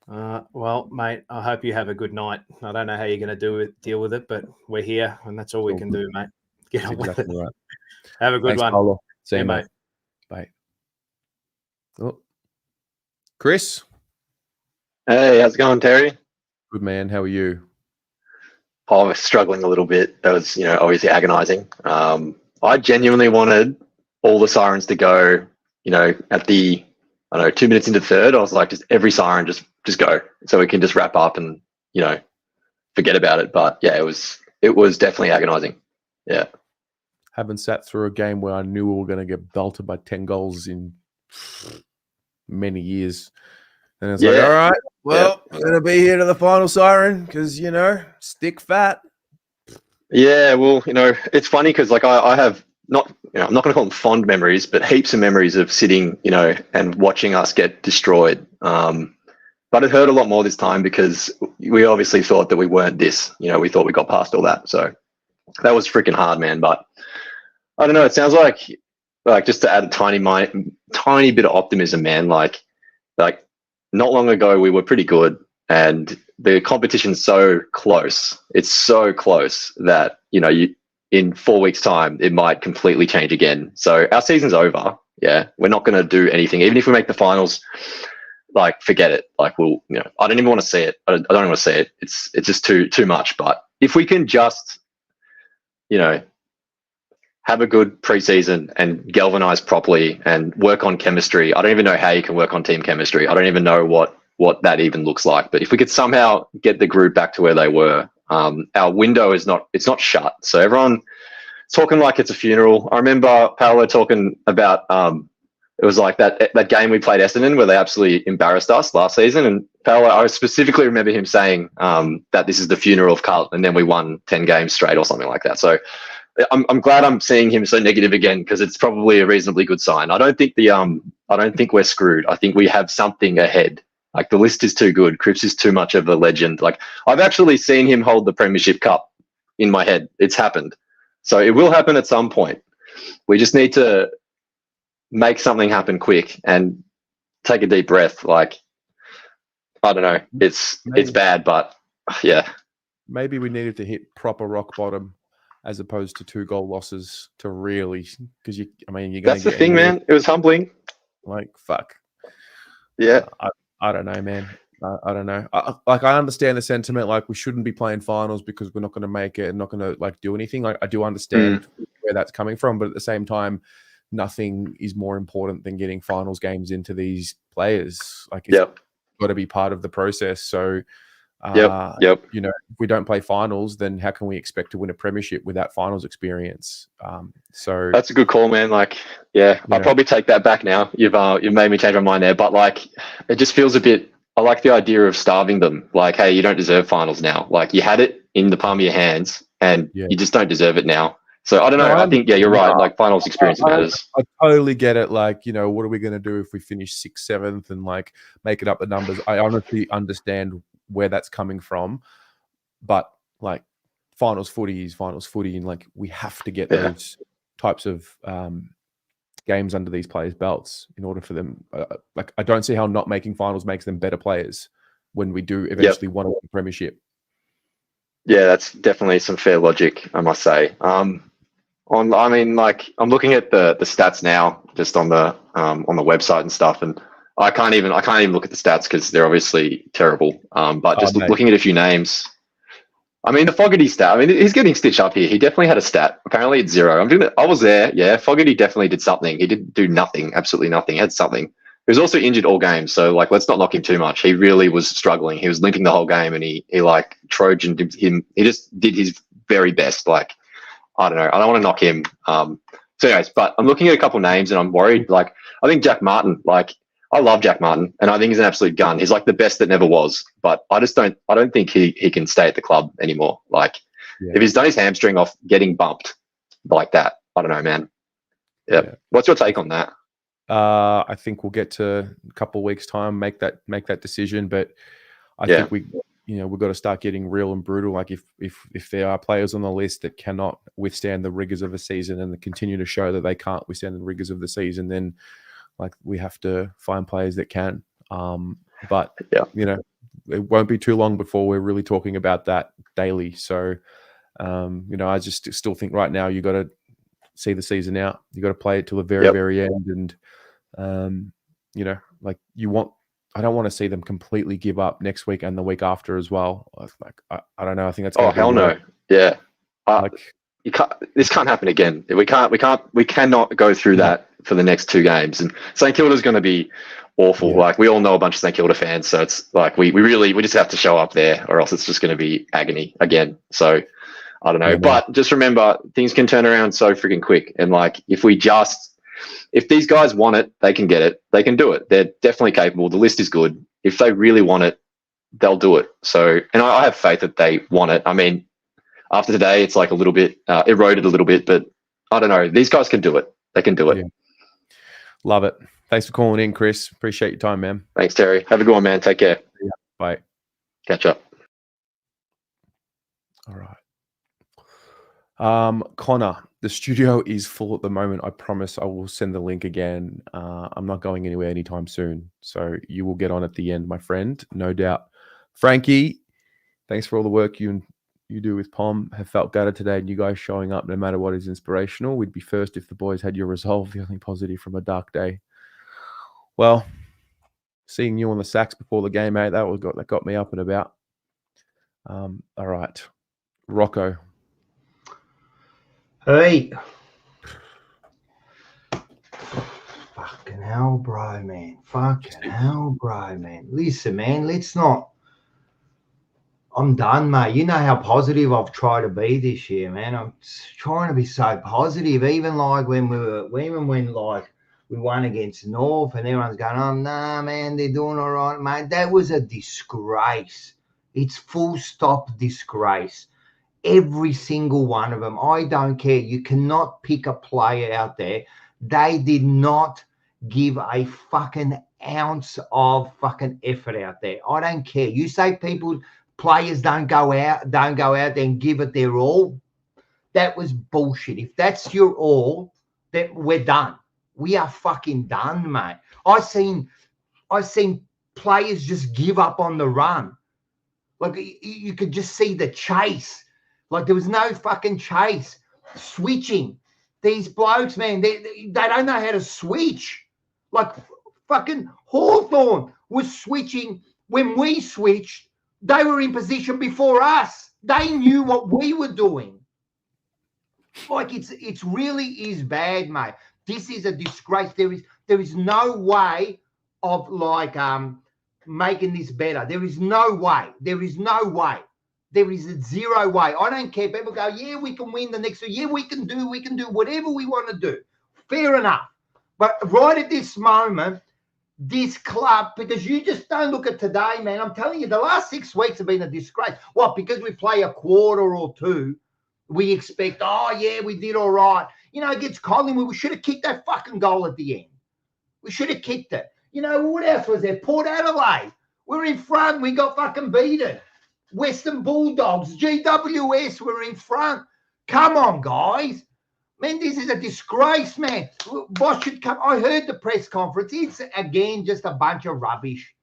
Well, mate, I hope you have a good night. I don't know how you're going to deal with it, but we're here, and that's all we can do, mate. Get on with it. Right. Have a good Thanks, one. Paulo. See Yeah, you, mate. Bye. Oh, Chris. Hey, how's it going, Terry? Good, man. How are you? I was struggling a little bit. That was, obviously agonizing. I genuinely wanted all the sirens to go, at the, 2 minutes into third. I was like, just every siren, just go, so we can just wrap up and, forget about it. But yeah, it was definitely agonizing. Yeah. Haven't sat through a game where I knew we were going to get belted by 10 goals in many years. And it's like, all right, well, we're going to be here to the final siren because, stick fat. Yeah, well, it's funny because I have not, I'm not going to call them fond memories, but heaps of memories of sitting, and watching us get destroyed. But it hurt a lot more this time because we obviously thought that we weren't this, we thought we got past all that. So that was freaking hard, man. But I don't know. It sounds like just to add a tiny bit of optimism, man, like not long ago we were pretty good and the competition's so close. It's so close that, in 4 weeks' time, it might completely change again. So our season's over. Yeah. We're not going to do anything. Even if we make the finals, forget it. I don't even want to see it. I don't want to see it. It's just too much. But if we can just, have a good preseason and galvanize properly and work on chemistry. I don't even know how you can work on team chemistry. I don't even know what that even looks like. But if we could somehow get the group back to where they were, our window it's not shut. So everyone talking like it's a funeral. I remember Paolo talking about it was like that game we played Essendon where they absolutely embarrassed us last season. And Paolo, I specifically remember him saying that this is the funeral of Carlton, and then we won 10 games straight or something like that. So I'm glad I'm seeing him so negative again because it's probably a reasonably good sign. I don't think we're screwed. I think we have something ahead. The list is too good. Cripps is too much of a legend. I've actually seen him hold the Premiership Cup in my head. It's happened. So it will happen at some point. We just need to make something happen quick and take a deep breath. Like, I don't know. It's bad, but yeah. Maybe we needed to hit proper rock bottom as opposed to 2-goal losses to really, because you're going to That's the get thing, man. It was humbling. Like, fuck. Yeah. I don't know, man. I don't know. I understand the sentiment. Like, we shouldn't be playing finals because we're not going to make it and not going to like do anything. Like, I do understand where that's coming from, but at the same time, nothing is more important than getting finals games into these players. Like, it's got to be part of the process. So, you know, if we don't play finals, then how can we expect to win a premiership with that finals experience? So that's a good call, man. Like, I'll probably take that back now. You've made me change my mind there, but like, it just feels a bit. I like the idea of starving them. Like, hey, you don't deserve finals now. Like, you had it in the palm of your hands, and you just don't deserve it now. So I don't know. I think you're right. Like, finals experience matters. I totally get it. Like, you know, what are we going to do if we finish 6th, 7th, and like make it up the numbers? I honestly understand where that's coming from, but like, finals footy is finals footy, and like, we have to get those types of games under these players' belts in order for them. Like, I don't see how not making finals makes them better players when we do eventually want to win the premiership. Yeah, that's definitely some fair logic, I must say. I'm looking at the stats now, just on the website and stuff, and I can't even look at the stats because they're obviously terrible. But just looking at a few names, I mean, the Fogarty stat. I mean, he's getting stitched up here. He definitely had a stat. Apparently, it's 0. I was there. Yeah, Fogarty definitely did something. He didn't do nothing. Absolutely nothing. He had something. He was also injured all game, so like, let's not knock him too much. He really was struggling. He was limping the whole game, and he like Trojaned him. He just did his very best. Like, I don't know. I don't want to knock him. So, anyways, but I'm looking at a couple names, and I'm worried. Like, I think Jack Martin. Like, I love Jack Martin, and I think he's an absolute gun. He's like the best that never was. But I don't think he can stay at the club anymore. Like, if he's done his hamstring off getting bumped like that, I don't know, man. Yeah. What's your take on that? I think we'll get to a couple of weeks' time, make that decision. But I think we've got to start getting real and brutal. Like, if there are players on the list that cannot withstand the rigors of a season and continue to show that they can't withstand the rigors of the season, then like, we have to find players that can. But you know, it won't be too long before we're really talking about that daily. So you know, I just still think right now you got to see the season out. You got to play it till the very very end, and you know, like, I don't want to see them completely give up next week and the week after as well. Like, I don't know. I think that's hell no. Yeah. This can't happen again. We cannot go through that for the next 2 games. And St Kilda's going to be awful. Yeah. Like, we all know a bunch of St Kilda fans, so it's like we just have to show up there, or else it's just going to be agony again. So I don't know. Yeah, but just remember, things can turn around so freaking quick. And like, if these guys want it, they can get it. They can do it. They're definitely capable. The list is good. If they really want it, they'll do it. So, and I have faith that they want it. I mean, after today, it's like a little bit eroded a little bit, but I don't know. These guys can do it. They can do it. Yeah. Love it. Thanks for calling in, Chris. Appreciate your time, man. Thanks, Terry. Have a good one, man. Take care. Yeah. Bye. Catch up. All right. Connor, the studio is full at the moment. I promise I will send the link again. I'm not going anywhere anytime soon, so you will get on at the end, my friend, no doubt. Frankie, thanks for all the work you do with Pom. Have felt gutted today, and you guys showing up no matter what is inspirational. We'd be first if the boys had your resolve, the only positive from a dark day. Well, seeing you on the sacks before the game, mate, that got me up and about. All right. Rocco. Hey. Fucking hell, bro, man. Fucking hell, bro, man. Listen, man, let's not. I'm done, mate. You know how positive I've tried to be this year, man. I'm trying to be so positive. Even like when we won against North and everyone's going, oh, nah, man, they're doing all right, mate. That was a disgrace. It's full stop disgrace. Every single one of them. I don't care. You cannot pick a player out there. They did not give a fucking ounce of fucking effort out there. I don't care. You say players don't go out there and give it their all. That was bullshit. If that's your all, then we're done. We are fucking done, mate. I've seen players just give up on the run. Like you could just see the chase. Like there was no fucking chase. Switching. These blokes, man, they don't know how to switch. Like fucking Hawthorn was switching. When we switched, they were in position before us. They knew what we were doing. Like it's really is bad, mate. This is a disgrace. There is no way of like making this better. There is no way. There is no way. There is a zero way. I don't care. People go, yeah, we can win the next year. Yeah, we can do whatever we want to do. Fair enough. But right at this moment, this club, because you just don't look at today, man. I'm telling you, the last 6 weeks have been a disgrace. What? Because we play a quarter or two, we expect, oh, yeah, we did all right. You know, against Collingwood, we should have kicked that fucking goal at the end. We should have kicked it. You know, what else was there? Port Adelaide. We're in front. We got fucking beaten. Western Bulldogs, GWS were in front. Come on, guys. Man, this is a disgrace, man. What should come? I heard the press conference. It's, again, just a bunch of rubbish.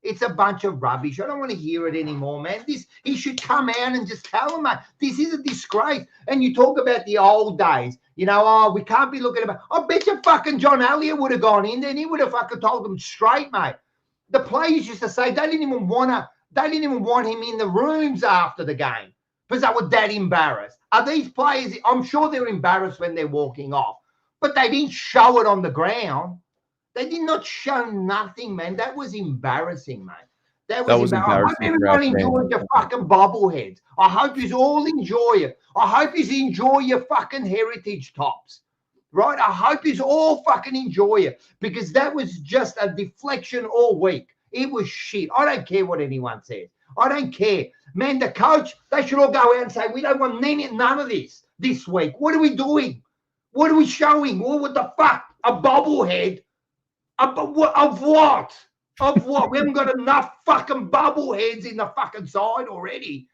It's a bunch of rubbish. I don't want to hear it anymore, man. He should come out and just tell them, mate, this is a disgrace. And you talk about the old days. You know, oh, we can't be looking about. I bet you fucking John Elliott would have gone in there and he would have fucking told them straight, mate. The players used to say they didn't even want him in the rooms after the game because they were that embarrassed. Are these players? I'm sure they're embarrassed when they're walking off, but they didn't show it on the ground. They did not show nothing, man. That was embarrassing, mate. That was embarrassing. I hope everyone enjoyed your fucking bobbleheads. I hope you all enjoy it. I hope you enjoy your fucking heritage tops, right? I hope you all fucking enjoy it because that was just a deflection all week. It was shit. I don't care what anyone says. I don't care. Man, the coach, they should all go out and say, we don't want none of this week. What are we doing? What are we showing? Well, what the fuck? A bobblehead? Of what? Of what? We haven't got enough fucking bobbleheads in the fucking side already.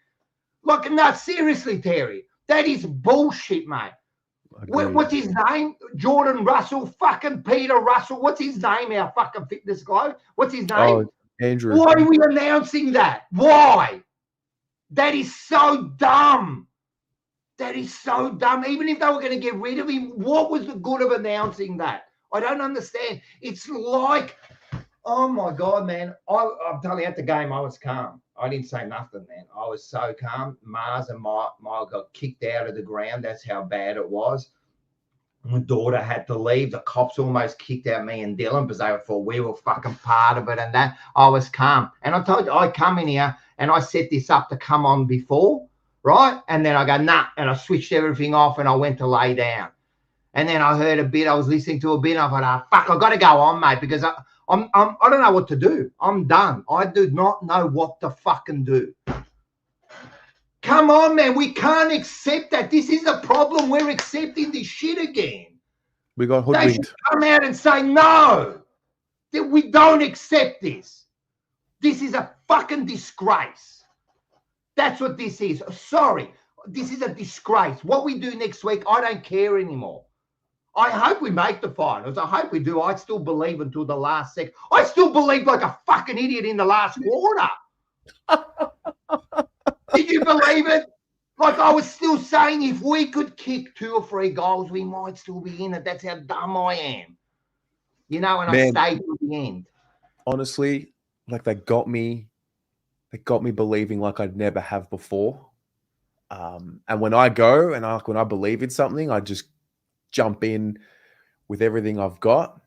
Like, no, seriously, Terry. That is bullshit, mate. What's his name? Jordan Russell, fucking Peter Russell. What's his name, our fucking fitness guy? What's his name? Oh, Andrew. Why are we announcing that? Why? That is so dumb. That is so dumb. Even if they were going to get rid of him, what was the good of announcing that? I don't understand. It's like, oh, my God, man. I'm telling you, at the game, I was calm. I didn't say nothing, man. I was so calm. Mars and my got kicked out of the ground. That's how bad it was. My daughter had to leave. The cops almost kicked out me and Dylan because they thought we were fucking part of it and that. I was calm. And I told you, I come in here and I set this up to come on before, right? And then I go, nah, and I switched everything off and I went to lay down. And then I heard a bit. I was listening to a bit. And I thought, fuck, I got to go on, mate, because I don't know what to do. I'm done. I do not know what to fucking do. Come on, man. We can't accept that. This is a problem. We're accepting this shit again. We got They hoodwinked. should come out and say, no, that we don't accept this. This is a fucking disgrace. That's what this is. Sorry. This is a disgrace. What we do next week, I don't care anymore. I hope we make the finals. I hope we do. I still believe until the last second. I still believe like a fucking idiot in the last quarter. Did you believe it? Like I was still saying if we could kick 2 or 3 goals, we might still be in it. That's how dumb I am. You know, and Man, I stayed to the end. Honestly, like they got me believing like I'd never have before. And when I go and when I believe in something, I just jump in with everything I've got.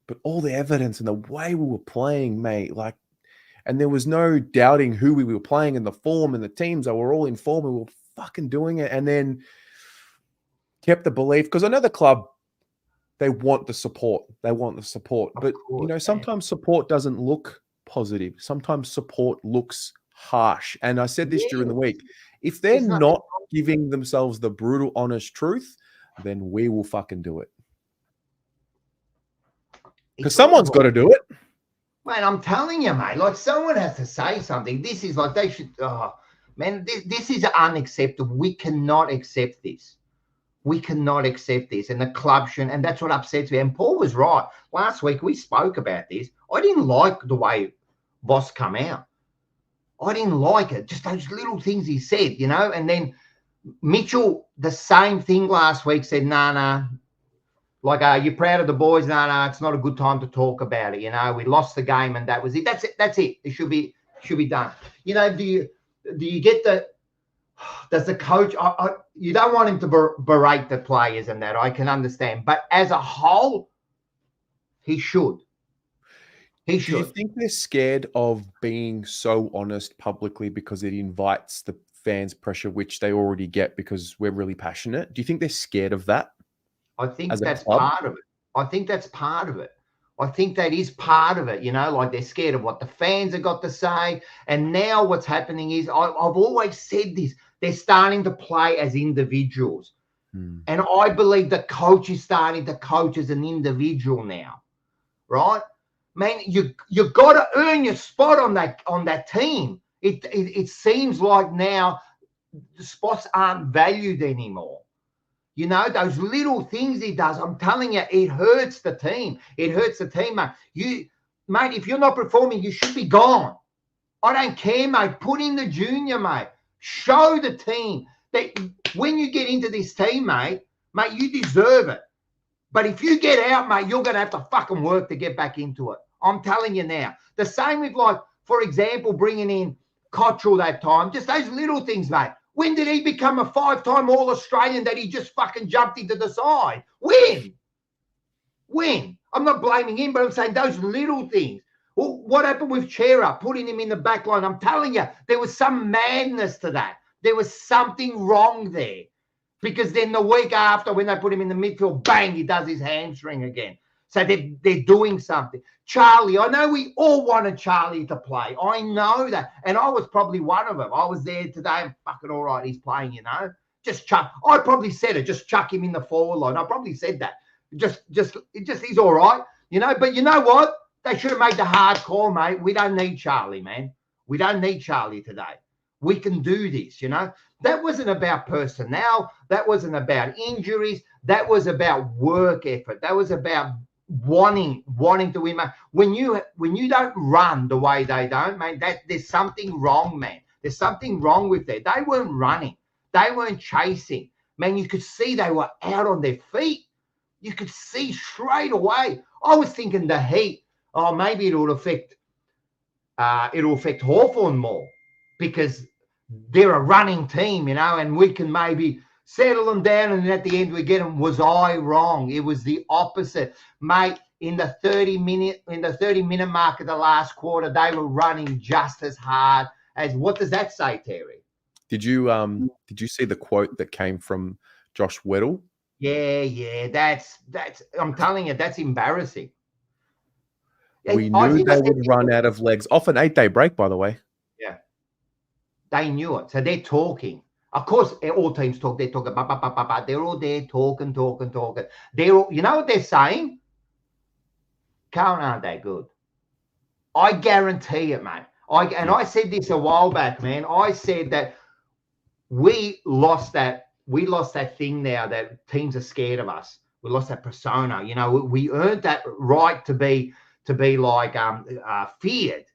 But all the evidence and the way we were playing, mate, like, and there was no doubting who we were playing and the form and the teams that were all in form. We were fucking doing it, and then kept the belief because I know the club, they want the support. They want the support, but you know, sometimes support doesn't look positive. Sometimes support looks harsh. And I said this during the week: if they're not giving themselves the brutal, honest truth, then we will fucking do it. Because someone's got to do it. Man, I'm telling you, mate, like someone has to say something. This is like they should, oh, man, this is unacceptable. We cannot accept this. We cannot accept this, and the club shouldn't, and that's what upsets me. And Paul was right. Last week we spoke about this. I didn't like the way Voss come out. I didn't like it. Just those little things he said, you know. And then Mitchell, the same thing last week, said, nah. Like, you're proud of the boys? No, it's not a good time to talk about it. You know, we lost the game and that was it. That's it. It should be done. You know, do you get the? Does the coach? You don't want him to berate the players and that. I can understand, but as a whole, he should. He should. Do you think they're scared of being so honest publicly because it invites the fans' pressure, which they already get because we're really passionate? Do you think they're scared of that? I think that's part of it. I think that's part of it. I think that is part of it, you know, like they're scared of what the fans have got to say. And now what's happening is, I've always said this, they're starting to play as individuals. And I believe the coach is starting to coach as an individual now, right? Man, you got to earn your spot on that team. It seems like now the spots aren't valued anymore. You know, those little things he does, I'm telling you, it hurts the team. It hurts the team, mate. Mate, if you're not performing, you should be gone. I don't care, mate. Put in the junior, mate. Show the team that when you get into this team, mate, you deserve it. But if you get out, mate, you're going to have to fucking work to get back into it. I'm telling you now. The same with, like, for example, bringing in Cottrell that time. Just those little things, mate. When did he become a 5-time All-Australian that he just fucking jumped into the side? When? I'm not blaming him, but I'm saying those little things. Well, what happened with Chera, putting him in the back line? I'm telling you, there was some madness to that. There was something wrong there. Because then the week after, when they put him in the midfield, bang, he does his hamstring again. So they're doing something. Charlie, I know we all wanted Charlie to play. I know that. And I was probably one of them. I was there today and fucking all right, he's playing, you know. I probably said it, just chuck him in the forward line. I probably said that. He's all right, you know. But you know what? They should have made the hard call, mate. We don't need Charlie, man. We don't need Charlie today. We can do this, you know. That wasn't about personnel. That wasn't about injuries. That was about work effort. That was about wanting to win, man. When you don't run the way they don't, man, there's something wrong, man. There's something wrong with that. They weren't running. They weren't chasing. Man, you could see they were out on their feet. You could see straight away. I was thinking the heat, maybe it'll affect Hawthorn more because they're a running team, you know, and we can maybe settle them down, and at the end we get them. Was I wrong? It was the opposite, mate. In the 30-minute mark of the last quarter, they were running just as hard as. What does that say, Terry? Did you see the quote that came from Josh Weddle? Yeah. That's. I'm telling you, that's embarrassing. We knew they would run out of legs off an 8-day break, by the way. Yeah, they knew it, so they're talking. Of course, all teams talk. They talk about. They're all there talking. They're all, you know what they're saying? Carlton aren't that good. I guarantee it, mate. I said this a while back, man. I said that we lost that thing now that teams are scared of us. We lost that persona. You know, we earned that right to be like feared.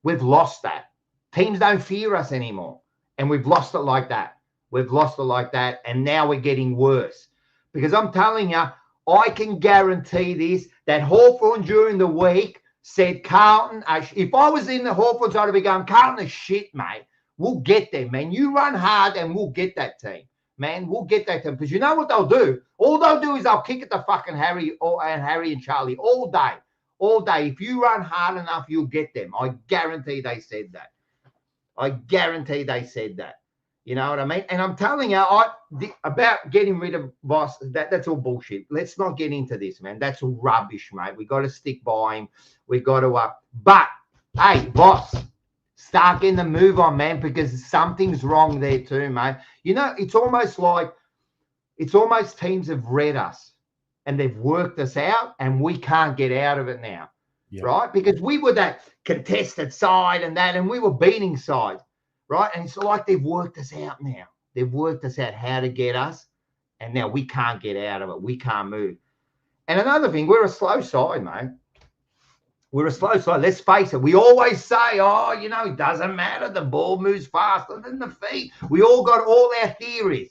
We've lost that. Teams don't fear us anymore. And we've lost it like that. And now we're getting worse. Because I'm telling you, I can guarantee this, that Hawthorn during the week said, Carlton, if I was in the Hawthorn side, I'd be going, Carlton is shit, mate. We'll get them, man. You run hard and we'll get that team. Man, we'll get that team. Because you know what they'll do? All they'll do is they'll kick at the fucking Harry and Charlie all day. All day. If you run hard enough, you'll get them. I guarantee they said that. You know what I mean? And I'm telling you, about getting rid of Voss, that's all bullshit. Let's not get into this, man. That's all rubbish, mate. We got to stick by him. We got to but hey, Voss, start getting the move on, man, because something's wrong there too, mate. You know, it's almost teams have read us and they've worked us out, and we can't get out of it now. Yep. Right? Because we were that contested side and we were beating sides, right? And it's like they've worked us out now. They've worked us out how to get us And now we can't get out of it. We can't move. And another thing, we're a slow side, mate. We're a slow side. Let's face it. We always say, oh, you know, it doesn't matter. The ball moves faster than the feet. We all got all our theories.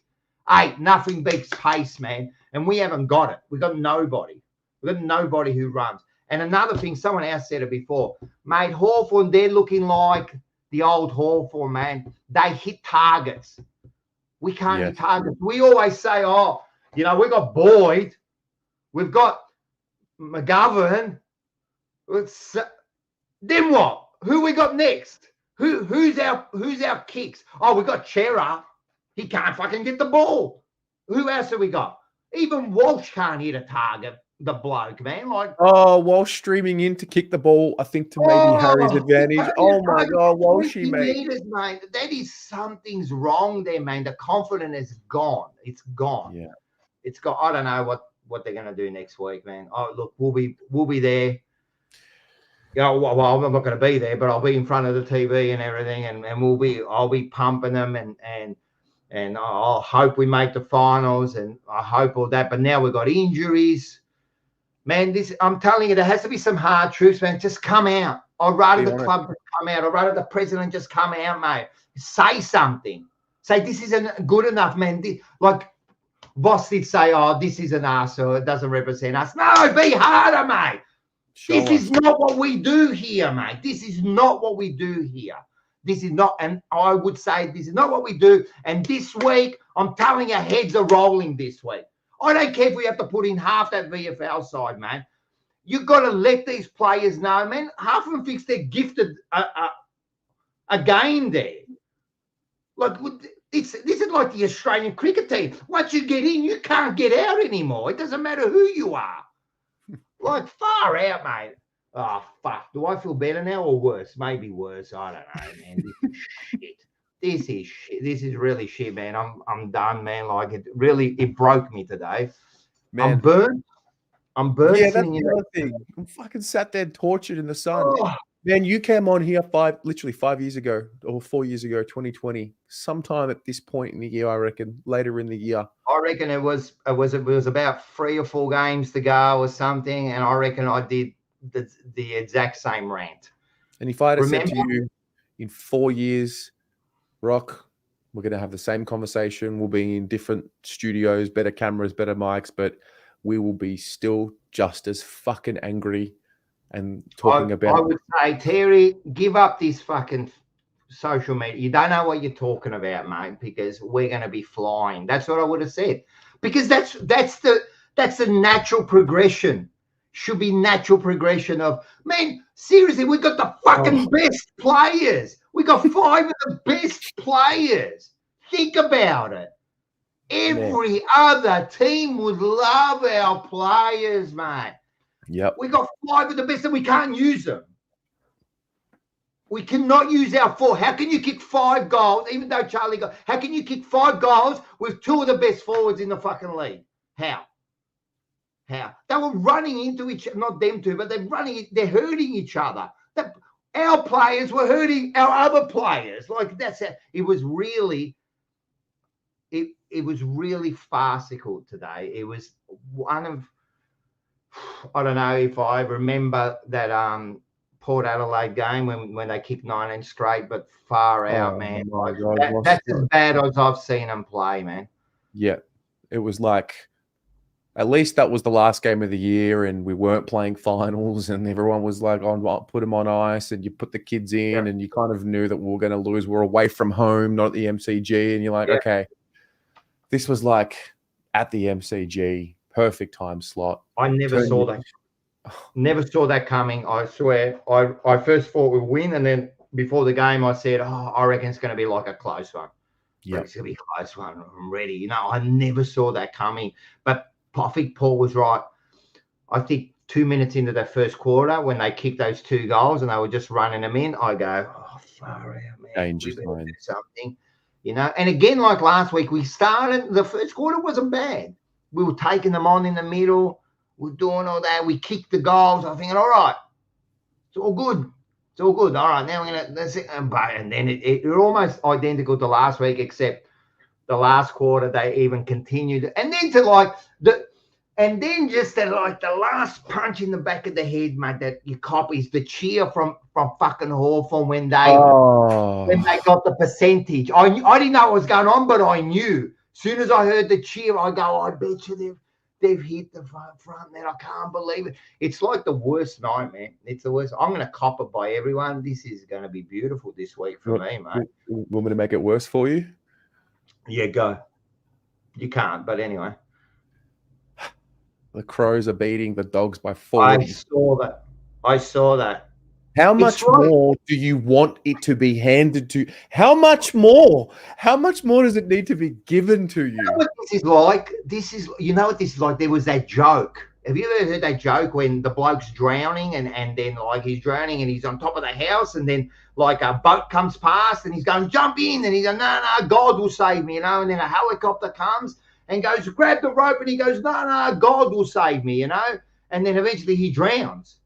Hey, nothing beats pace, man. And we haven't got it. We've got nobody. We've got nobody who runs. And another thing, someone else said it before, mate, Hawthorn, they're looking like the old Hawthorn, man. They hit targets. We can't hit targets. We always say, oh, you know, we've got Boyd. We've got McGovern. Then what? Who we got next? Who's our kicks? Oh, we got Chera. He can't fucking get the ball. Who else have we got? Even Walsh can't hit a target. The bloke, man. Like, oh, Walsh streaming in to kick the ball, I think to maybe Harry's advantage. Oh my God, Walshy, mate. Mate. That is something's wrong there, man. The confidence is gone. It's gone. Yeah, it's gone. I don't know what they're gonna do next week, man. Oh, look, we'll be there. You know, well, I'm not going to be there, but I'll be in front of the TV and everything, and I'll be pumping them, and I'll hope we make the finals, and I hope all that. But now we've got injuries, man. I'm telling you, there has to be some hard truths, man. Just come out. I'd rather the club come out. I'd rather the president just come out, mate. Say something. Say this isn't good enough, man. Like Voss did say, oh, this isn't us, so it doesn't represent us. No, be harder, mate. This is not what we do here, mate. This is not what we do here. This is not, and I would say this is not what we do. And this week, I'm telling you, heads are rolling this week. I don't care if we have to put in half that VFL side, man. You've got to let these players know, man. Half of them thinks they're gifted a game there. Like, this is like the Australian cricket team. Once you get in, you can't get out anymore. It doesn't matter who you are. Like, far out, mate. Oh, fuck. Do I feel better now or worse? Maybe worse. I don't know, man. This is shit. This is shit. This is really shit, man. I'm done, man. Like, it broke me today. Man. I'm burnt. Yeah, that's the other thing. I'm fucking sat there tortured in the sun. Oh. Man, you came on here literally 5 years ago or 4 years ago, 2020. Sometime at this point in the year, I reckon, later in the year. I reckon it was about 3 or 4 games to go or something, and I reckon I did the exact same rant. And if I had said to you in 4 years, Rock, we're going to have the same conversation. We'll be in different studios, better cameras, better mics, but we will be still just as fucking angry and talking about. I would say, Terry, give up this fucking social media. You don't know what you're talking about, mate, because we're going to be flying. That's what I would have said. Because that's the natural progression. Should be natural progression of, man, seriously, we got the fucking best players. We got 5 of the best players. Think about it. Every other team would love our players, mate. Yep. We got 5 of the best and we can't use them. We cannot use our 4. How can you kick 5 goals, even though Charlie got, how can you kick 5 goals with 2 of the best forwards in the fucking league? How? They were running into each other, not them two, but they're hurting each other. Our players were hurting our other players. Like, it was really, it was really farcical today. It was one of, I don't know if I remember that Port Adelaide game when they kicked 19 straight, but far out, man. Like, that's as bad as I've seen them play, man. Yeah, it was like, at least that was the last game of the year and we weren't playing finals and everyone was like, oh, put them on ice and you put the kids in and you kind of knew that we were going to lose. We're away from home, not at the MCG. And you're like, okay, this was like at the MCG, perfect time slot. I never saw that. Never saw that coming. I swear. I first thought we'd win, and then before the game, I said, "Oh, I reckon it's going to be like a close one. Yeah, it's going to be a close one. I'm ready." You know, I never saw that coming. But I think Paul was right. I think 2 minutes into that first quarter, when they kicked those 2 goals and they were just running them in, I go, "Oh, far out, man. Dangerous, we do something." You know, and again, like last week, we started. The first quarter wasn't bad. We were taking them on in the middle. We're doing all that. We kicked the goals. I'm thinking, all right, it's all good. It's all good. All right, now we're gonna. That's it. And then it almost identical to last week, except the last quarter they even continued, and then to like and then just that, like the last punch in the back of the head, mate, that you copies the cheer from fucking Hawthorn when they got the percentage. I didn't know what was going on, but I knew. As soon as I heard the cheer, I go, I bet you they've hit the front net. I can't believe it. It's like the worst night, man. It's the worst. I'm going to cop it by everyone. This is going to be beautiful this week for me, mate. Want me to make it worse for you? Yeah, go. You can't, but anyway. The Crows are beating the Dogs by 40. I saw that. How much more do you want it to be handed to? How much more? How much more does it need to be given to you? You know what this is like? You know what this is like? There was that joke. Have you ever heard that joke when the bloke's drowning and then like he's drowning and he's on top of the house and then like a boat comes past and he's going, jump in, and he's going, no, God will save me, and then a helicopter comes and goes, grab the rope, and he goes, no, God will save me, and then eventually he drowns.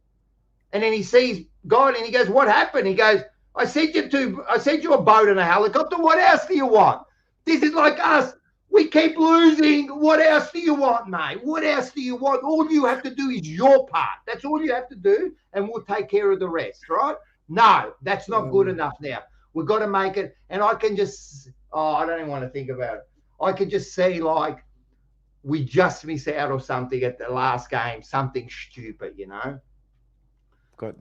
And then he sees God and he goes, what happened? He goes, I sent you a boat and a helicopter. What else do you want? This is like us. We keep losing. What else do you want, mate? What else do you want? All you have to do is your part. That's all you have to do, and we'll take care of the rest, right? No, that's not good enough now. We've got to make it. And I can just, I don't even want to think about it. I could just see like we just miss out or something at the last game, something stupid,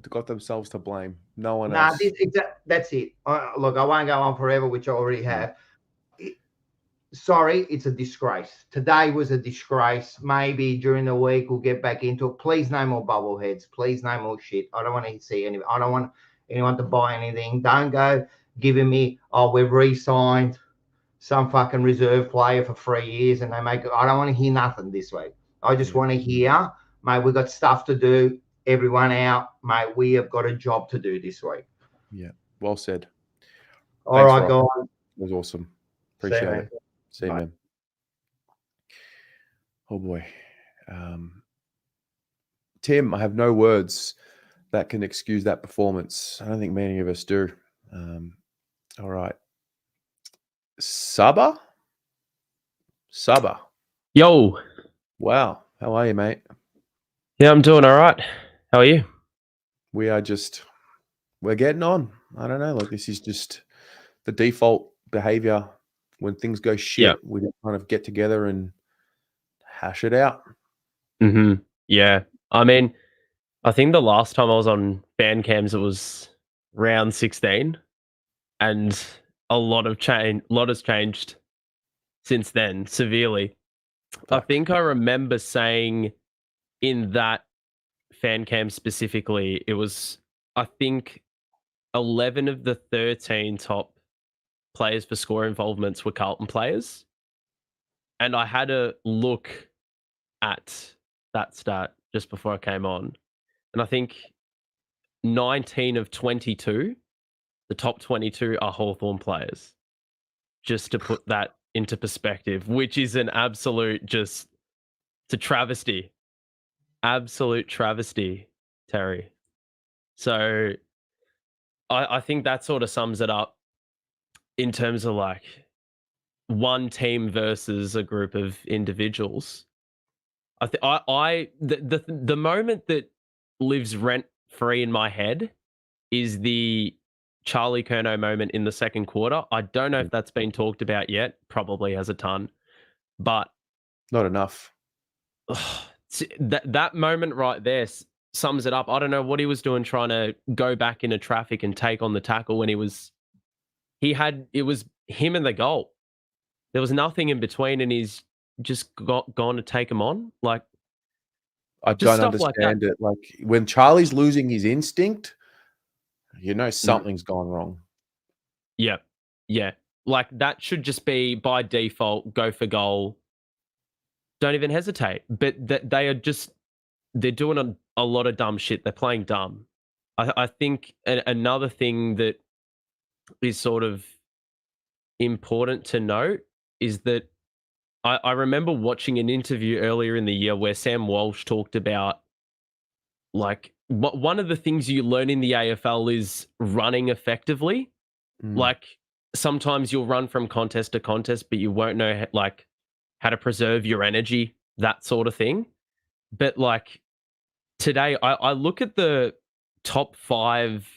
Got themselves to blame. No one else. That's it. Look, I won't go on forever, which I already have. Sorry, it's a disgrace. Today was a disgrace. Maybe during the week we'll get back into it. Please no more bubbleheads. Please no more shit. I don't want to see any. I don't want anyone to buy anything. Don't go giving me, we've re-signed some fucking reserve player for 3 years and they make it. I don't want to hear nothing this week. I just want to hear, mate, we've got stuff to do. Everyone out, mate. We have got a job to do this week. Yeah, well said. All right, guys. It was awesome. Appreciate it. See you, man. Oh boy, Tim, I have no words that can excuse that performance. I don't think many of us do. All right, Saba. Yo. Wow, how are you, mate? Yeah, I'm doing all right. How are you? We're getting on. I don't know. Like, this is just the default behavior when things go shit. Yeah. We just kind of get together and hash it out. Mm-hmm. Yeah. I mean, I think the last time I was on fan cams, it was round 16, and a lot has changed since then, severely. I think I remember saying in that fan cam specifically, it was, I think, 11 of the 13 top players for score involvements were Carlton players. And I had a look at that stat just before I came on. And I think 19 of 22, the top 22 are Hawthorn players. Just to put that into perspective, which is an absolute it's a travesty. Absolute travesty, Terry. So I think that sort of sums it up in terms of like one team versus a group of individuals. The moment that lives rent free in my head is the Charlie Curnow moment in the second quarter. I don't know if that's been talked about yet. Probably has a ton, but not enough. That moment right there sums it up. I don't know what he was doing trying to go back into traffic and take on the tackle when it was him and the goal. There was nothing in between, and he's just gone to take him on. Like, I don't understand it. Like, when Charlie's losing his instinct, something's gone wrong. Yeah. Yeah. Like, that should just be by default, go for goal. Don't even hesitate. But they're doing a lot of dumb shit. They're playing dumb. I think another thing that is sort of important to note is that I remember watching an interview earlier in the year where Sam Walsh talked about, like, one of the things you learn in the AFL is running effectively. Like, sometimes you'll run from contest to contest, but you won't know like how to preserve your energy, that sort of thing. But like today, I look at the top 5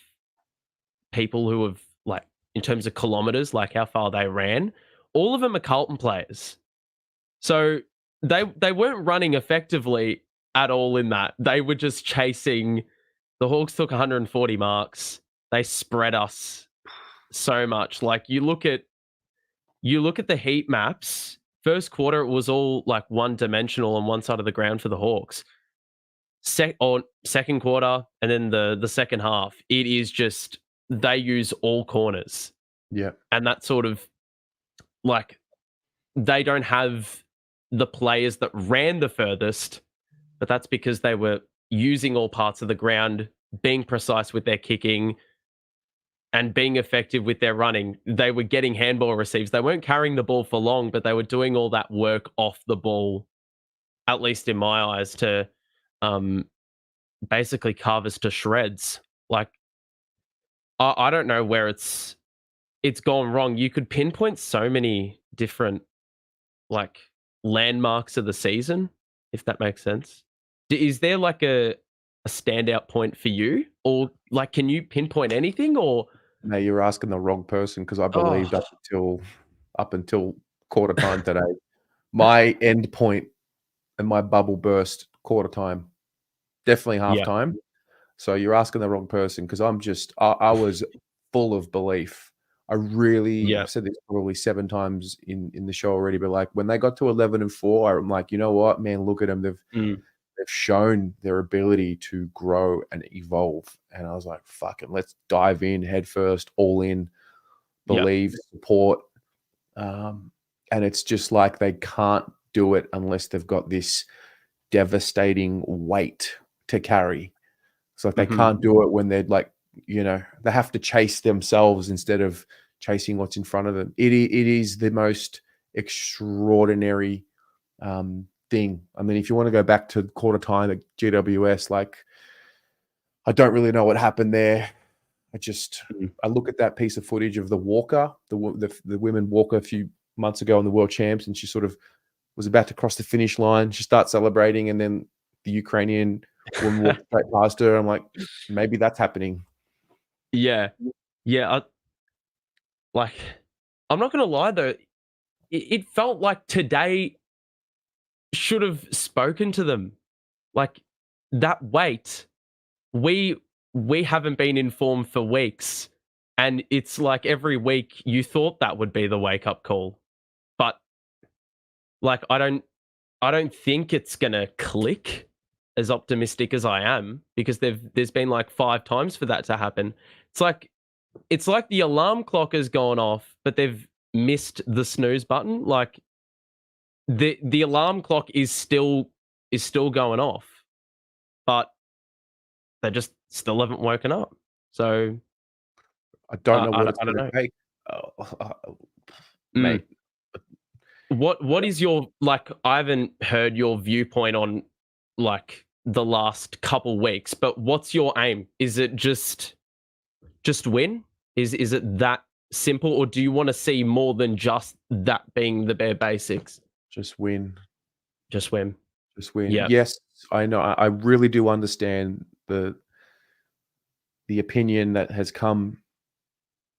people who have, like, in terms of kilometers, like how far they ran. All of them are Carlton players. So they weren't running effectively at all in that. They were just chasing. The Hawks took 140 marks. They spread us so much. Like you look at the heat maps. First quarter, it was all like one dimensional on one side of the ground for the Hawks. Second quarter, and then the second half, it is just they use all corners. Yeah, and that sort of like they don't have the players that ran the furthest, but that's because they were using all parts of the ground, being precise with their kicking, and being effective with their running. They were getting handball receives. They weren't carrying the ball for long, but they were doing all that work off the ball, at least in my eyes, to basically carve us to shreds. Like, I don't know where it's gone wrong. You could pinpoint so many different like landmarks of the season, if that makes sense. Is there like a standout point for you, or like can you pinpoint anything? Or no, you're asking the wrong person, because I believed up until quarter time today, my end point and my bubble burst quarter time, definitely half time. So you're asking the wrong person, because I was full of belief. I really I've said this probably 7 times in the show already, but like when they got to 11-4, I'm like, you know what, man, look at them. They've shown their ability to grow and evolve. And I was like, fuck it, let's dive in head first, all in, believe, support. And it's just like they can't do it unless they've got this devastating weight to carry. So like they can't do it when they're like, they have to chase themselves instead of chasing what's in front of them. It is the most extraordinary thing. I mean, if you want to go back to quarter time at GWS, like I don't really know what happened there. I look at that piece of footage of the walker, the women walker a few months ago in the World Champs, and she sort of was about to cross the finish line. She starts celebrating, and then the Ukrainian woman walked straight past her. I'm like, maybe that's happening. Yeah. I'm not gonna lie though, it felt like today should have spoken to them. Like that weight, we haven't been informed for weeks, and it's like every week you thought that would be the wake up call, but like I don't think it's gonna click as optimistic as I am, because there's been like 5 times for that to happen. It's like the alarm clock has gone off, but they've missed the snooze button. Like the alarm clock is still going off, but they just still haven't woken up. So I don't know what it's going to take, mate. What is your, like, I haven't heard your viewpoint on like the last couple weeks, but what's your aim? Is it just win? Is it that simple, or do you want to see more than just that being the bare basics? Just win. Just win. Yeah. Yes, I know. I really do understand the opinion that has come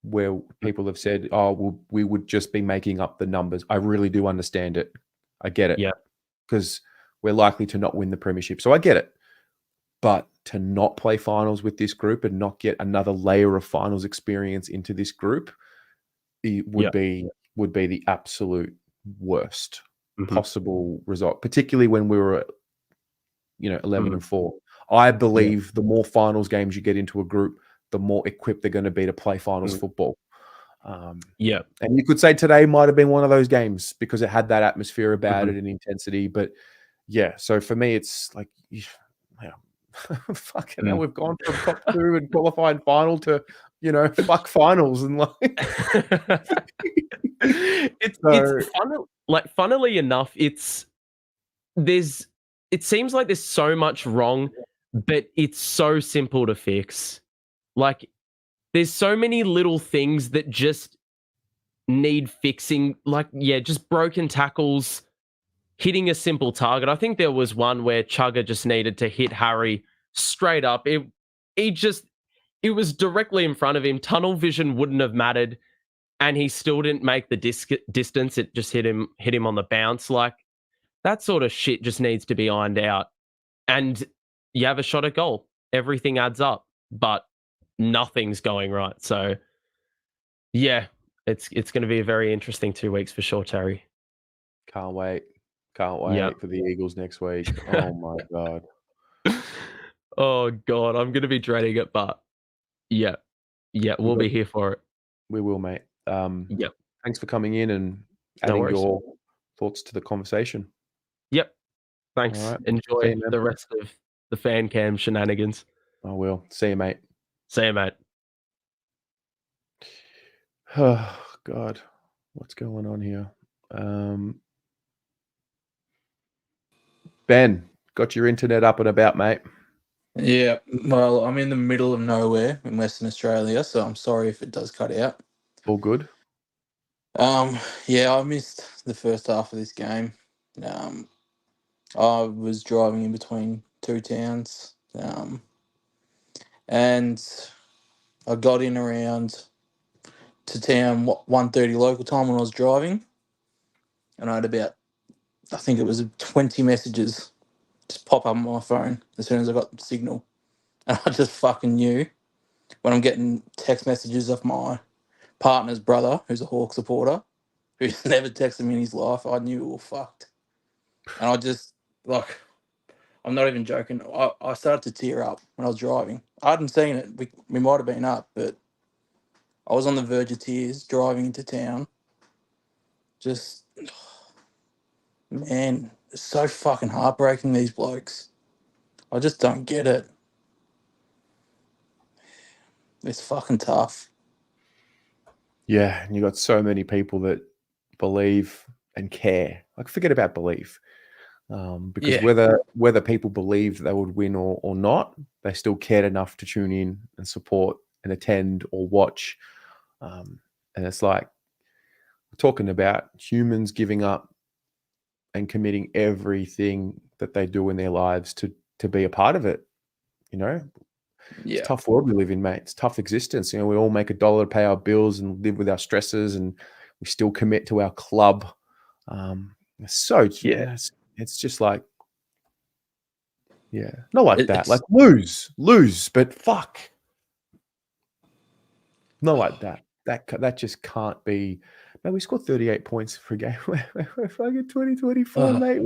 where people have said, "Oh, well, we would just be making up the numbers." I really do understand it. I get it. Yeah. Because we're likely to not win the premiership. So I get it. But to not play finals with this group and not get another layer of finals experience into this group, it would be the absolute worst possible result, particularly when we were at 11-4. I believe the more finals games you get into a group, the more equipped they're going to be to play finals football. And you could say today might have been one of those games because it had that atmosphere about it and intensity. But yeah, so for me, it's like, fucking hell, we've gone from top 2 and qualifying final to, fuck finals, and like it's fun. Like, funnily enough, it seems like there's so much wrong, but it's so simple to fix. Like, there's so many little things that just need fixing. Like, yeah, just broken tackles, hitting a simple target. I think there was one where Chugga just needed to hit Harry straight up. It was directly in front of him. Tunnel vision wouldn't have mattered, and he still didn't make the distance. It just hit him on the bounce. Like, that sort of shit just needs to be ironed out. And you have a shot at goal. Everything adds up, but nothing's going right. So, yeah, it's going to be a very interesting 2 weeks for sure, Terry. Can't wait. Can't wait for the Eagles next week. Oh my God. Oh God, I'm going to be dreading it, but yeah, we'll be here for it. We will, mate. Yep. Thanks for coming in and No adding worries. your thoughts to the conversation. Yep. Thanks. All right. Enjoy See you, man. the rest of the fan cam shenanigans. I will. See you, mate. See you, mate. Oh God, what's going on here? Ben, got your internet up and about, mate? Yeah, well, I'm in the middle of nowhere in Western Australia, so I'm sorry if it does cut out. All good. Yeah, I missed the first half of this game. I was driving in between two towns, and I got in around to town 1:30 local time when I was driving, and I had about, I think it was 20 messages just pop up on my phone as soon as I got the signal, and I just fucking knew when I'm getting text messages off my partner's brother, who's a Hawk supporter, who's never texted me in his life. I knew we were fucked. And I just, like, I'm not even joking. I started to tear up when I was driving. I hadn't seen it. We might have been up, but I was on the verge of tears driving into town. Just, man, it's so fucking heartbreaking, these blokes. I just don't get it. It's fucking tough. Yeah, and you got so many people that believe and care. Like, forget about belief, because whether people believe they would win or not, they still cared enough to tune in and support and attend or watch. And it's like, we're talking about humans giving up and committing everything that they do in their lives to be a part of it. You know, it's a tough world we live in, mate. It's a tough existence. You know, we all make $1 to pay our bills and live with our stresses, and we still commit to our club. It's just like, not like that. Like, lose, but fuck, not like that. That just can't be. Man, we scored 38 points for a game. We're fucking 2024, mate.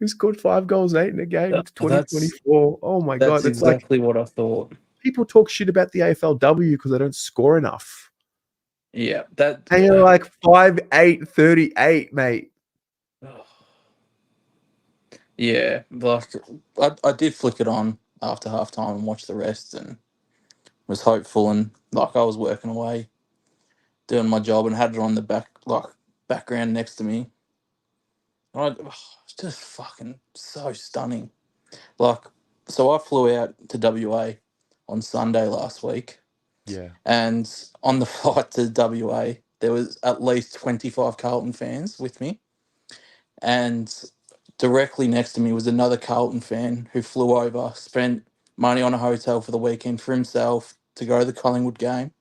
We scored 5 goals, 8 in a game. It's 2024. Oh my God. That's exactly what I thought. People talk shit about the AFLW because they don't score enough. Yeah. And you're like 5'8", 38, mate. Yeah. Like, I did flick it on after halftime and watch the rest and was hopeful, and like I was working away doing my job and had it on the background next to me. It's just fucking so stunning. Like, so I flew out to WA on Sunday last week. Yeah. And on the flight to WA, there was at least 25 Carlton fans with me. And directly next to me was another Carlton fan who flew over, spent money on a hotel for the weekend for himself to go to the Collingwood game.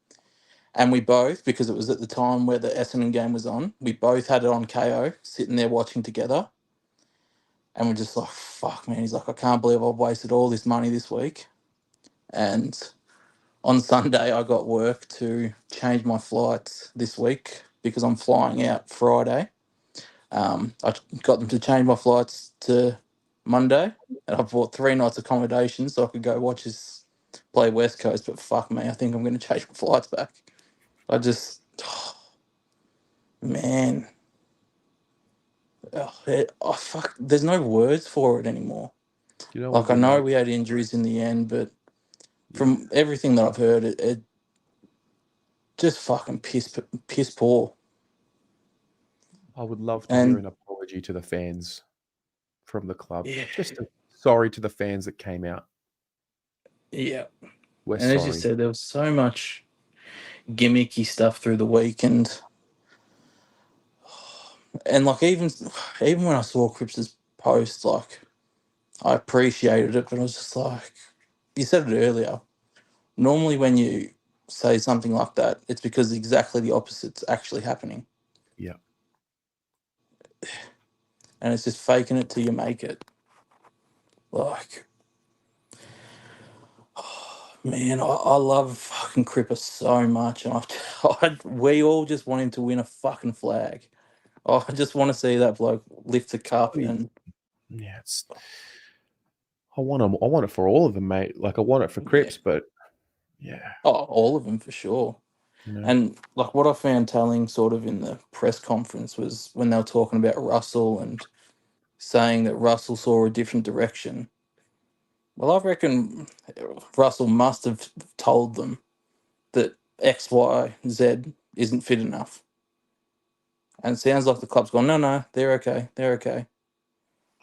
And we both, because it was at the time where the Essendon game was on, we both had it on KO, sitting there watching together. And we're just like, fuck, man. He's like, I can't believe I've wasted all this money this week. And on Sunday, I got work to change my flights this week because I'm flying out Friday. I got them to change my flights to Monday, and I bought 3 nights accommodation so I could go watch us play West Coast. But fuck me, I think I'm going to change my flights back. I just, man, fuck. There's no words for it anymore. You know, like, I know we had injuries in the end, but from everything that I've heard, it just fucking piss poor. I would love to hear an apology to the fans from the club. Yeah. Just sorry to the fans that came out. Yeah. We're and as you sorry. said, there was so much gimmicky stuff through the week, and And like even when I saw Cripps's post, like I appreciated it, but I was just like, you said it earlier. Normally, when you say something like that, it's because exactly the opposite's actually happening. Yeah. And it's just faking it till you make it. Like, man, I love fucking Cripper so much, and we all just want him to win a fucking flag. I just want to see that bloke lift the cup and Yeah, I want them. I want it for all of them, mate. Like I want it for Cripps, but yeah. all of them for sure. You know? And like what I found telling sort of in the press conference was when they were talking about Russell and saying that Russell saw a different direction. Well, I reckon Russell must have told them that X, Y, Z isn't fit enough. And it sounds like the club's gone, no, they're okay. They're okay.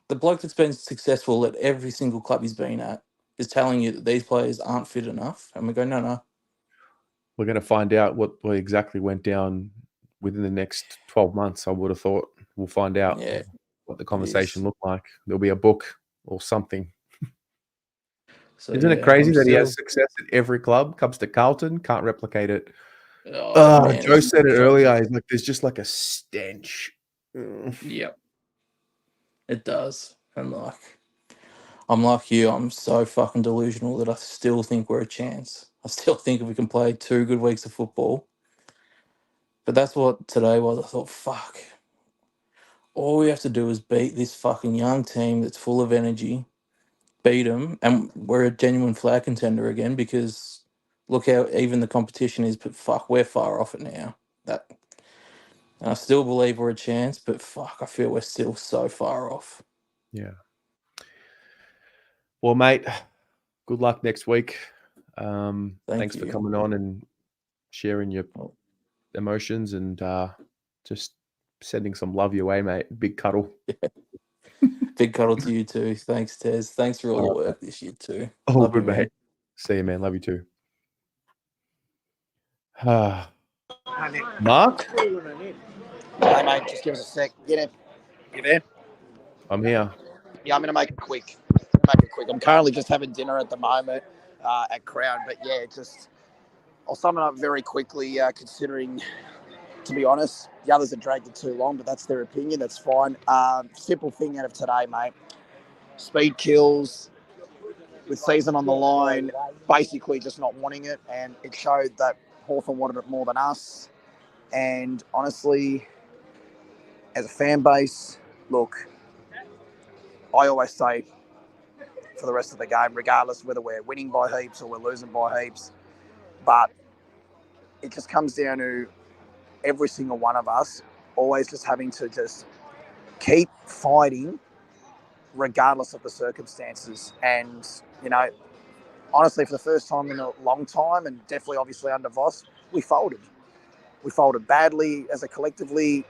The bloke that's been successful at every single club he's been at is telling you that these players aren't fit enough. And we go, no. We're going to find out what exactly went down within the next 12 months, I would have thought. We'll find out what the conversation looked like. There'll be a book or something. So, Isn't it crazy that he has success at every club? Comes to Carlton, can't replicate it. Man, Joe said it earlier. He's like, there's just like a stench. Yep. It does. And like, I'm like you, I'm so fucking delusional that I still think we're a chance. I still think if we can play 2 good weeks of football. But that's what today was. I thought, fuck. All we have to do is beat this fucking young team that's full of energy, beat them, and we're a genuine flag contender again because look how even the competition is, but fuck, we're far off it now. And I still believe we're a chance, but fuck, I feel we're still so far off. Yeah. Well, mate, good luck next week. Thanks for coming on and sharing your emotions and just sending some love your way, mate. Big cuddle. Big cuddle to you too. Thanks, Tez. Thanks for all the work this year too. Oh, Love good, you, man. mate. See you, man. Love you too. Mark? Hey, mate, just give us a sec. Get in. You there? I'm here. Yeah, I'm going to make it quick. I'm currently just having dinner at the moment at Crown, but yeah, I'll sum it up very quickly, considering, to be honest, the others have dragged it too long, but that's their opinion. That's fine. Simple thing out of today, mate. Speed kills with season on the line, basically just not wanting it, and it showed that Hawthorn wanted it more than us. And honestly, as a fan base, look, I always say for the rest of the game, regardless whether we're winning by heaps or we're losing by heaps, but it just comes down to every single one of us always just having to just keep fighting regardless of the circumstances. And, you know, honestly, for the first time in a long time, and definitely obviously under Voss, we folded. We folded badly as a collectively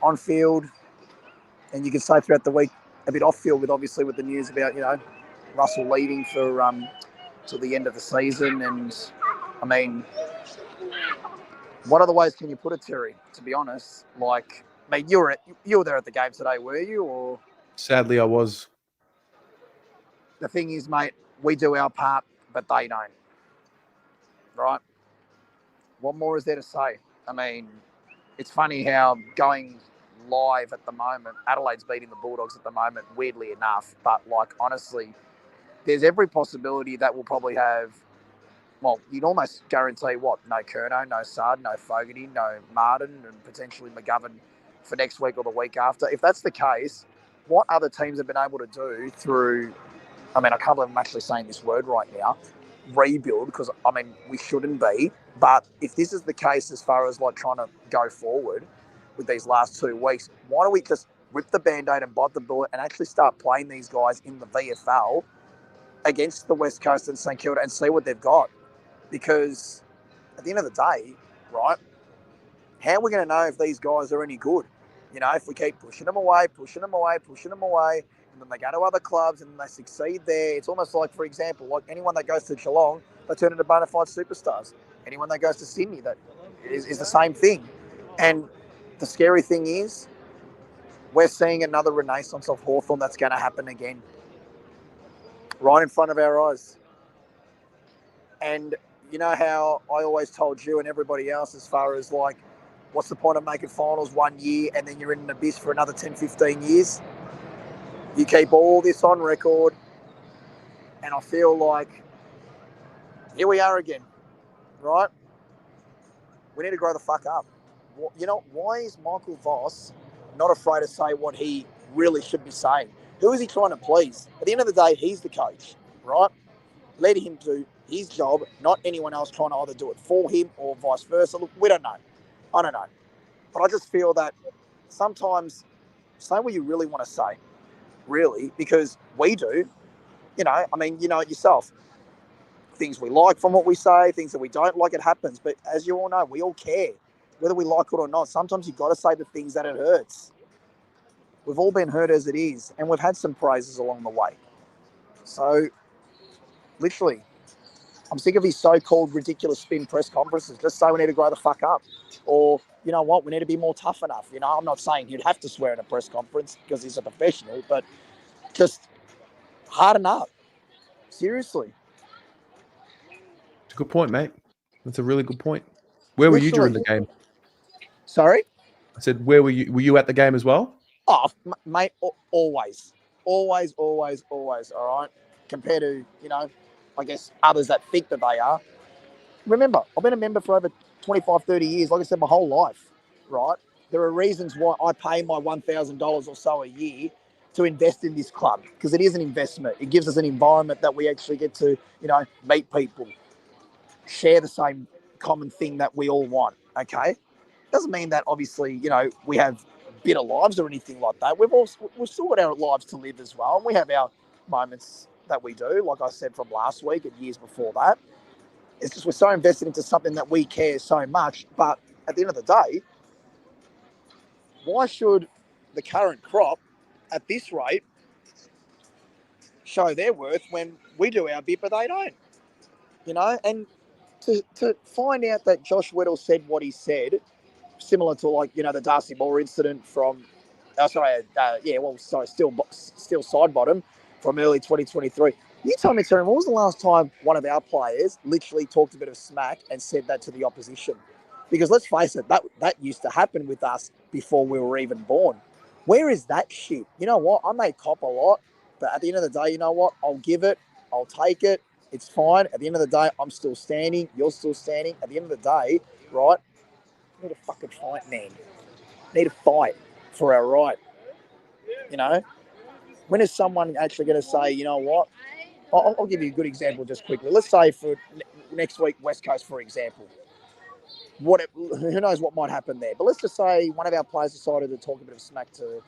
on field, and you can say throughout the week a bit off field with obviously with the news about, you know, Russell leaving for till the end of the season. And I mean, what other ways can you put it, Terry? To be honest, like, mate, you were there at the game today, were you? Or sadly, I was. The thing is, mate, we do our part, but they don't. Right? What more is there to say? I mean, it's funny how going live at the moment, Adelaide's beating the Bulldogs at the moment, weirdly enough. But, like, honestly, there's every possibility that we'll probably have, well, you'd almost guarantee what? No Curnow, no Sard, no Fogarty, no Martin, and potentially McGovern for next week or the week after. If that's the case, what other teams have been able to do through, I mean, I can't believe I'm actually saying this word right now, rebuild, because, I mean, we shouldn't be. But if this is the case as far as, like, trying to go forward with these last 2 weeks, why don't we just rip the Band-Aid and bite the bullet and actually start playing these guys in the VFL against the West Coast and St Kilda and see what they've got? Because at the end of the day, right, how are we going to know if these guys are any good? You know, if we keep pushing them away, and then they go to other clubs and they succeed there. It's almost like, for example, like anyone that goes to Geelong, they turn into bona fide superstars. Anyone that goes to Sydney, that is the same thing. And the scary thing is, we're seeing another renaissance of Hawthorn that's going to happen again, right in front of our eyes. And you know how I always told you and everybody else as far as like, what's the point of making finals 1 year and then you're in an abyss for another 10, 15 years? You keep all this on record, and I feel like here we are again, right? We need to grow the fuck up. You know, why is Michael Voss not afraid to say what he really should be saying? Who is he trying to please? At the end of the day, he's the coach, right? Let him do his job, not anyone else trying to either do it for him or vice versa. Look, we don't know. I don't know. But I just feel that sometimes say what you really want to say, really, because we do. You know, I mean, you know it yourself. Things we like from what we say, things that we don't like, it happens. But as you all know, we all care, whether we like it or not. Sometimes you've got to say the things that it hurts. We've all been hurt as it is, and we've had some praises along the way. So, literally, I'm sick of his so-called ridiculous spin press conferences. Just say we need to grow the fuck up. Or, you know what, we need to be more tough enough. You know, I'm not saying he'd have to swear in a press conference because he's a professional, but just harden up. Seriously. It's a good point, mate. That's a really good point. Where were you during the game? Sorry? I said, where were you? Were you at the game as well? Oh, mate, always. Always, always, always, all right? Compared to, you know, I guess others that think that they are. Remember, I've been a member for over 25, 30 years, like I said, my whole life, right? There are reasons why I pay my $1,000 or so a year to invest in this club, because it is an investment. It gives us an environment that we actually get to, you know, meet people, share the same common thing that we all want, okay? Doesn't mean that obviously, you know, we have bitter lives or anything like that. We've still got our lives to live as well. And we have our moments that we do, like I said, from last week and years before that. It's just we're so invested into something that we care so much. But at the end of the day, why should the current crop at this rate show their worth when we do our bit, but they don't? You know, and to find out that Josh Weddle said what he said, similar to like, you know, the Darcy Moore incident from, still side bottom from early 2023. You tell me, Terry, when was the last time one of our players literally talked a bit of smack and said that to the opposition? Because let's face it, that used to happen with us before we were even born. Where is that shit? You know what? I may cop a lot, but at the end of the day, you know what? I'll give it. I'll take it. It's fine. At the end of the day, I'm still standing. You're still standing. At the end of the day, right? We need to fucking fight, man. We need to fight for our right. You know? When is someone actually going to say, you know what? I'll give you a good example just quickly. Let's say for next week, West Coast, for example. Who knows what might happen there? But let's just say one of our players decided to talk a bit of smack to,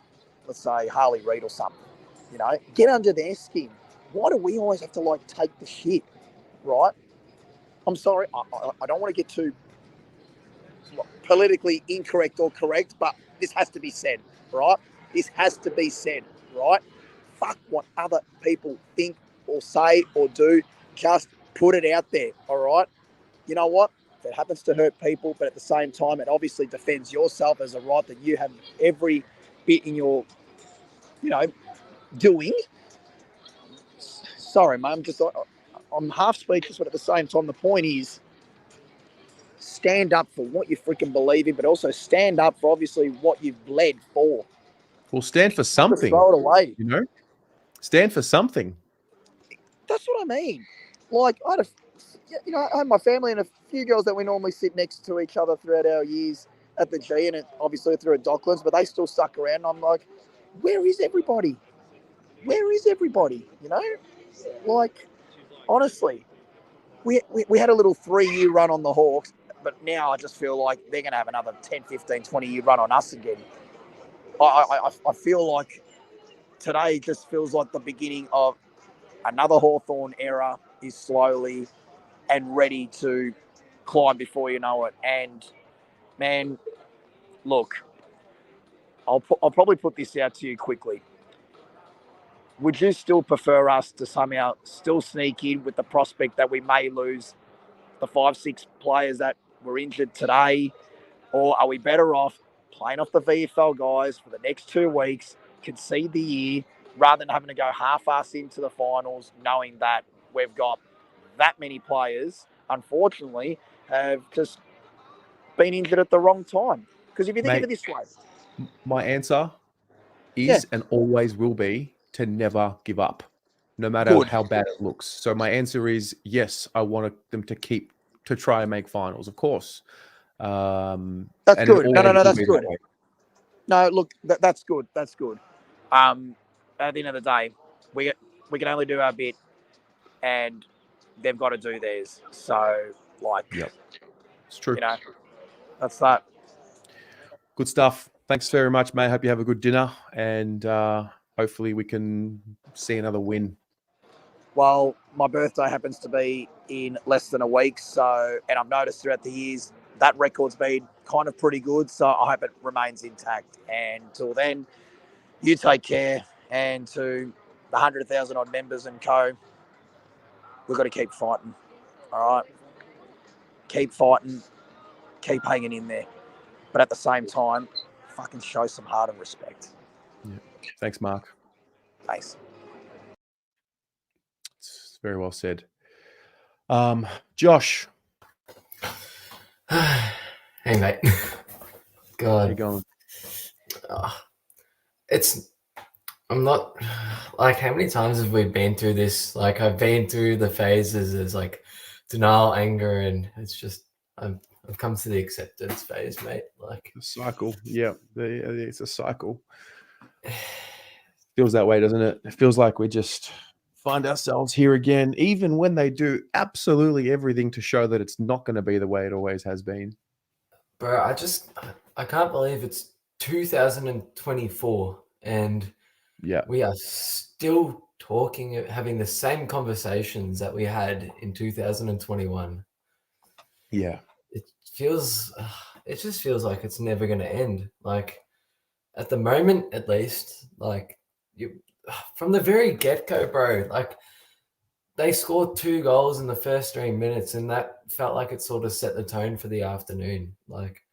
let's say, Harley Reid or something. You know? Get under their skin. Why do we always have to, like, take the shit? Right? I'm sorry. I don't want to get too politically incorrect or correct, but this has to be said, right? This has to be said, right? Fuck what other people think or say or do. Just put it out there, all right? You know what? If it happens to hurt people, but at the same time, it obviously defends yourself as a right that you have every bit in your, you know, doing. Sorry, mate, I'm half speechless, but at the same time, the point is, stand up for what you freaking believe in, but also stand up for obviously what you've bled for. Well, stand for something. Just throw it away. You know, stand for something. That's what I mean. Like I had my family and a few girls that we normally sit next to each other throughout our years at the G, and obviously through at Docklands, but they still stuck around. And I'm like, where is everybody? Where is everybody? You know, like honestly, we had a little 3-year run on the Hawks. But now I just feel like they're going to have another 10, 15, 20-year run on us again. I feel like today just feels like the beginning of another Hawthorn era is slowly and ready to climb before you know it. And, man, look, I'll probably put this out to you quickly. Would you still prefer us to somehow still sneak in with the prospect that we may lose the 5-6 players that were injured today? Or are we better off playing off the VFL guys for the next 2 weeks, concede the year, rather than having to go half-assed into the finals, knowing that we've got that many players, unfortunately, have just been injured at the wrong time. Because if you think of Mate, it this way, my answer is and always will be to never give up, no matter Good. how bad it looks. So my answer is yes, I wanted them to try and make finals, of course. That's and good. it No, always will that's be good. that way. No, look, that's good. That's good. At the end of the day, we can only do our bit, and they've got to do theirs. So, like, Yep, it's true. That's that. Good stuff. Thanks very much, mate. Hope you have a good dinner, and hopefully we can see another win. Well, my birthday happens to be in less than a week, and I've noticed throughout the years that record's been kind of pretty good, so I hope it remains intact. And until then, you take care, and to the 100,000 odd members and co, we've got to keep fighting. All right, keep fighting, keep hanging in there, but at the same time, fucking show some heart and respect. Yeah. Thanks, Mark. Thanks. It's very well said. Josh. Hey, mate. God. How you going? I'm not, like, how many times have we been through this? Like, I've been through the phases as, like, denial, anger, and it's just, I've come to the acceptance phase, mate. Like, the cycle. Yeah, it's a cycle. Feels that way, doesn't it? It feels like we just find ourselves here again, even when they do absolutely everything to show that it's not going to be the way it always has been. Bro, I can't believe it's 2024 and we are still talking, having the same conversations that we had in 2021. Yeah. It just feels like it's never going to end. Like, at the moment, at least, like, from the very get-go, bro, like, they scored 2 goals in the first 3 minutes, and that felt like it sort of set the tone for the afternoon. Like,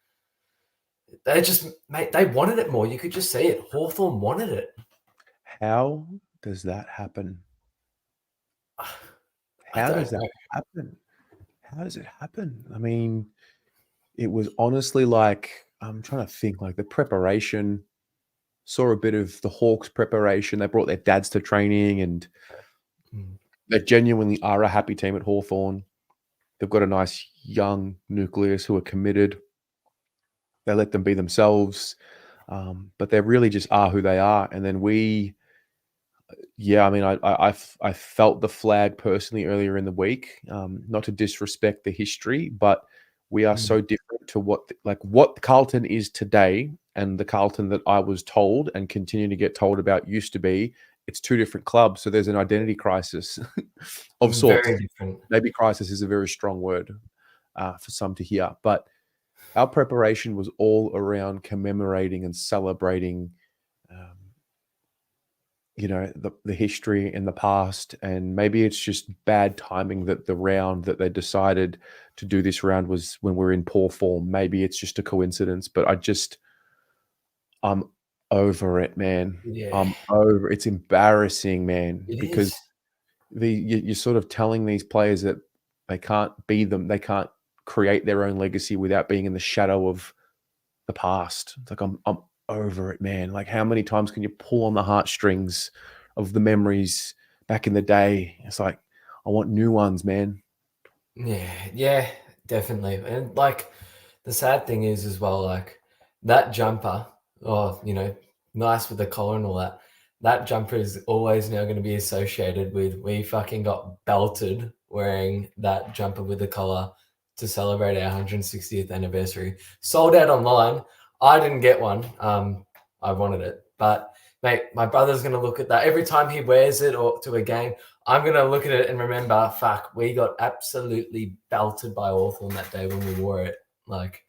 they just, mate, they wanted it more. You could just see it. Hawthorn wanted it. How does that happen? How does that happen? How does it happen? I mean, it was honestly like, I'm trying to think, like the preparation, saw a bit of the Hawks preparation. They brought their dads to training, and they genuinely are a happy team at Hawthorn. They've got a nice young nucleus who are committed. They let them be themselves, but they really just are who they are. And then I mean, I felt the flag personally earlier in the week, not to disrespect the history, but we are so different to what Carlton is today and the Carlton that I was told and continue to get told about used to be. It's 2 different clubs. So there's an identity crisis of sorts. Very different. Maybe crisis is a very strong word for some to hear, but our preparation was all around commemorating and celebrating the history in the past. And maybe it's just bad timing that the round that they decided to do this round was when we're in poor form. Maybe it's just a coincidence, but I'm over it, man. Yeah. I'm over. It's embarrassing, man, It because you're sort of telling these players that they can't be them. They can't create their own legacy without being in the shadow of the past. It's like, I'm over it, man. Like, how many times can you pull on the heartstrings of the memories back in the day? It's like, I want new ones, man. Yeah, definitely. And like, the sad thing is as well, like, that jumper, nice with the collar and all that, that jumper is always now going to be associated with, we fucking got belted wearing that jumper with the collar to celebrate our 160th anniversary. Sold out online. I didn't get one. I wanted it, but mate, my brother's going to look at that every time he wears it or to a game. I'm going to look at it and remember, fuck, we got absolutely belted by Hawthorn that day when we wore it. Like,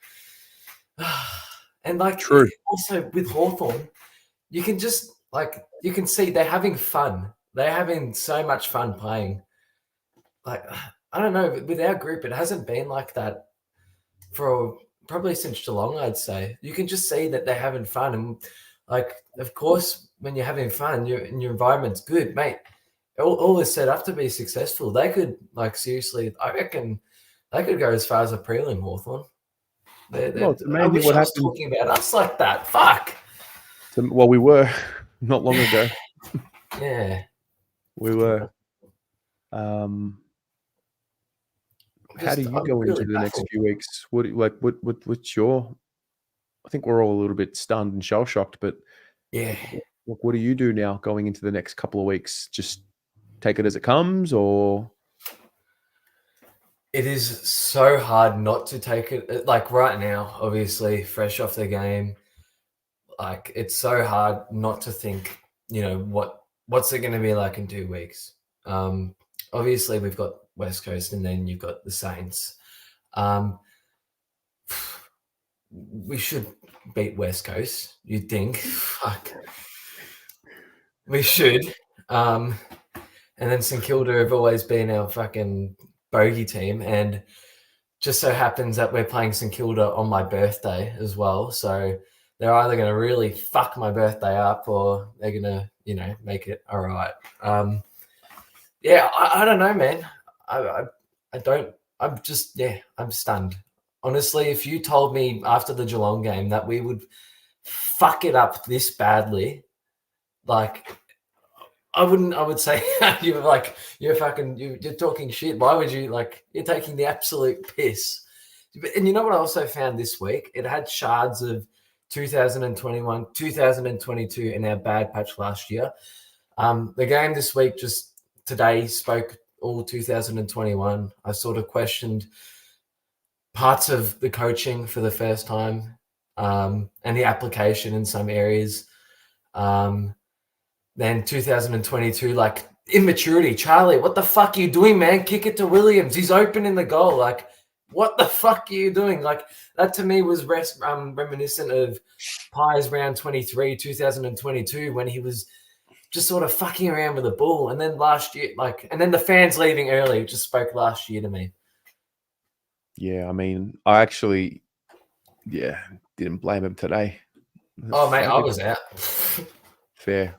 and like, true. Also with Hawthorn, you can just, like, you can see they're having fun. They're having so much fun playing. Like, I don't know, with our group, it hasn't been like that for probably since Geelong, I'd say. You can just see that they're having fun. And, like, of course, when you're having fun, your environment's good, mate. All is set up to be successful. They could, like, seriously, I reckon they could go as far as a prelim, Hawthorn. Well, it's I amazing wish what I was happened. talking about us like that. Fuck. Well, we were not long ago. Yeah. We were. How do you I'm go really into the next baffled. few weeks? What's your? I think we're all a little bit stunned and shell shocked, but Yeah. what do you do now going into the next couple of weeks? Just take it as it comes, or It is so hard not to take it. Like right now, obviously, fresh off the game, like it's so hard not to think, what's it going to be like in 2 weeks? Obviously, we've got West Coast, and then you've got the Saints. We should beat West Coast. You'd think, fuck, we should. And then St Kilda have always been our fucking bogey team, and just so happens that we're playing St Kilda on my birthday as well. So they're either going to really fuck my birthday up, or they're going to, make it all right. I don't know, man. I don't. I'm stunned. Honestly, if you told me after the Geelong game that we would fuck it up this badly, like, I would say you're talking shit. Why would you, you're taking the absolute piss. And you know what I also found this week? It had shards of 2021, 2022 in our bad patch last year. The game this week, just today, spoke all 2021. I sort of questioned parts of the coaching for the first time, and the application in some areas. Then 2022, like, immaturity. Charlie, what the fuck are you doing, man? Kick it to Williams. He's open in the goal. Like, what the fuck are you doing? Like, that to me was reminiscent of Pies round 23, 2022, when he was just sort of fucking around with the ball. And then last year, and then the fans leaving early just spoke last year to me. Yeah, I mean, I actually, didn't blame him today. Oh, mate, I was out. Fair.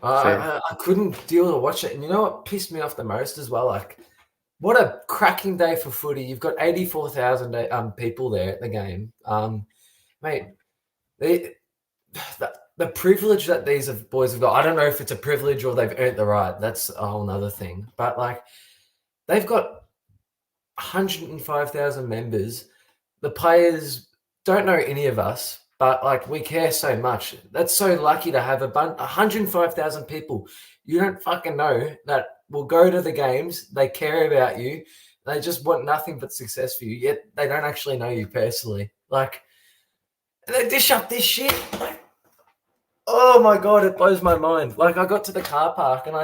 I couldn't deal to watch it. And you know what pissed me off the most as well? Like, what a cracking day for footy. You've got 84,000 people there at the game. Mate, the privilege that these boys have got, I don't know if it's a privilege or they've earned the right. That's a whole nother thing. But, like, they've got 105,000 members. The players don't know any of us, but, like, we care so much. That's so lucky to have 105,000 people you don't fucking know that will go to the games. They care about you. They just want nothing but success for you, yet they don't actually know you personally. Like, and they dish up this shit. Like, oh my God, it blows my mind. Like, I got to the car park and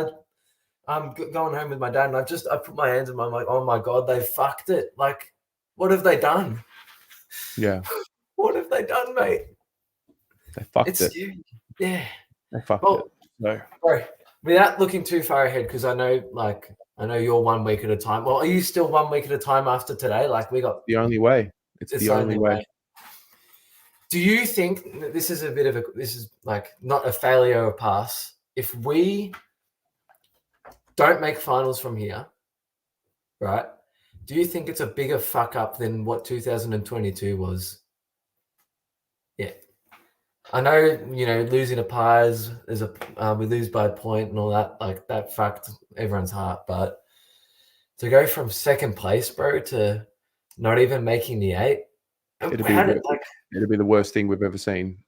I'm going home with my dad, and I put my hands in my, like, oh my God, they fucked it. Like, what have they done? Yeah. What have they done, mate? They fucked it. Yeah. They fucked it. No. Bro, without looking too far ahead, because I know you're 1 week at a time. Well, are you still 1 week at a time after today? Like, we got the only way. It's the only way. Do you think this is like not a failure or a pass? If we don't make finals from here, right? Do you think it's a bigger fuck up than what 2022 was? Yeah. I know, losing to Pies is we lose by a point and all that, like, that fucked everyone's heart. But to go from second place, bro, to not even making the 8, it'd be the worst thing we've ever seen.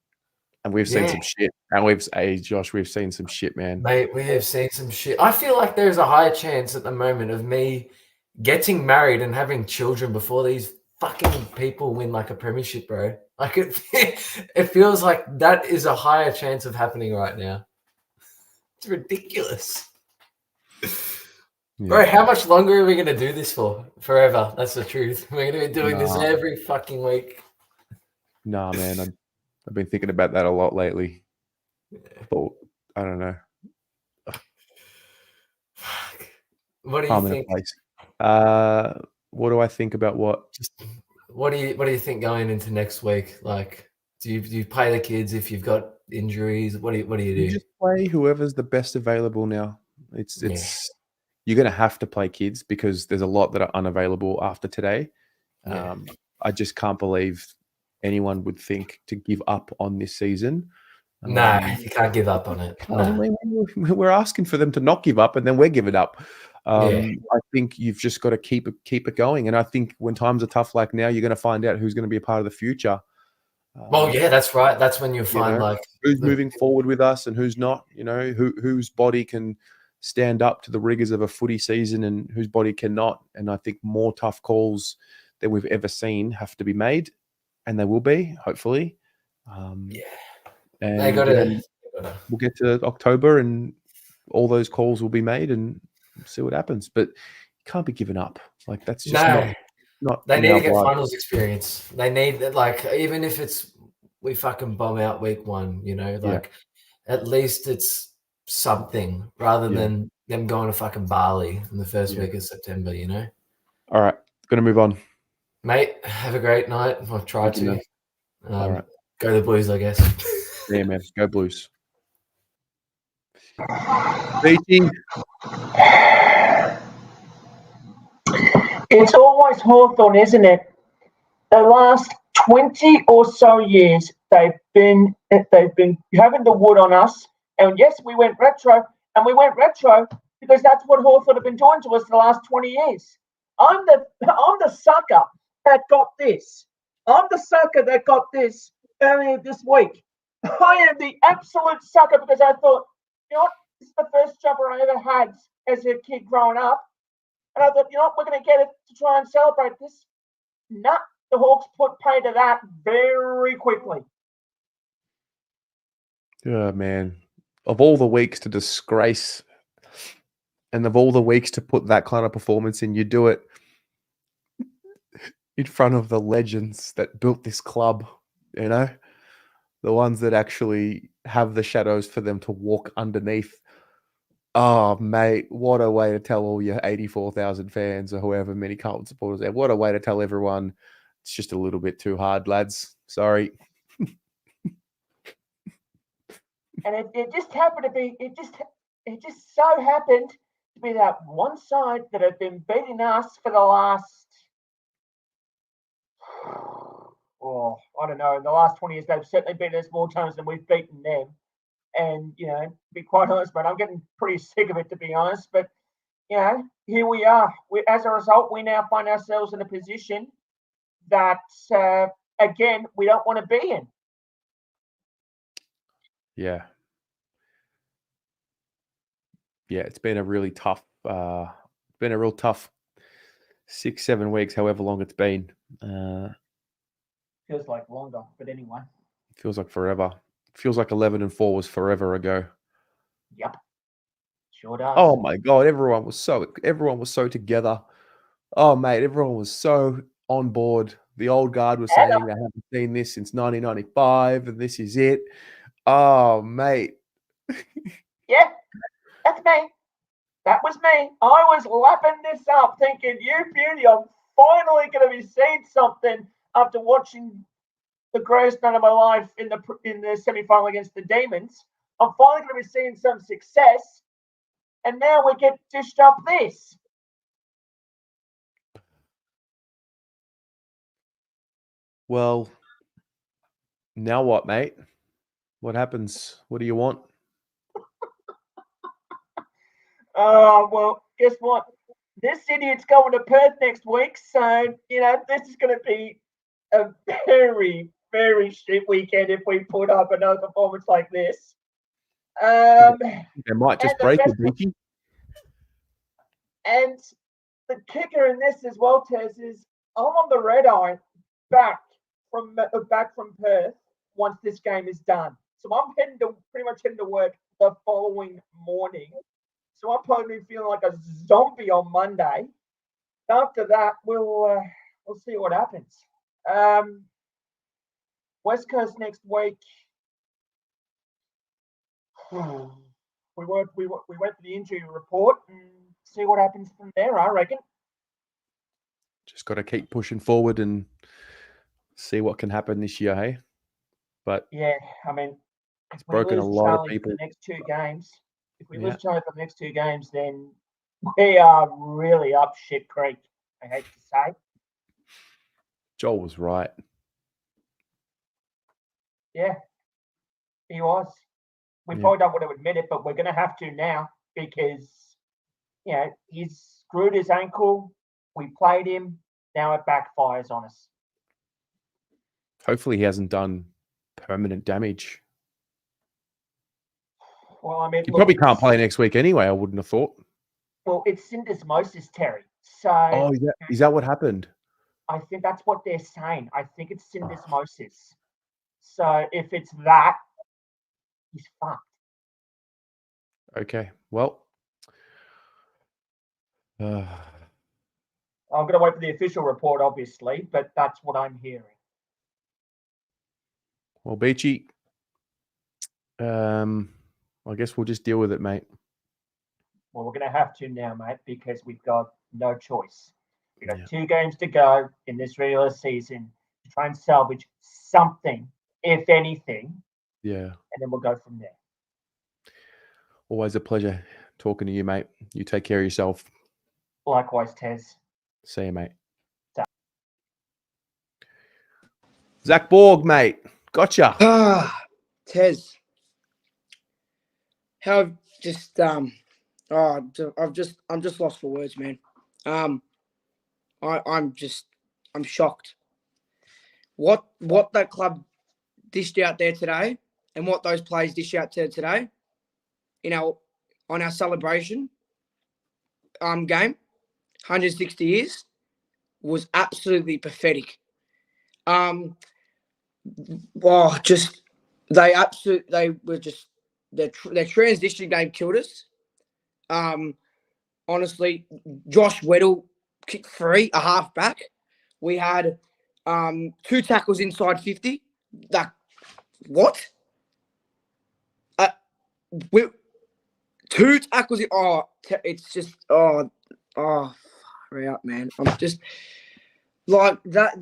And we've seen some shit. And Josh, we've seen some shit, man. Mate, we have seen some shit. I feel like there's a higher chance at the moment of me getting married and having children before these fucking people win, like, a premiership, bro. Like, it feels like that is a higher chance of happening right now. It's ridiculous. Yeah. Bro, how much longer are we going to do this for? Forever. That's the truth. We're going to be doing this every fucking week. Nah, man. I've been thinking about that a lot lately. But I don't know. What do you think? What do I think about what? what do you think going into next week? Like, do you play the kids if you've got injuries? What do you You do? just play whoever's the best available now. It's Yeah. you're going to have to play kids because there's a lot that are unavailable after today. Yeah. I just can't believe anyone would think to give up on this season. No, you can't give up on it. I No. mean, we're asking for them to not give up, and then we're giving up. Yeah. I think you've just got to keep it going. And I think when times are tough like now, you're going to find out who's going to be a part of the future. Well, yeah, that's right. That's when you'll find like who's moving forward with us and who's not. Whose body can stand up to the rigors of a footy season and whose body cannot. And I think more tough calls than we've ever seen have to be made, and they will be, hopefully. Yeah. And They gotta. we'll get to October and all those calls will be made and see what happens. But you can't be giving up. Like that's just not. They in need to our get blood. finals experience. They need like even if it's we fucking bomb out week 1, like at least it's something rather than them going to fucking Bali in the first week of September. All right, gonna move on. Mate, have a great night. I'll try Thank you, to. man. All right. Go the Blues, I guess. Yeah, man. Go Blues. BT. It's always Hawthorn, isn't it? The last 20 or so years, they've been having the wood on us. And yes, we went retro, because that's what Hawthorn have been doing to us the last 20 years. I'm the sucker that got this. I'm the sucker that got this earlier this week. I am the absolute sucker because I thought, you know what? This is the first jumper I ever had as a kid growing up. And I thought, you know what? We're going to get it to try and celebrate this. Nah, the Hawks put pay to that very quickly. Oh, man. Of all the weeks to disgrace and of all the weeks to put that kind of performance in, you do it in front of the legends that built this club, the ones that actually have the shadows for them to walk underneath. Oh, mate, what a way to tell all your 84,000 fans or however many Carlton supporters there. What a way to tell everyone it's just a little bit too hard, lads. Sorry. And it just happened to be, it just so happened to be that one side that have been beating us for the last, I don't know, in the last 20 years, they've certainly beaten us more times than we've beaten them. And, to be quite honest, but I'm getting pretty sick of it, to be honest. But, here we are. As a result, we now find ourselves in a position that, again, we don't want to be in. Yeah. Yeah, it's been a really tough, real tough 6-7 weeks, however long it's been. Feels like longer, but anyway. Feels like forever. Feels like 11-4 was forever ago. Yep. Sure does. Oh my God, everyone was so together. Oh mate, everyone was so on board. The old guard was saying they haven't seen this since 1995 and this is it. Oh mate. Yeah, that's me. That was me. I was lapping this up thinking, you beauty, I'm finally going to be seeing something after watching the greatest night of my life in the semi-final against the Demons. I'm finally going to be seeing some success. And now we get dished up this. Well, now what, mate? What happens? What do you want? Well, guess what? This idiot's going to Perth next week. So, this is going to be a very, very shit weekend if we put up another performance like this. They might just break it, Beaky. And the kicker in this as well, Tez, is I'm on the red eye back from Perth once this game is done. So I'm pretty much heading to work the following morning. So I'm probably feeling like a zombie on Monday. After that, we'll see what happens. West Coast next week. We went for the injury report and see what happens from there, I reckon. Just got to keep pushing forward and see what can happen this year, hey? But yeah, I mean, if we broken a lose lot of Charlie for people. the next 2 games, Yeah. then we are really up shit creek. I hate to say. Joel was right. Yeah, he was. We Yeah. probably don't want to admit it, but we're going to have to now because, you know, he's screwed his ankle. We played him. Now it backfires on us. Hopefully he hasn't done permanent damage. Well, I mean, He look, probably can't play next week anyway, I wouldn't have thought. Well, it's syndesmosis, Terry. So Oh, yeah. Is that what happened? I think that's what they're saying. I think it's syndesmosis. So if it's that, he's fucked. Okay. Well. I'm going to wait for the official report, obviously, but that's what I'm hearing. Well, Beachy, I guess we'll just deal with it, mate. Well, we're going to have to now, mate, because we've got no choice. We've got 2 games to go in this regular season to try and salvage something, if anything. Yeah. And then we'll go from there. Always a pleasure talking to you, mate. You take care of yourself. Likewise, Tez. See you, mate. Zach Borg, mate. Gotcha. Tez. How just I'm just lost for words, man. I'm shocked. What that club dished out there today, and what those players dished out there today, on our celebration game, 160 years, was absolutely pathetic. Their transition game killed us. Honestly, Josh Weddle kicked 3, a half back. We had 2 tackles inside 50. What? 2 tackles. It's just far out, man. I'm just like that.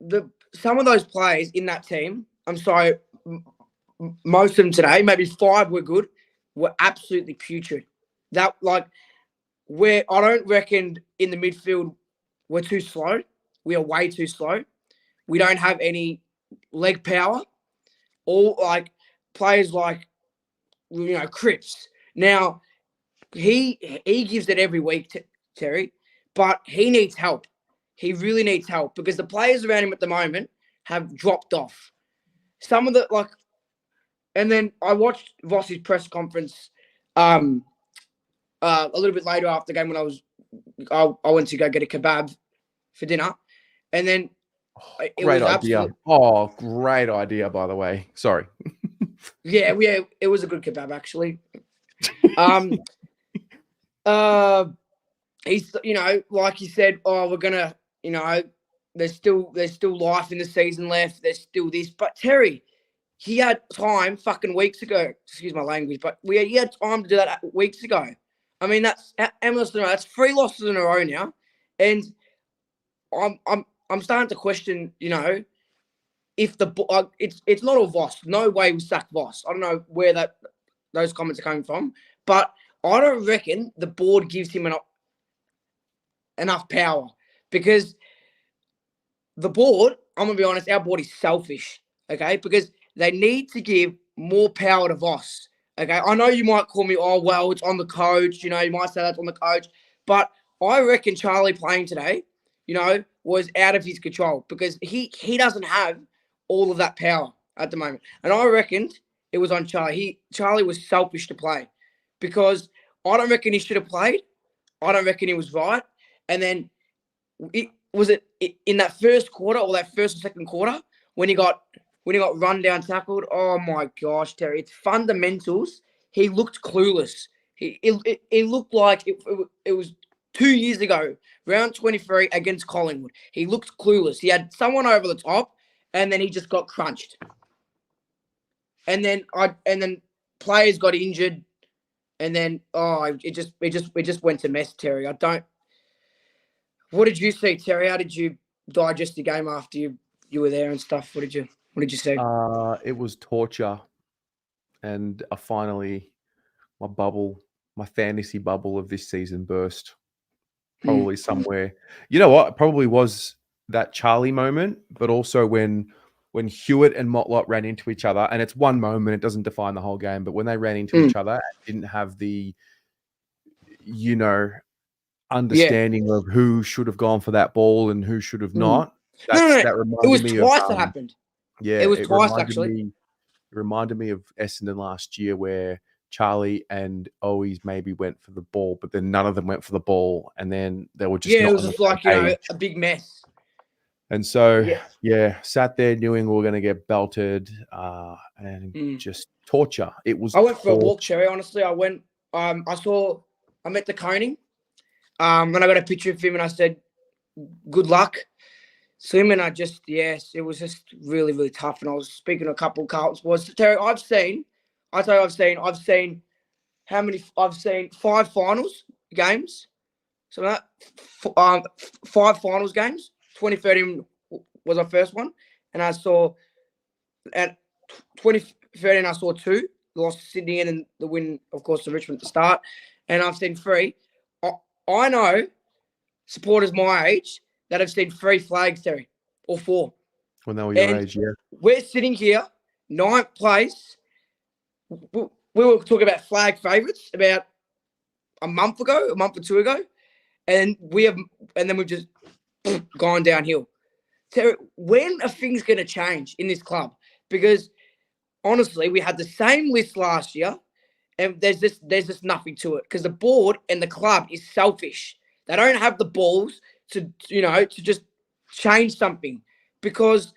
The some of those players in that team. I'm sorry, most of them today, maybe 5 were good, were absolutely putrid. I don't reckon in the midfield we're too slow. We are way too slow. We don't have any leg power. All players Cripps. Now he gives it every week, Terry, but he needs help. He really needs help because the players around him at the moment have dropped off. Some of the and then I watched Voss's press conference a little bit later after the game when I went to go get a kebab for dinner, and then Great idea. Great idea, by the way. Sorry. Yeah, it was a good kebab actually. He's like he said, we're gonna, there's still life in the season left. There's still this, but Terry, he had time fucking weeks ago. Excuse my language, but he had time to do that weeks ago. I mean, that's 3 losses in a row now, and I'm starting to question, if it's not all Voss. No way we sack Voss. I don't know where those comments are coming from, but I don't reckon the board gives him enough power because the board, I'm going to be honest, our board is selfish, okay? Because they need to give more power to Voss, okay? I know you might call me, it's on the coach, you might say that's on the coach, but I reckon Charlie playing today, was out of his control because he doesn't have all of that power at the moment. And I reckoned it was on Charlie. Charlie was selfish to play because I don't reckon he should have played. I don't reckon he was right. And then was it in that first quarter or that first or second quarter when he got run down, tackled? Oh my gosh, Terry! It's fundamentals. He looked clueless. It looked like it was 2 years ago, round 23 against Collingwood. He looked clueless. He had someone over the top, and then he just got crunched. And then players got injured, and then it just went to mess, Terry. What did you see, Terry? How did you digest the game after you you were there and stuff. What did you say? It was torture, and finally, my fantasy bubble of this season burst. Probably somewhere. You know what? It probably was that Charlie moment, but also when Hewitt and Motlop ran into each other, and it's one moment, it doesn't define the whole game, but when they ran into each other and didn't have the, understanding of who should have gone for that ball and who should have not. That reminded It was me twice of, that happened. Yeah, it was twice actually. It reminded me of Essendon last year where Charlie and Owies maybe went for the ball, but then none of them went for the ball, and then they were just it not was on just the like same page. a big mess. And so, sat there knowing we were going to get belted and just torture. It was. I went for a walk, Cherry. Honestly, I went. I met the Koken. And I got a picture of him, and I said, "Good luck." So him and I just, it was just really, really tough. And I was speaking to a couple of Carlton boys. Terry, I've seen how many? I've seen 5 finals games. So that 5 finals games. 2013 was our first one, and I saw at 2013 I saw 2. The loss to Sydney and the win, of course, to Richmond at the start. And I've seen 3. I know supporters my age that have seen 3 flags, Terry, or 4. When they were your age, yeah. We're sitting here, 9th place. We were talking about flag favourites about a month or 2 ago, and then we've just gone downhill. Terry, when are things going to change in this club? Because honestly, we had the same list last year, and there's just nothing to it because the board and the club is selfish. They don't have the balls to just change something because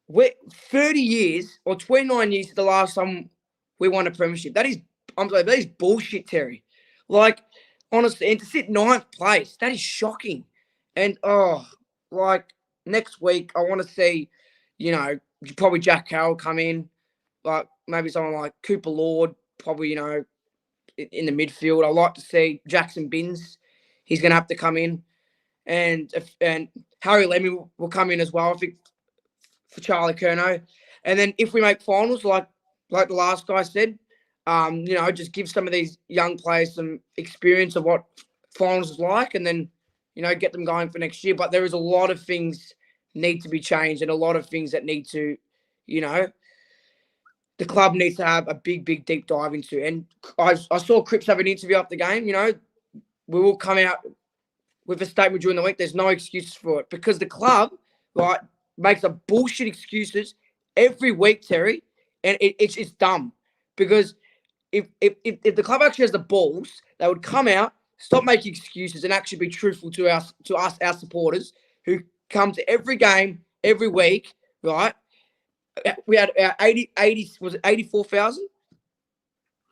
we're 30 years or 29 years the last time we won a premiership. That is bullshit, Terry. Like, honestly, and to sit 9th place, that is shocking. And next week I want to see, probably Jack Carroll come in, like maybe someone like Cooper Lord, probably, in the midfield. I like to see Jackson Binns. He's going to have to come in. And Harry Lemmy will come in as well, I think, for Charlie Curnow. And then if we make finals, like the last guy said, just give some of these young players some experience of what finals is like, and then, get them going for next year. But there is a lot of things need to be changed and a lot of things that need to, the club needs to have a big, big deep dive into. And I saw Cripps have an interview after the game. We will come out with a statement during the week. There's no excuses for it because the club, makes a bullshit excuses every week, Terry, and it's dumb. Because if the club actually has the balls, they would come out, stop making excuses, and actually be truthful to us, our supporters, who come to every game every week, right? We had 80 was it 84,000?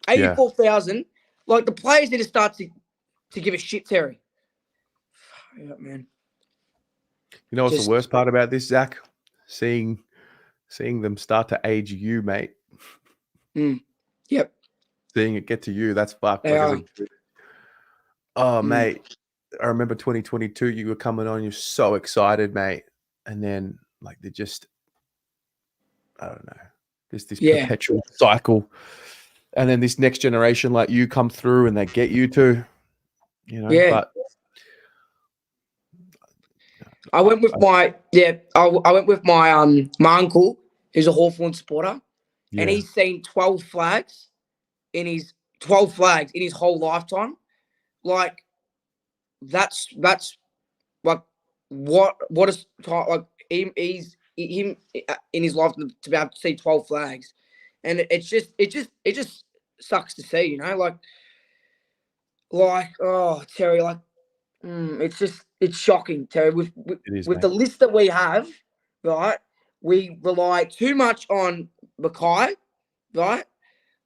84,000. Like, the players need to start to give a shit, Terry. Yeah, man. You know what's the worst part about this, Zach? Seeing them start to age you, mate. Yep. Seeing it get to you, that's fucked. They Mate, I remember 2022, you were coming on, you're so excited, mate. And then, they're just, I don't know, there's this perpetual cycle. And then this next generation, like you, come through and they get you to, but I went with my my uncle, who's a Hawthorn supporter, and he's seen 12 flags in his whole lifetime. Like, that's like what is like him in his life to be able to see 12 flags, and it just sucks to see, Terry, it's shocking, Terry. With the list that we have, right? We rely too much on Mackay, right?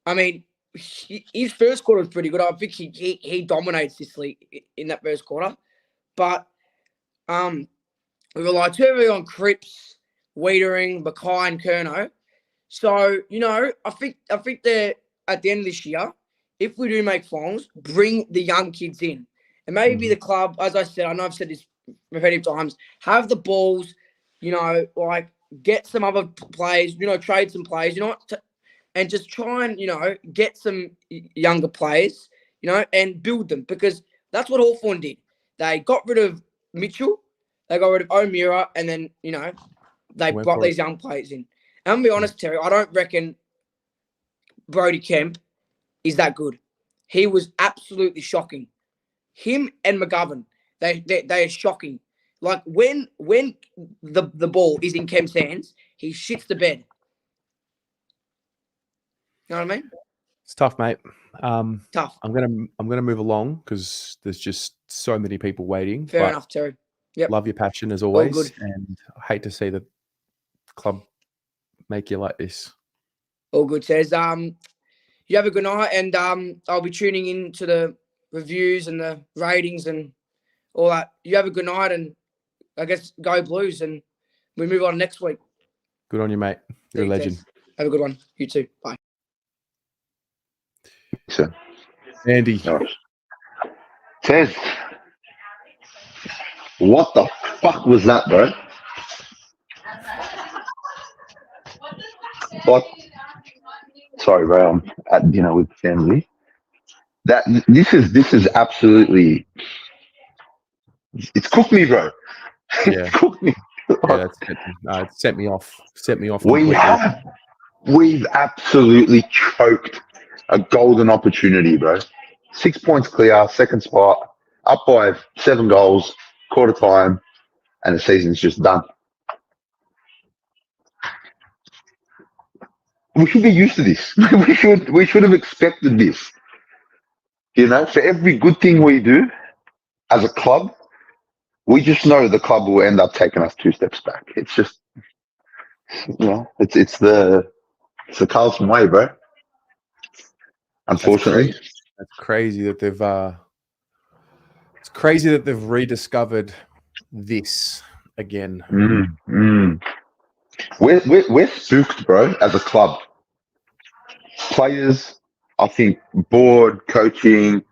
I mean, his first quarter was pretty good. I think he dominates this league in that first quarter, but we rely too heavily on Cripps, Wiedering, Mackay, and Curnow. So I think that at the end of this year, if we do make finals, bring the young kids in. And maybe the club, as I said, I know I've said this repetitive times, have the balls, get some other players, trade some players, and just try and, get some younger players, and build them, because that's what Hawthorn did. They got rid of Mitchell, they got rid of O'Meara, and then, they brought these young players in. And I'm going to be honest, Terry, I don't reckon Brody Kemp is that good. He was absolutely shocking. Him and McGovern, they are shocking. Like, when the ball is in Kemp's hands, he shits the bed. You know what I mean? It's tough, mate. Tough. I'm gonna move along because there's just so many people waiting. Fair enough, Terry. Yep. Love your passion as All always, good. and I hate to see the club make you like this. All good, says. You have a good night, and I'll be tuning in to the reviews and the ratings and all that. You have a good night, and I guess go Blues, and we move on next week. Good on you, mate. You're a legend. Have a good one. You too. Bye. So, Andy. Tez, what the fuck was that, bro? What? Sorry, bro. I'm at dinner with family. This is absolutely. It's cooked me, bro. Yeah. It's cooked me. Yeah, it set me off. We've absolutely choked a golden opportunity, bro. 6 points clear, second spot, up by 7 goals, quarter time, and the season's just done. We should be used to this. We should have expected this. For every good thing we do as a club, we just know the club will end up taking us 2 steps back. It's just, it's the Carlton way, bro. Unfortunately, that's crazy that they've. It's crazy that they've rediscovered this again. We're spooked, bro. As a club, players, I think, board, coaching,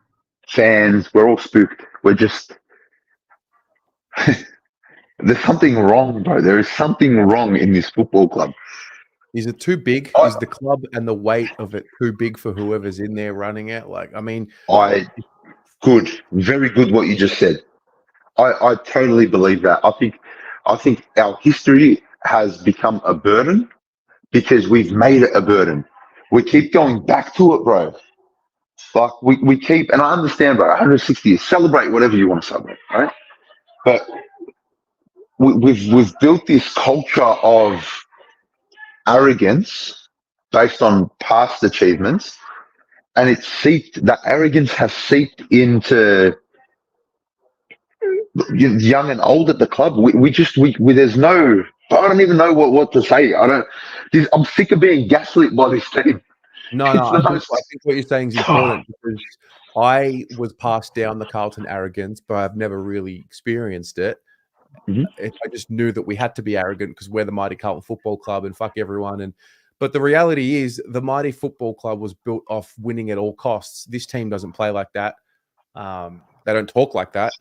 fans, we're all spooked. We're just. There's something wrong, bro. There is something wrong in this football club. Is it too big? Is the club and the weight of it too big for whoever's in there running it? Very good what you just said. I totally believe that. I think our history has become a burden because we've made it a burden. We keep going back to it, bro. Like we keep, and I understand, bro, 160 years, celebrate whatever you want to celebrate, right? But we've built this culture of arrogance based on past achievements, and that arrogance has seeped into young and old at the club. There's no, I don't even know what to say. I'm sick of being gaslit by this team. No, I think what you're saying is important because I was passed down the Carlton arrogance, but I've never really experienced it. I just knew that we had to be arrogant because we're the mighty Carlton Football Club and fuck everyone. But the reality is the mighty football club was built off winning at all costs. This team doesn't play like that. They don't talk like that.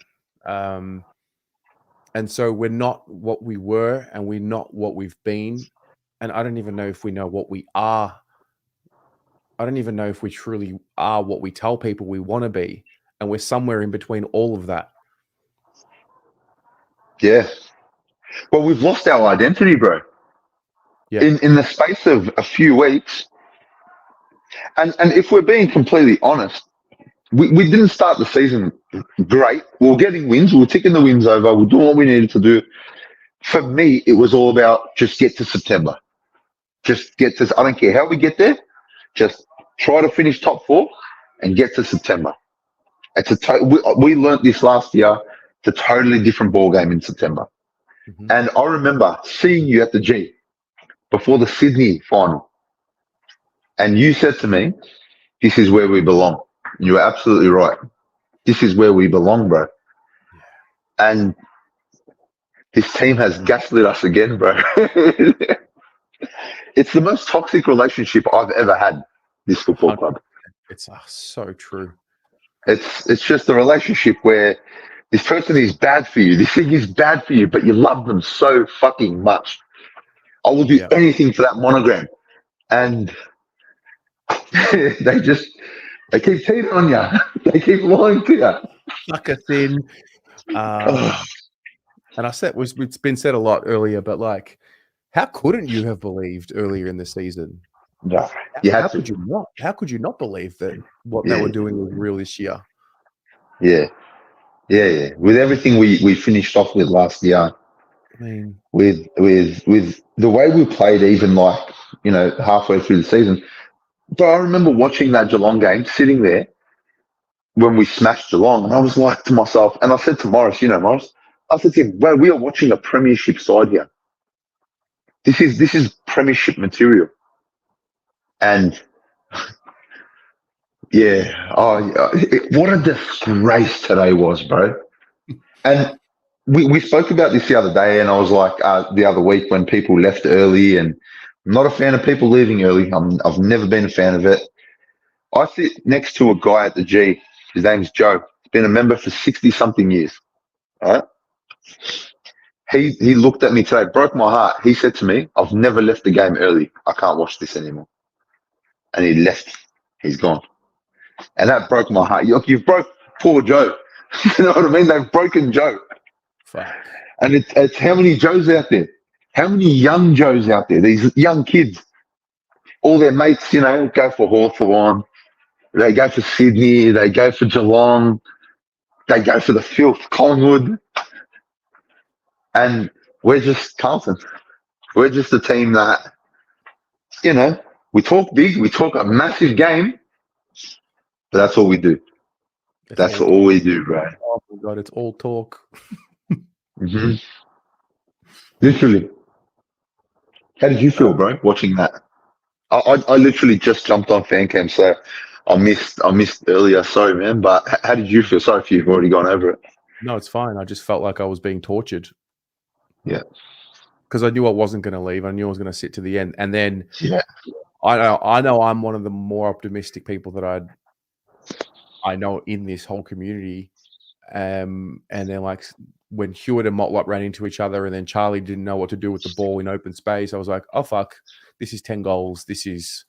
And so we're not what we were and we're not what we've been. And I don't even know if we know what we are. I don't even know if we truly are what we tell people we want to be. And we're somewhere in between all of that. Yeah. Well, we've lost our identity, bro. Yeah. In the space of a few weeks. And if we're being completely honest, we didn't start the season great. We were getting wins. We were ticking the wins over. We were doing what we needed to do. For me, it was all about just get to September. I don't care how we get there. Just try to finish top 4 and get to September. We learned this last year. It's a totally different ball game in September. And I remember seeing you at the G before the Sydney final. And you said to me, this is where we belong. You were absolutely right. This is where we belong, bro. And this team has gaslit us again, bro. It's the most toxic relationship I've ever had, this football club. It's so true. It's just a relationship where this person is bad for you. This thing is bad for you, but you love them so fucking much. I will do anything for that monogram. And they keep cheating on you. They keep lying to you. Sucker thin. And I said it's been said a lot earlier, but like, how couldn't you have believed earlier in the season? No, you had how to. could you not? How could you not believe that what they were doing was real this year? Yeah. With everything we finished off with last year, I mean, with the way we played, even like halfway through the season. But I remember watching that Geelong game, sitting there when we smashed Geelong, and I was like to myself, and I said to Morris, Morris, I said to him, "Well, we are watching a premiership side here. This is premiership material." And what a disgrace today was, bro. And we spoke about this the other day, and I was like the other week when people left early, and I'm not a fan of people leaving early. I've never been a fan of it. I sit next to a guy at the G. His name's Joe. He's been a member for 60-something years. All right? He looked at me today, broke my heart. He said to me, "I've never left the game early. I can't watch this anymore." And he left. He's gone. And that broke my heart. You've broke poor Joe. You know what I mean? They've broken Joe. Fuck. And it's how many Joes out there? How many young Joes out there? These young kids. All their mates, go for Hawthorn. They go for Sydney. They go for Geelong. They go for the filth, Collingwood. And we're just Carlton. We're just a team that, we talk big. We talk a massive game. But that's all we do. That's all we do, bro. Oh my God, it's all talk. Mm-hmm. Literally. How did you feel, bro, watching that? I literally just jumped on FanCam, so I missed earlier. Sorry, man. But how did you feel? Sorry if you've already gone over it. No, it's fine. I just felt like I was being tortured. Yeah. Because I knew I wasn't going to leave. I knew I was going to sit to the end. And then I know I'm one of the more optimistic people that I know in this whole community. And then like when Hewitt and Motlop ran into each other and then Charlie didn't know what to do with the ball in open space, I was like, oh, fuck, this is 10 goals. This is,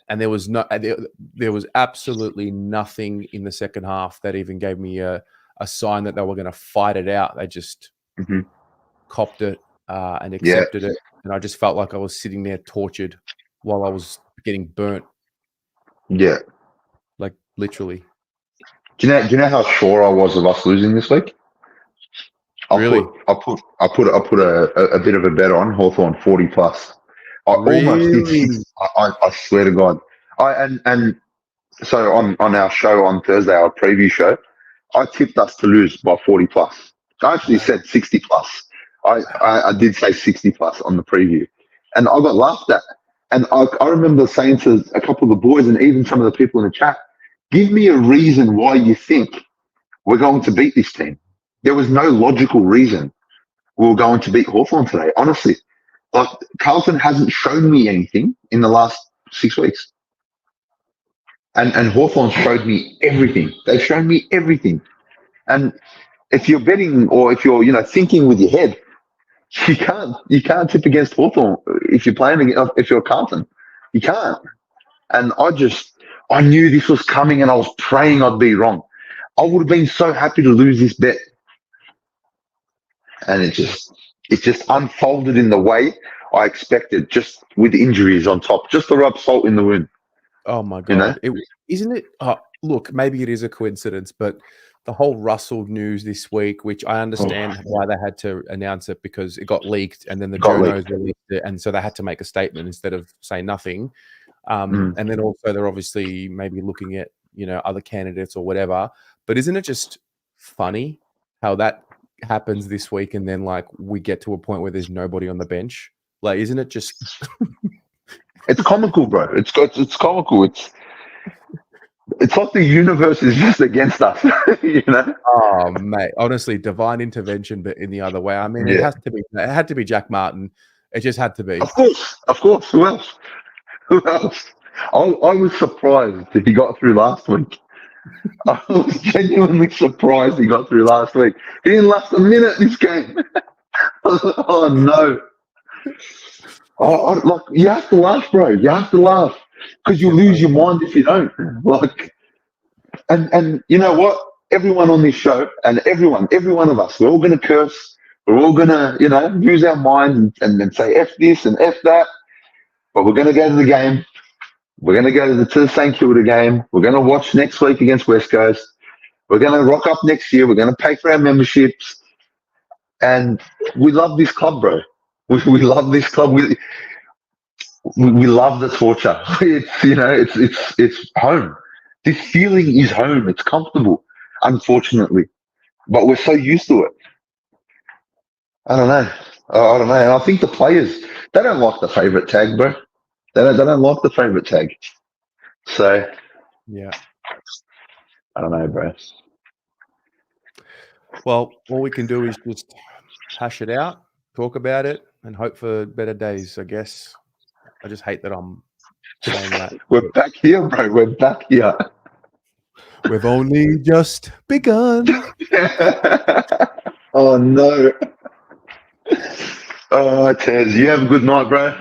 And there was absolutely nothing in the second half that even gave me a sign that they were going to fight it out. They just copped it and accepted it. And I just felt like I was sitting there tortured while I was getting burnt. Yeah. Like literally. Do you know how sure I was of us losing this week? I put a bit of a bet on Hawthorn 40 plus. I almost did. I swear to God. And so on our show on Thursday, our preview show, I tipped us to lose by 40 plus. I actually said 60 plus. I did say 60 plus on the preview, and I got laughed at. And I remember saying to a couple of the boys and even some of the people in the chat, give me a reason why you think we're going to beat this team. There was no logical reason we were going to beat Hawthorn today, honestly. Like, Carlton hasn't shown me anything in the last 6 weeks. And Hawthorn showed me everything. They've shown me everything. And if you're betting or if you're, thinking with your head, you can't tip against Hawthorn if you're playing, if you're Carlton. You can't. And I knew this was coming and I was praying I'd be wrong. I would have been so happy to lose this bet. And it just unfolded in the way I expected, just with injuries on top, just to rub salt in the wound. Oh my God. Isn't it? Look, maybe it is a coincidence, but the whole Russell news this week, which I understand why they had to announce it because it got leaked and then the journos released it. And so they had to make a statement instead of say nothing. And then also they're obviously maybe looking at, other candidates or whatever. But isn't it just funny how that happens this week and then like we get to a point where there's nobody on the bench? Like, isn't it just it's comical, bro. It's comical. It's like the universe is just against us, Oh mate, honestly, divine intervention, but in the other way. I mean, it had to be Jack Martin. It just had to be. Of course. Who else? I was surprised if he got through last week. I was genuinely surprised he got through last week. He didn't last a minute this game. Oh no. Like you have to laugh, bro. You have to laugh because you lose your mind if you don't. Like, and you know what? Everyone on this show and every one of us, we're all going to curse. We're all going to, use our mind and say F this and F that. But we're going to go to the game. We're going to go to the St Kilda game. We're going to watch next week against West Coast. We're going to rock up next year. We're going to pay for our memberships. And we love this club, bro. We love this club. We love the torture. It's home. This feeling is home. It's comfortable, unfortunately. But we're so used to it. I don't know. And I think the players, they don't like the favourite tag, bro. They don't like the favourite tag. So, yeah. I don't know, bro. Well, all we can do is just hash it out, talk about it, and hope for better days, I guess. I just hate that I'm saying that. We're back here, bro. We're back here. We've only just begun. Oh, no. Oh, Tez, you have a good night, bro.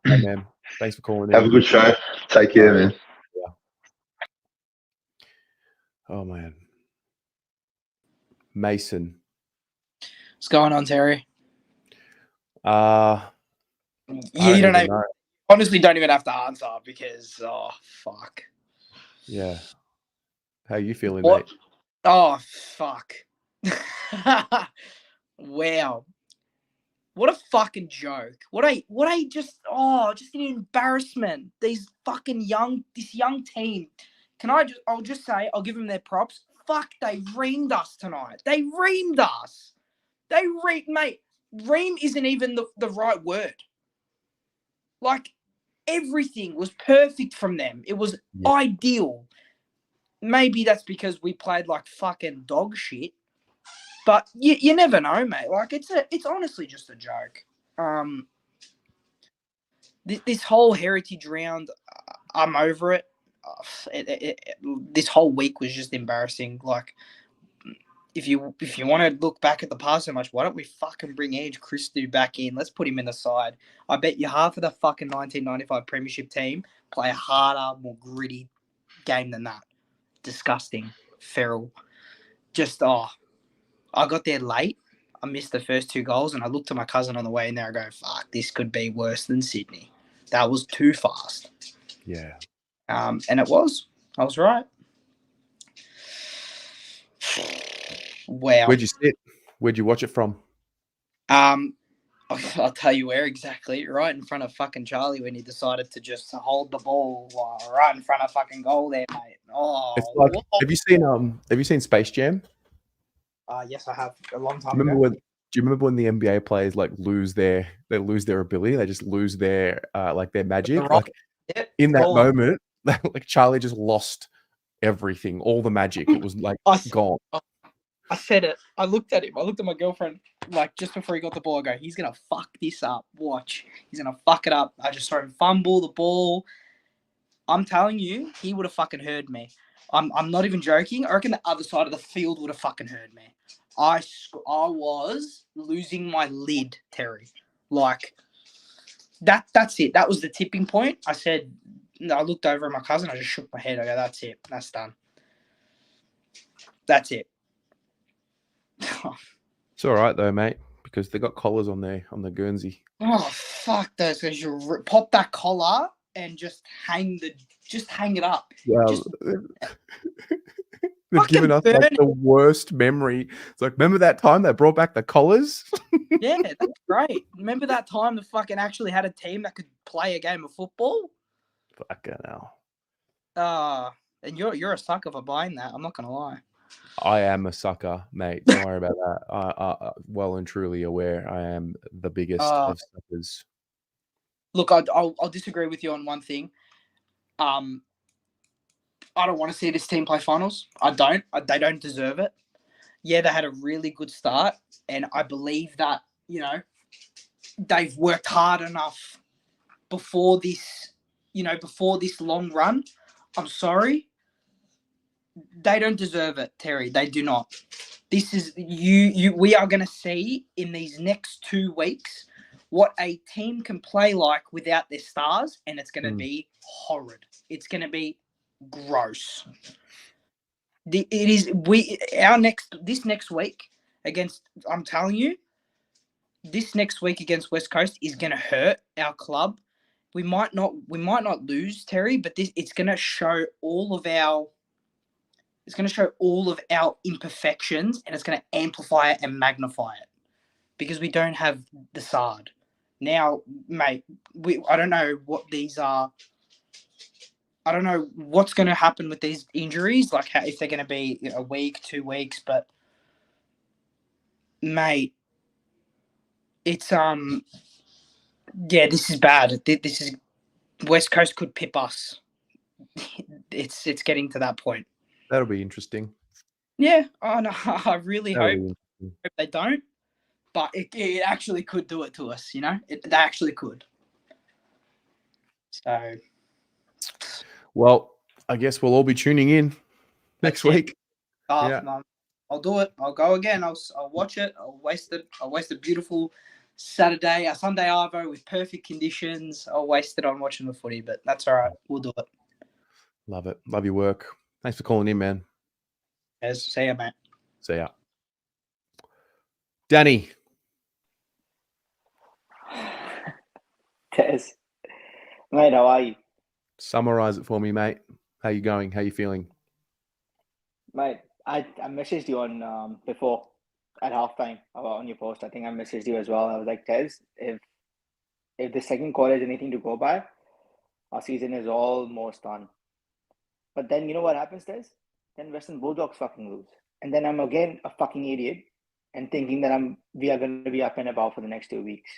Hey, man. Thanks for calling in. Have a good show. Take care, man. Yeah. Oh, man. Mason. What's going on, Terry? You don't even know. Honestly, don't even have to answer because, oh, fuck. Yeah. How you feeling, What? mate? Oh, fuck. Wow. What a fucking joke. Just an embarrassment. This young team. I'll just say, I'll give them their props. Fuck, they reamed us tonight. They reamed us. Mate, ream isn't even the right word. Like, everything was perfect from them. It was ideal. Maybe that's because we played like fucking dog shit. But you never know, mate. Like, it's honestly just a joke. This whole heritage round, I'm over it. This whole week was just embarrassing. Like, if you want to look back at the past so much, why don't we fucking bring Ange Christou back in? Let's put him in the side. I bet you half of the fucking 1995 Premiership team play a harder, more gritty game than that. Disgusting. Feral. Just, I got there late. I missed the first 2 goals, and I looked at my cousin on the way in there. I go, fuck, this could be worse than Sydney. That was too fast. Yeah. And it was. I was right. Wow. Where'd you sit? Where'd you watch it from? I'll tell you where exactly. Right in front of fucking Charlie when he decided to just hold the ball right in front of fucking goal there, mate. Oh, it's like, have you seen Space Jam? Yes, I have. A long time Do ago. you remember when the NBA players like lose their ability? They just lose their their magic. Like in that moment, like Charlie just lost everything, all the magic. It was like gone. I said it. I looked at him. I looked at my girlfriend like just before he got the ball. I go, he's gonna fuck this up. Watch. He's gonna fuck it up. I just saw him fumble the ball. I'm telling you, he would have fucking heard me. I'm not even joking. I reckon the other side of the field would have fucking heard me. I was losing my lid, Terry. Like, that's it. That was the tipping point. I said, I looked over at my cousin. I just shook my head. I go, that's it. That's done. That's it. It's all right though, mate, because they got collars on the Guernsey. Oh, fuck those guys. You pop that collar and just hang it up. Well, they've given us like the worst memory. It's like, remember that time they brought back the collars? Yeah, that's great. Remember that time the fucking actually had a team that could play a game of football? Fucking hell. And you're a sucker for buying that. I'm not gonna lie. I am a sucker, mate. Don't worry about that. I well and truly aware I am the biggest of suckers. Look, I'll disagree with you on one thing. I don't want to see this team play finals. I don't. They don't deserve it. Yeah, they had a really good start, and I believe that, they've worked hard enough before this long run. I'm sorry. They don't deserve it, Terry. They do not. This is we are going to see in these next 2 weeks what a team can play like without their stars, and it's going to Mm. be horrid. It's going to be gross. This next week against, I'm telling you, this next week against West Coast is going to hurt our club. We might not lose, Terry, but it's going to show all of our imperfections, and it's going to amplify it and magnify it because we don't have the Sard. Now, mate, I don't know what these are. I don't know what's going to happen with these injuries, like if they're going to be a week, 2 weeks, but mate, it's this is bad. This is West Coast could pip us. It's getting to that point. That'll be interesting. Yeah, oh no, I really That'll hope they don't, but it actually could do it to us. You know, they actually could. So, well, I guess we'll all be tuning in next week. yeah. I'll do it. I'll go again. I'll watch it. I'll waste a beautiful Sunday arvo with perfect conditions. I'll waste it on watching the footy, but that's all right. We'll do it. Love it. Love your work. Thanks for calling in, man. Yes. See ya, mate. See ya. Danny. Tez. Mate, how are you? Summarize it for me, mate. How you going? How you feeling? Mate, I messaged you on before at halftime on your post. I think I messaged you as well. I was like, Tez, if the second quarter is anything to go by, our season is almost done. But then you know what happens, Tez? Then Western Bulldogs fucking lose. And then I'm again a fucking idiot and thinking that we are going to be up and about for the next 2 weeks.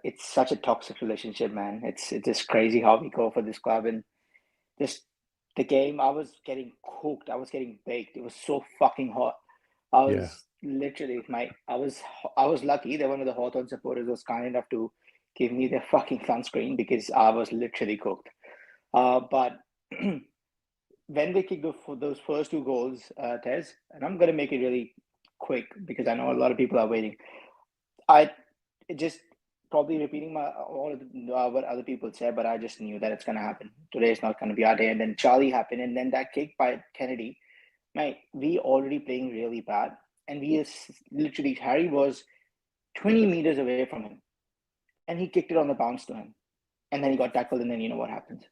It's such a toxic relationship, man. It's just crazy how we go for this club. And just the game, I was getting cooked. I was getting baked. It was so fucking hot. I was literally, I was lucky that one of the Hawthorn supporters was kind enough to give me their fucking sunscreen because I was literally cooked. But when they kicked those first 2 goals, Tez, and I'm going to make it really quick because I know a lot of people are waiting. Probably repeating what other people said, but I just knew that it's going to happen. Today is not going to be our day. And then Charlie happened, and then that kick by Kennedy. Mate, we already playing really bad. And Harry was 20 meters away from him. And he kicked it on the bounce to him. And then he got tackled, and then you know what happens.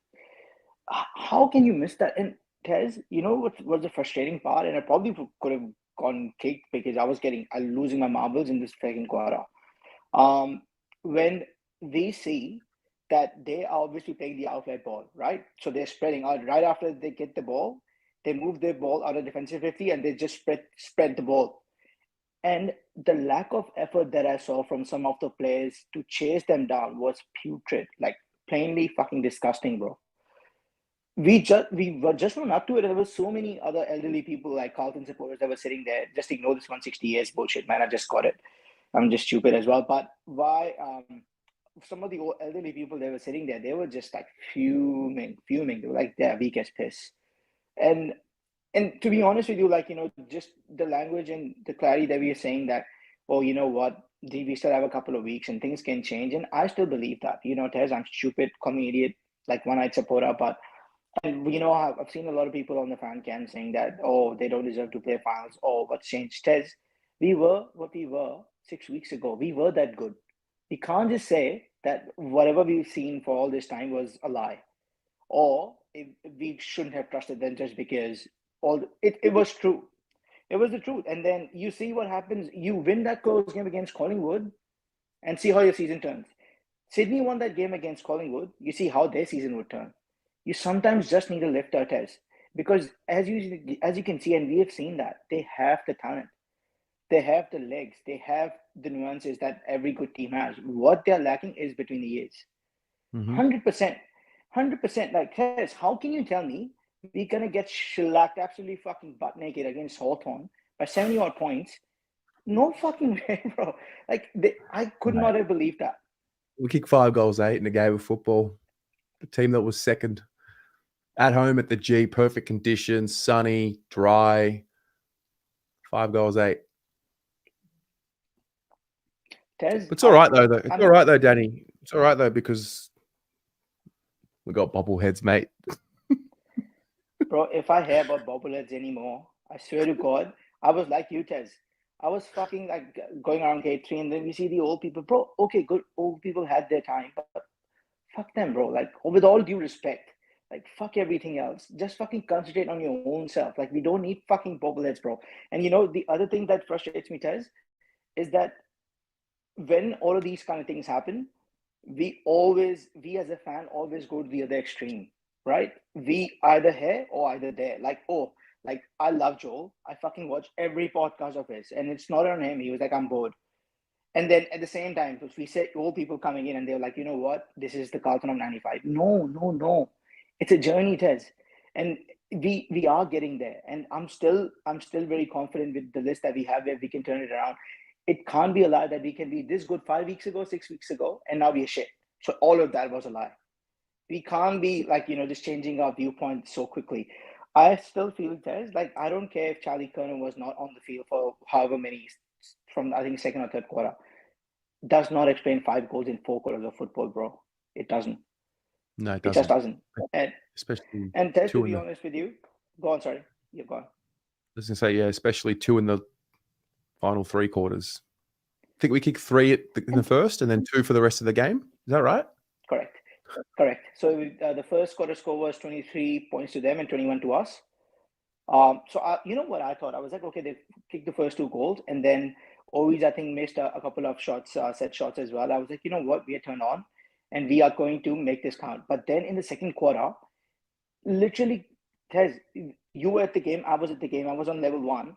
How can you miss that? And Tez, you know what was the frustrating part? And I probably could have gone kicked because I was losing my marbles in this second quarter. When they see that they are obviously playing the outlet ball, right? So they're spreading out right after they get the ball, they move their ball out of defensive 50 and they just spread the ball. And the lack of effort that I saw from some of the players to chase them down was putrid, like plainly fucking disgusting, bro. We were just not up to it. There were so many other elderly people like Carlton supporters that were sitting there. Just ignore this 160 years bullshit, man. I just got it. I'm just stupid as well. But why? Some of the elderly people that were sitting there, they were just like fuming. They were like, they're weak as piss. And to be honest with you, like, you know, just the language and the clarity that we are saying that, oh, you know what, we still have a couple of weeks and things can change. And I still believe that, you know, Tez, I'm stupid, call me idiot, like one-eyed supporter. But, and you know, I've seen a lot of people on the fan cam saying that, oh, they don't deserve to play finals. Oh, what's changed? Tez, we were what we were 6 weeks ago. We were that good. We can't just say that whatever we've seen for all this time was a lie, or we shouldn't have trusted them just because it was true. It was the truth. And then you see what happens. You win that close game against Collingwood and see how your season turns. Sydney won that game against Collingwood. You see how their season would turn. You sometimes just need to lift our test because as you can see, and we have seen that, they have the talent. They have the legs. They have the nuances that every good team has. What they're lacking is between the ears. 100%. 100%. Like, Tess, how can you tell me we're going to get shellacked absolutely fucking butt naked against Hawthorn by 70 odd points? No fucking way, bro. Like, I could not have believed that. We kicked 5 goals, 8 in a game of football. The team that was second at home at the G, perfect conditions, sunny, dry. 5 goals, 8. Tez, It's all right though. It's I'm- all right though, Danny. It's all right though because we got bobbleheads, mate. Bro, if I hear about bobbleheads anymore, I swear to God, I was like you, Tez. I was fucking like going around gate 3 and then we see the old people. Bro, okay, good. Old people had their time, but fuck them, bro. Like, with all due respect, like, fuck everything else. Just fucking concentrate on your own self. Like, we don't need fucking bobbleheads, bro. And you know, the other thing that frustrates me, Tez, is that when all of these kind of things happen, we as a fan always go to the other extreme, right? We either here or either there. Like, I love Joel. I fucking watch every podcast of his, and it's not on him. He was like, I'm bored. And then at the same time, we said old people coming in and they're like, you know what? This is the Carlton of 95. No. It's a journey, Tez. And we are getting there. And I'm still very confident with the list that we have where we can turn it around. It can't be a lie that we can be this good 5 weeks ago, 6 weeks ago, and now we're shit. So all of that was a lie. We can't be like, just changing our viewpoint so quickly. I still feel, Tez, like, I don't care if Charlie Kerner was not on the field for however many from, I think, second or third quarter. Does not explain 5 goals in 4 quarters of football, bro. It doesn't. No, it It just doesn't. doesn't. Especially And Tez, two to in be the. honest with you, go on, sorry. You're gone. I was gonna say, yeah, especially 2 in the final 3 quarters. I think we kicked 3 in the first, and then 2 for the rest of the game. Is that right? Correct. So the first quarter score was 23 points to them and 21 to us. So you know what I thought? I was like, okay, they kicked the first 2 goals, and then always I think missed a couple of shots, set shots as well. I was like, you know what? We are turned on, and we are going to make this count. But then in the second quarter, literally, Tez, you were at the game. I was at the game. I was on level 1.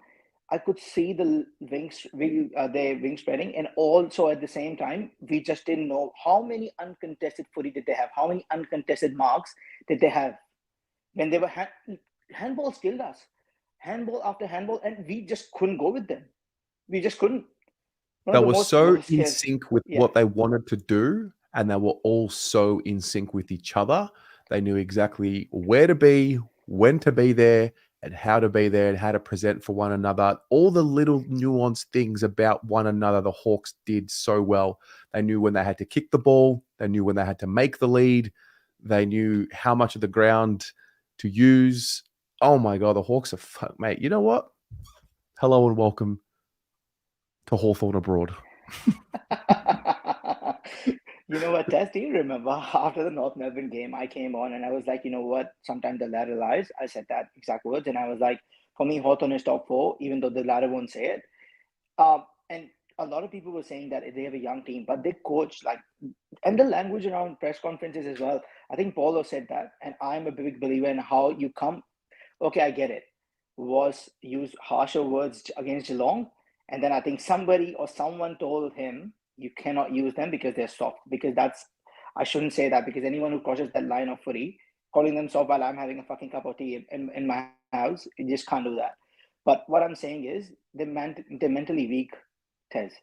I could see the their wing spreading, and also at the same time, we just didn't know how many uncontested footy did they have, how many uncontested marks did they have. When they were handballs killed us, handball after handball, and we just couldn't go with them. We just couldn't. They were so in sync with what they wanted to do, and they were all so in sync with each other. They knew exactly where to be, when to be there, and how to be there, and how to present for one another. All the little nuanced things about one another, the Hawks did so well. They knew when they had to kick the ball. They knew when they had to make the lead. They knew how much of the ground to use. Oh my God, the Hawks are mate. You know what? Hello and welcome to Hawthorn abroad. You know what, Tess, do you remember after the North Melbourne game, I came on and I was like, you know what, sometimes the ladder lies. I said that exact words, and I was like, for me, Hawthorn is top 4, even though the ladder won't say it. And a lot of people were saying that they have a young team, but they coach and the language around press conferences as well. I think Paulo said that, and I'm a big believer in how you come. Okay, I get it. Was use harsher words against Geelong, and then I think somebody or someone told him you cannot use them because they're soft. Because I shouldn't say that, because anyone who crosses that line of footy, calling them soft while I'm having a fucking cup of tea in my house, you just can't do that. But what I'm saying is they're mentally weak, Tez.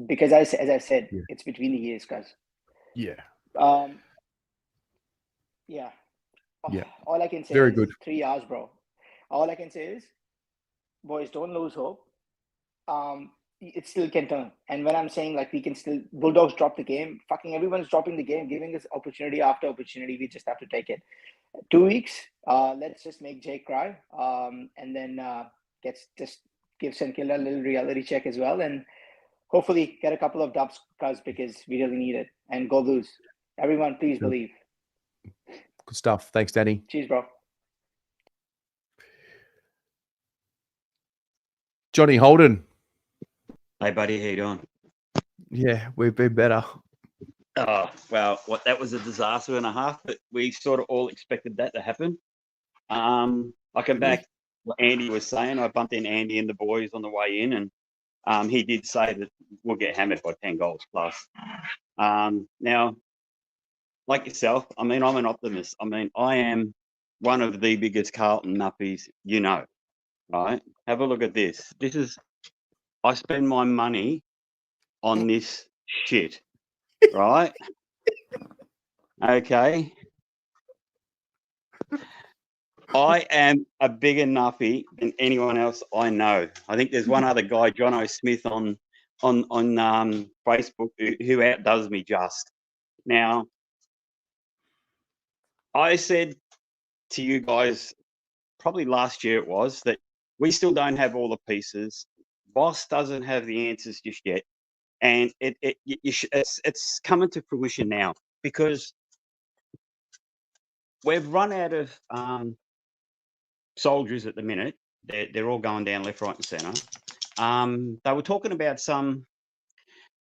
Because as I said, it's between the years, guys. Yeah. Yeah. Yeah. All I can say Very is good. 3 hours, bro. All I can say is, boys, don't lose hope. It still can turn. And when I'm saying we can still, Bulldogs drop the game, fucking everyone's dropping the game, giving us opportunity after opportunity. We just have to take it. 2 weeks. Let's just make Jake cry. And then just give St Kilda a little reality check as well, and hopefully get a couple of dubs, because we really need it. And go Blues. Everyone, please believe. Good stuff. Thanks, Danny. Cheers, bro. Johnny Holden. Hey, buddy, how you doing? Yeah, we've been better. Oh, well, that was a disaster and a half, but we sort of all expected that to happen. I come back what Andy was saying. I bumped in Andy and the boys on the way in, and he did say that we'll get hammered by 10 goals plus. Now, like yourself, I mean, I'm an optimist. I mean, I am one of the biggest Carlton nuppies, right? Have a look at this. I spend my money on this shit, right? Okay. I am a bigger nuffy than anyone else I know. I think there's one other guy, John O. Smith, on on Facebook who outdoes me just now. I said to you guys, probably last year it was, that we still don't have all the pieces. Boss doesn't have the answers just yet, and it's coming to fruition now because we've run out of soldiers at the minute. They're all going down left, right, and centre. They were talking about some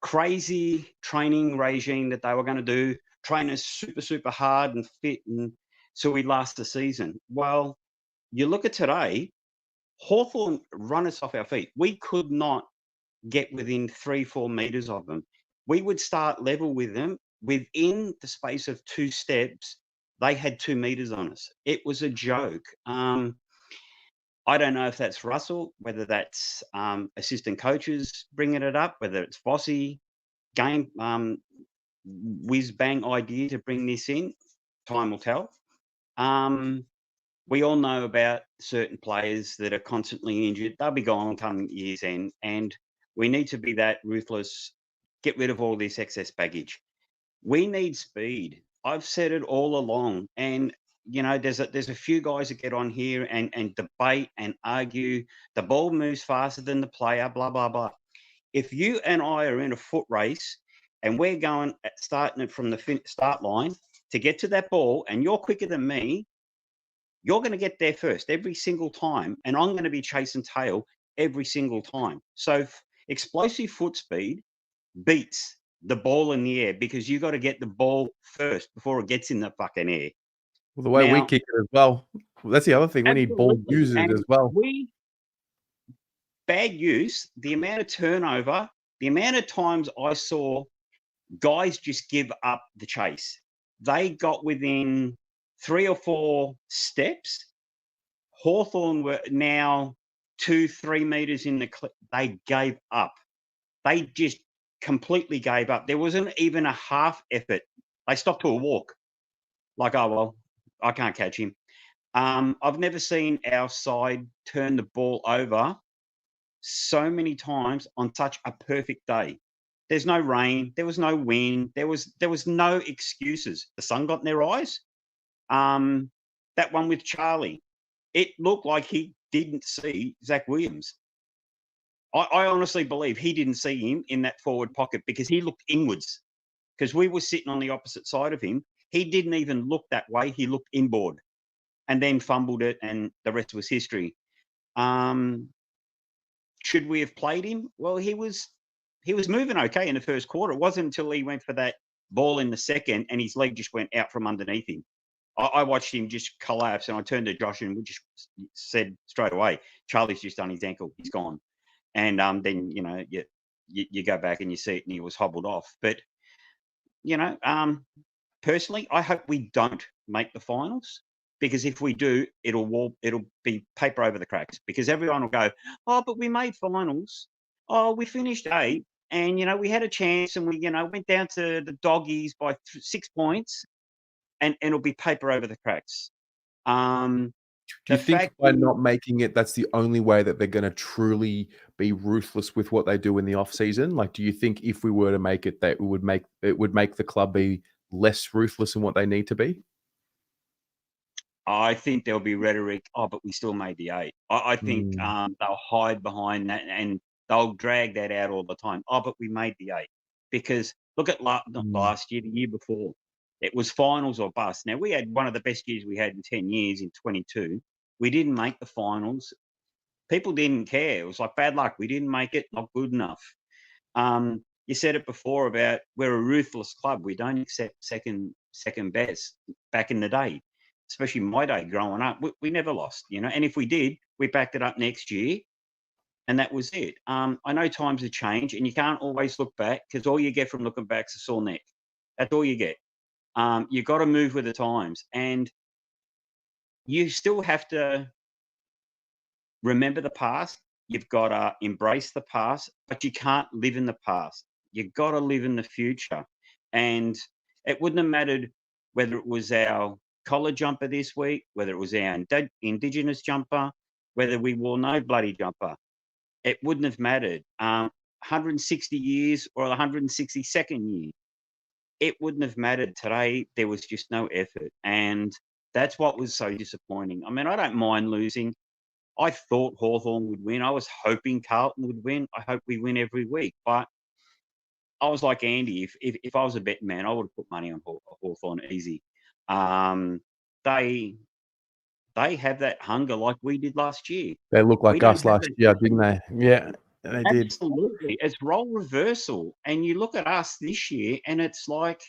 crazy training regime that they were going to do, train us super hard and fit, and so we'd last the season. Well, you look at today, Hawthorn run us off our feet. We could not get within 3-4 meters of them. We would start level with them. Within the space of 2 steps, they had 2 meters on us. It was a joke. I don't know if that's Russell, whether that's assistant coaches bringing it up, whether it's Bossy, game whiz bang idea to bring this in. Time will tell. We all know about certain players that are constantly injured. They'll be gone come year's end, and we need to be that ruthless, get rid of all this excess baggage. We need speed. I've said it all along, and you know, there's a few guys that get on here and debate and argue. The ball moves faster than the player, blah, blah, blah. If you and I are in a foot race and we're starting it from the start line to get to that ball, and you're quicker than me, you're going to get there first every single time, and I'm going to be chasing tail every single time. So explosive foot speed beats the ball in the air because you got to get the ball first before it gets in the fucking air. Well, the way we kick it as well. That's the other thing. We need ball Absolutely. users And as well. Bad use, the amount of turnover, the amount of times I saw guys just give up the chase. They got within 3 or 4 steps. Hawthorn were now 2-3 meters in the clip. They gave up. They just completely gave up. There wasn't even a half effort. They stopped to a walk. Like, oh, well, I can't catch him. I've never seen our side turn the ball over so many times on such a perfect day. There's no rain. There was no wind. There was no excuses. The sun got in their eyes. That one with Charlie, it looked like he didn't see Zach Williams. I honestly believe he didn't see him in that forward pocket because he looked inwards. Because we were sitting on the opposite side of him. He didn't even look that way. He looked inboard and then fumbled it, and the rest was history. Should we have played him? Well, he was moving okay in the first quarter. It wasn't until he went for that ball in the second and his leg just went out from underneath him. I watched him just collapse, and I turned to Josh and we just said straight away, Charlie's just done his ankle. He's gone. And then, you know, you go back and you see it and he was hobbled off. But, you know, personally, I hope we don't make the finals, because if we do, it'll be paper over the cracks, because everyone will go, oh, but we made finals. Oh, we finished 8th, and, you know, we had a chance, and we, you know, went down to the doggies by 6 points, and it'll be paper over the cracks. Do you think by not making it, that's the only way that they're going to truly be ruthless with what they do in the off season? Like, do you think if we were to make it, that it would make the club be less ruthless in what they need to be? I think there'll be rhetoric. Oh, but we still made the 8. I think they'll hide behind that and they'll drag that out all the time. Oh, but we made the 8, because look at not last year, the year before. It was finals or bust. Now, we had one of the best years we had in 10 years in 22. We didn't make the finals. People didn't care. It was like bad luck. We didn't make it, not good enough. You said it before about we're a ruthless club. We don't accept second best back in the day, especially my day growing up. We never lost, you know. And if we did, we backed it up next year, and that was it. I know times have changed, and you can't always look back, because all you get from looking back is a sore neck. That's all you get. You've got to move with the times, and you still have to remember the past. You've got to embrace the past, but you can't live in the past. You've got to live in the future. And it wouldn't have mattered whether it was our collar jumper this week, whether it was our Indigenous jumper, whether we wore no bloody jumper. It wouldn't have mattered. 160 years or the 162nd year. It wouldn't have mattered. Today, there was just no effort. And that's what was so disappointing. I mean, I don't mind losing. I thought Hawthorn would win. I was hoping Carlton would win. I hope we win every week. But I was like Andy. If I was a betting man, I would have put money on Hawthorn easy. They have that hunger like we did last year. They look We like don't us have last that year, discipline. didn't they? Yeah, they did. Absolutely. It's role reversal. And you look at us this year, and it's like,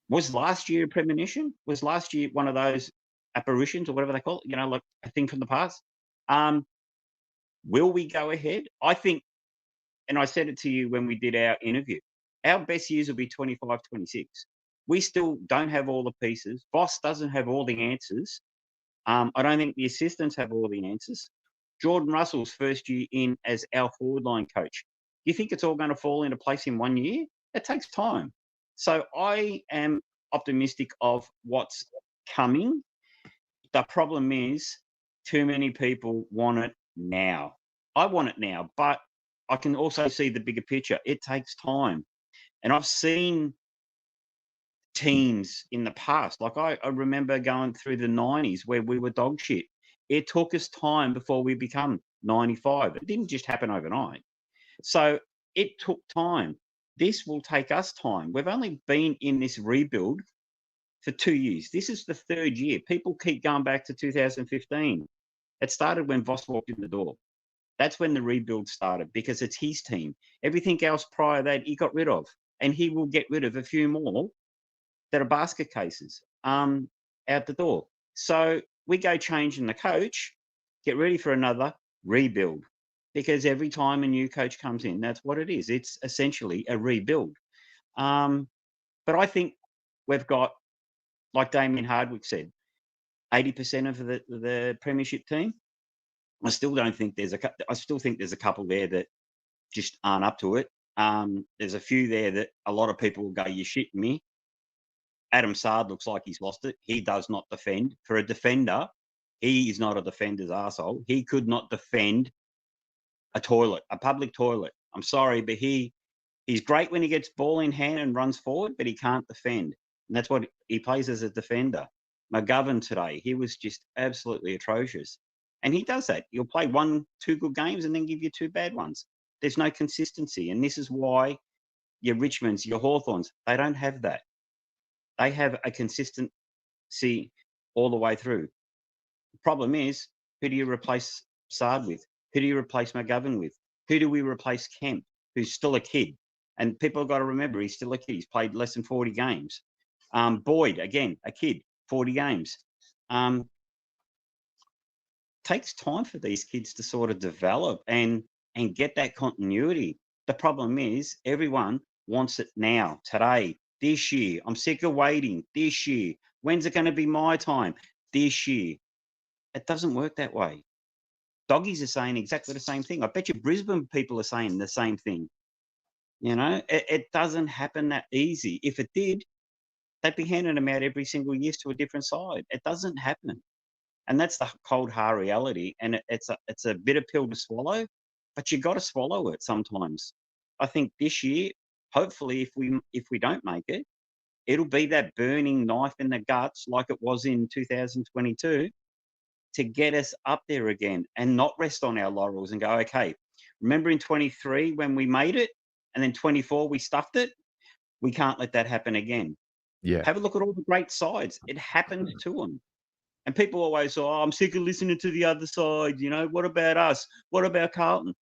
was last year a premonition? Was last year one of those apparitions or whatever they call it? You know, like a thing from the past? Will we go ahead? I think, and I said it to you when we did our interview, our best years will be 25, 26. We still don't have all the pieces. Voss doesn't have all the answers. I don't think the assistants have all the answers. Jordan Russell's first year in as our forward line coach. Do you think it's all going to fall into place in 1 year? It takes time. So I am optimistic of what's coming. The problem is too many people want it now. I want it now, but I can also see the bigger picture. It takes time. And I've seen teams in the past. Like I remember going through the 90s where we were dog shit. It took us time before we become 95. It didn't just happen overnight. So it took time. This will take us time. We've only been in this rebuild for 2 years. This is the third year. People keep going back to 2015. It started when Voss walked in the door. That's when the rebuild started because it's his team. Everything else prior to that, he got rid of. And he will get rid of a few more that are basket cases out the door. So we go changing the coach, get ready for another rebuild. Because every time a new coach comes in, that's what it is. It's essentially a rebuild. But I think we've got, like Damien Hardwick said, 80% of the premiership team. I still think there's a couple there that just aren't up to it. There's a few there that a lot of people will go, "You shitting me." Adam Sard looks like he's lost it. He does not defend. For a defender, he is not a defender's arsehole. He could not defend a toilet, a public toilet. I'm sorry, but he's great when he gets ball in hand and runs forward, but he can't defend. And that's what he plays as a defender. McGovern today, he was just absolutely atrocious. And he does that. He'll play 1-2 good games and then give you 2 bad ones. There's no consistency. And this is why your Richmonds, your Hawthorns, they don't have that. They have a consistency all the way through. The problem is, who do you replace Sard with? Who do you replace McGovern with? Who do we replace Kemp, who's still a kid? And people have got to remember, he's still a kid. He's played less than 40 games. Boyd, again, a kid, 40 games. Takes time for these kids to sort of develop and get that continuity. The problem is everyone wants it now, today, this year. I'm sick of waiting. This year. When's it going to be my time? This year. It doesn't work that way. Doggies are saying exactly the same thing. I bet you Brisbane people are saying the same thing. You know, it doesn't happen that easy. If it did, they'd be handing them out every single year to a different side. It doesn't happen. And that's the cold, hard reality. And it's a bitter pill to swallow, but you got to swallow it sometimes. I think this year, hopefully, if we don't make it, it'll be that burning knife in the guts like it was in 2022 to get us up there again and not rest on our laurels and go, okay, remember in 23 when we made it and then 24 we stuffed it? We can't let that happen again. Yeah. Have a look at all the great sides. It happened to them. And people always say, "Oh, I'm sick of listening to the other side. You know, what about us? What about Carlton?"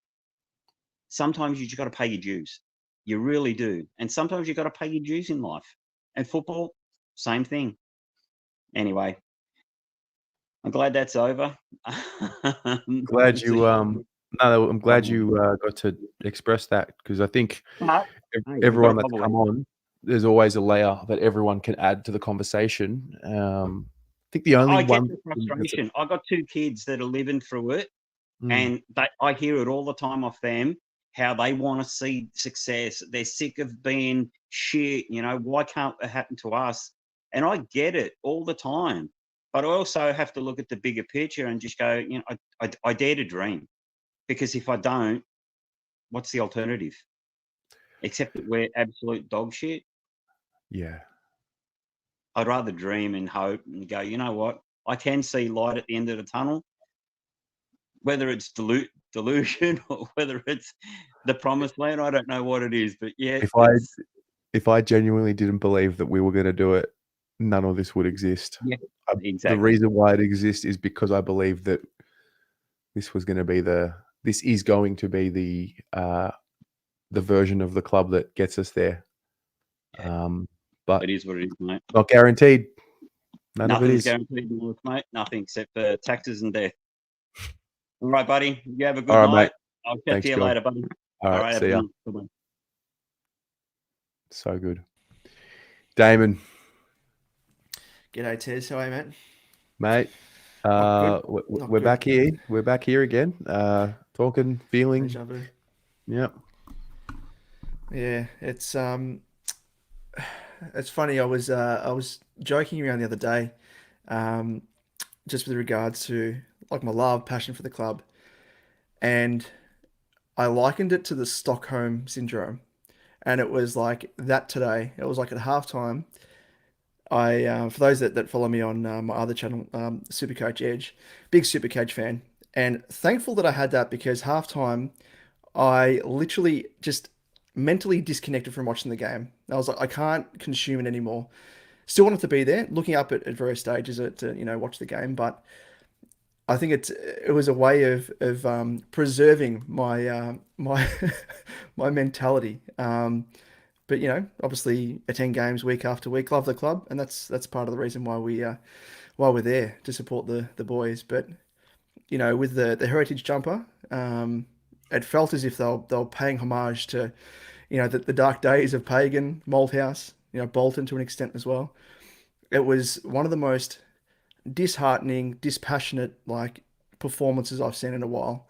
Sometimes you just got to pay your dues. You really do. And sometimes you got to pay your dues in life. And football, same thing. Anyway, I'm glad that's over. Glad you I'm glad you got to express that because I think everyone that's come on, there's always a layer that everyone can add to the conversation. I think the only I get one the frustration. I got 2 kids that are living through it, and I hear it all the time off them. How they want to see success. They're sick of being shit. You know, why can't it happen to us? And I get it all the time. But I also have to look at the bigger picture and just go, you know, I dare to dream. Because if I don't, what's the alternative? Except that we're absolute dog shit. Yeah. I'd rather dream and hope and go, you know what? I can see light at the end of the tunnel. Whether it's delusion or whether it's the promised land, I don't know what it is. But yeah, If I genuinely didn't believe that we were going to do it, none of this would exist. Yeah, The exactly. reason why it exists is because I believe that this is going to be the version of the club that gets us there. But it is what it is, mate. Not guaranteed. None of it Nothing's is. guaranteed in life, mate. Nothing except for taxes and death. All right, buddy. You have a good All right, night. mate. I'll chat Thanks, to you John. later, buddy. All right, have see a ya. good night. Bye-bye. So good. Damon, G'day, Tez. How are you, mate? mate. Not good. We're Not back good. here. We're back here again. Talking, feeling. Deja vu. Yep. Yeah, it's funny. I was joking around the other day, just with regards to like my love, passion for the club, and I likened it to the Stockholm syndrome, and it was like that today. It was like at halftime. For those that follow me on my other channel, Supercoach Edge, big Supercoach fan, and thankful that I had that because halftime, I literally just mentally disconnected from watching the game. I was like, I can't consume it anymore. Still wanted to be there, looking up at various stages to watch the game, but I think it was a way of preserving my my my mentality. But obviously attend games week after week, love the club, and that's part of the reason why we're there to support the boys. But with the heritage jumper, it felt as if they were paying homage to the dark days of Pagan, Malthouse, Bolton to an extent as well. It was one of the most disheartening, dispassionate like performances I've seen in a while.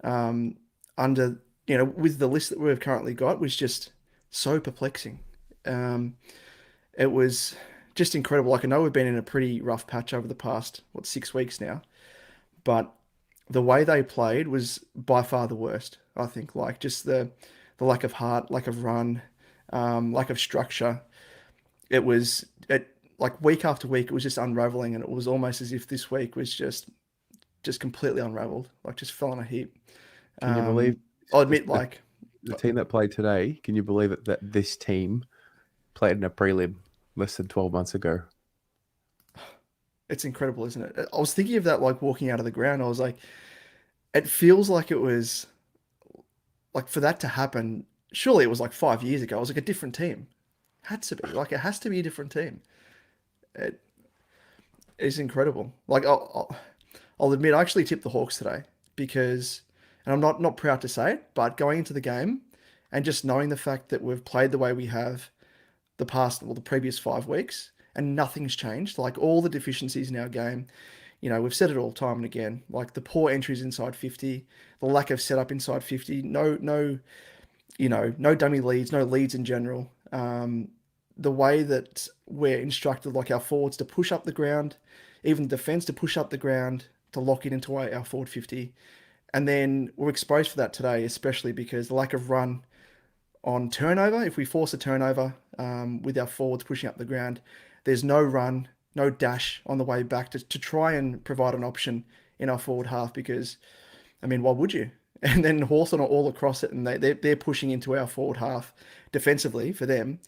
Under with the list that we've currently got was just so perplexing. It was just incredible. Like I know we've been in a pretty rough patch over the past 6 weeks now, but the way they played was by far the worst. I think like just the lack of heart, lack of run, lack of structure. Like week after week, it was just unraveling, and it was almost as if this week was just completely unraveled, like just fell on a heap. Can you believe? I'll admit, like the team that played today. Can you believe that this team played in a prelim less than 12 months ago? It's incredible, isn't it? I was thinking of that, like walking out of the ground. I was like, it feels like it was like for that to happen. Surely it was like 5 years ago. It was like a different team. Had to be like it has to be a different team. It is incredible. Like I'll admit, I actually tipped the Hawks today because, and I'm not proud to say it, but going into the game and just knowing the fact that we've played the way we have the previous 5 weeks and nothing's changed. Like all the deficiencies in our game, we've said it all time and again. Like the poor entries inside 50, the lack of setup inside 50, no dummy leads, no leads in general. The way that we're instructed, like our forwards to push up the ground, even defense to push up the ground to lock it into our forward 50. And then we're exposed for that today, especially because the lack of run on turnover. If we force a turnover with our forwards pushing up the ground, there's no run, no dash on the way back to try and provide an option in our forward half because, I mean, why would you? And then Hawthorn are all across it and they're pushing into our forward half defensively for them.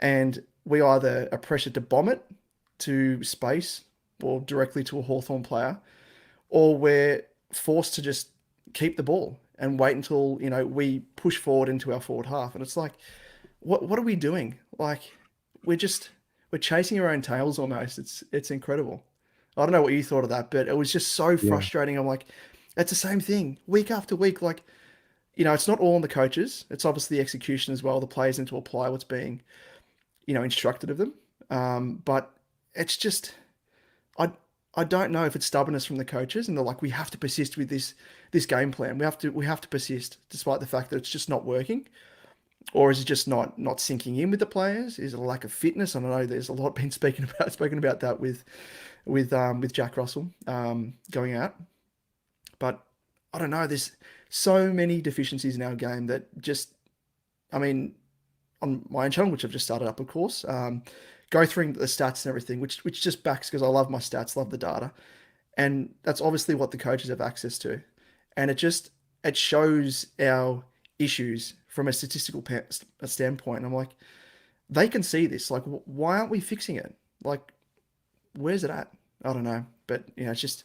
And we either are pressured to bomb it to space or directly to a Hawthorn player, or we're forced to just keep the ball and wait until, we push forward into our forward half. And it's like, what are we doing? Like, we're chasing our own tails almost. It's incredible. I don't know what you thought of that, but it was just so frustrating. I'm like, it's the same thing week after week. Like, it's not all on the coaches. It's obviously the execution as well. The players need to apply what's being, instructed of them. But it's just, I don't know if it's stubbornness from the coaches and they're like, we have to persist with this game plan. We have to persist despite the fact that it's just not working. Or is it just not sinking in with the players? Is it a lack of fitness? I don't know. There's a lot been spoken about that with Jack Russell going out. But I don't know. There's so many deficiencies in our game that just, I mean, on my own channel, which I've just started up, of course, go through the stats and everything, which just backs because I love my stats, love the data, and that's obviously what the coaches have access to, and it shows our issues from a statistical standpoint. And I'm like, they can see this. Like, why aren't we fixing it? Like, where's it at? I don't know, but it's just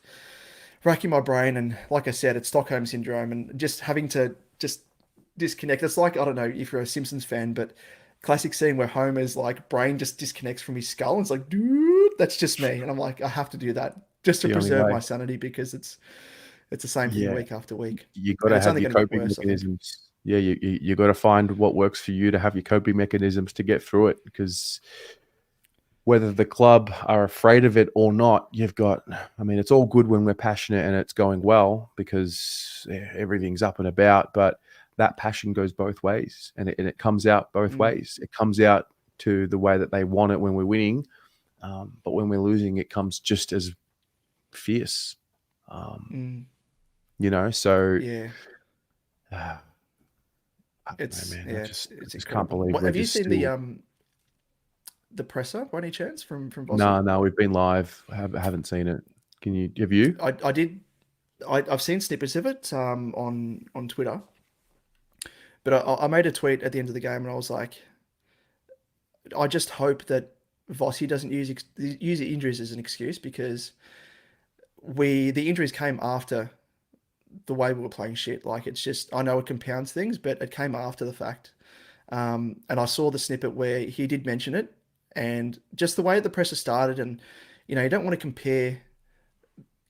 racking my brain. And like I said, it's Stockholm syndrome, and just having to just disconnect. It's like, I don't know if you're a Simpsons fan, but classic scene where Homer's like brain just disconnects from his skull. And it's like, dude, that's just me. And I'm like, I have to do that just to The only preserve way. my sanity, because it's the same thing Yeah. week after week. You got And to it's have only your going to get coping worse, I think. mechanisms. Yeah, you got to find what works for you to have your coping mechanisms to get through it, because whether the club are afraid of it or not, it's all good when we're passionate and it's going well because everything's up and about, but that passion goes both ways, and it comes out both ways. It comes out to the way that they want it when we're winning, but when we're losing, it comes just as fierce. So Yeah. it's incredible. can't believe Have you seen still... the presser by any chance from No, Vossi? we've been live. I haven't seen it. Have you? I did. I've seen snippets of it on Twitter, but I made a tweet at the end of the game, and I was like, I just hope that Vossi doesn't use injuries as an excuse, because the injuries came after the way we were playing shit. Like, it's just, I know it compounds things, but it came after the fact. And I saw the snippet where he did mention it, and just the way the presser started, and you don't want to compare.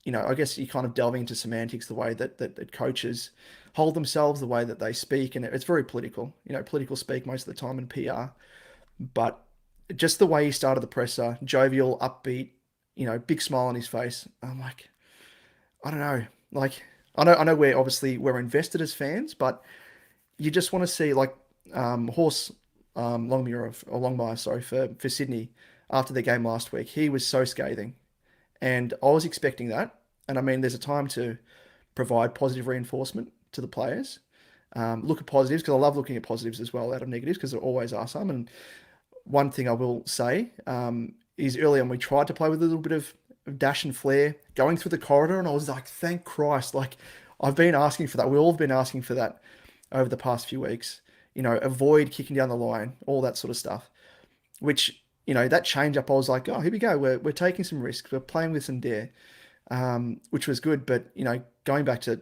I guess you kind of delving into semantics, the way that coaches hold themselves, the way that they speak, and it's very political. Political speak most of the time in PR, but just the way he started the presser, jovial, upbeat, big smile on his face. I'm like, I don't know. Like, I know we're invested as fans, but you just want to see, like, Horse Longmire, sorry, for Sydney after their game last week. He was so scathing, and I was expecting that. And I mean, there's a time to provide positive reinforcement to the players. Look at positives, because I love looking at positives as well out of negatives, because there always are some. And one thing I will say is, early on we tried to play with a little bit of dash and flair going through the corridor, and I was like, thank Christ. Like, I've been asking for that. We all have been asking for that over the past few weeks. Avoid kicking down the line, all that sort of stuff. Which, that change up, I was like, oh, here we go. We're taking some risks. We're playing with some dare, which was good. But, going back to,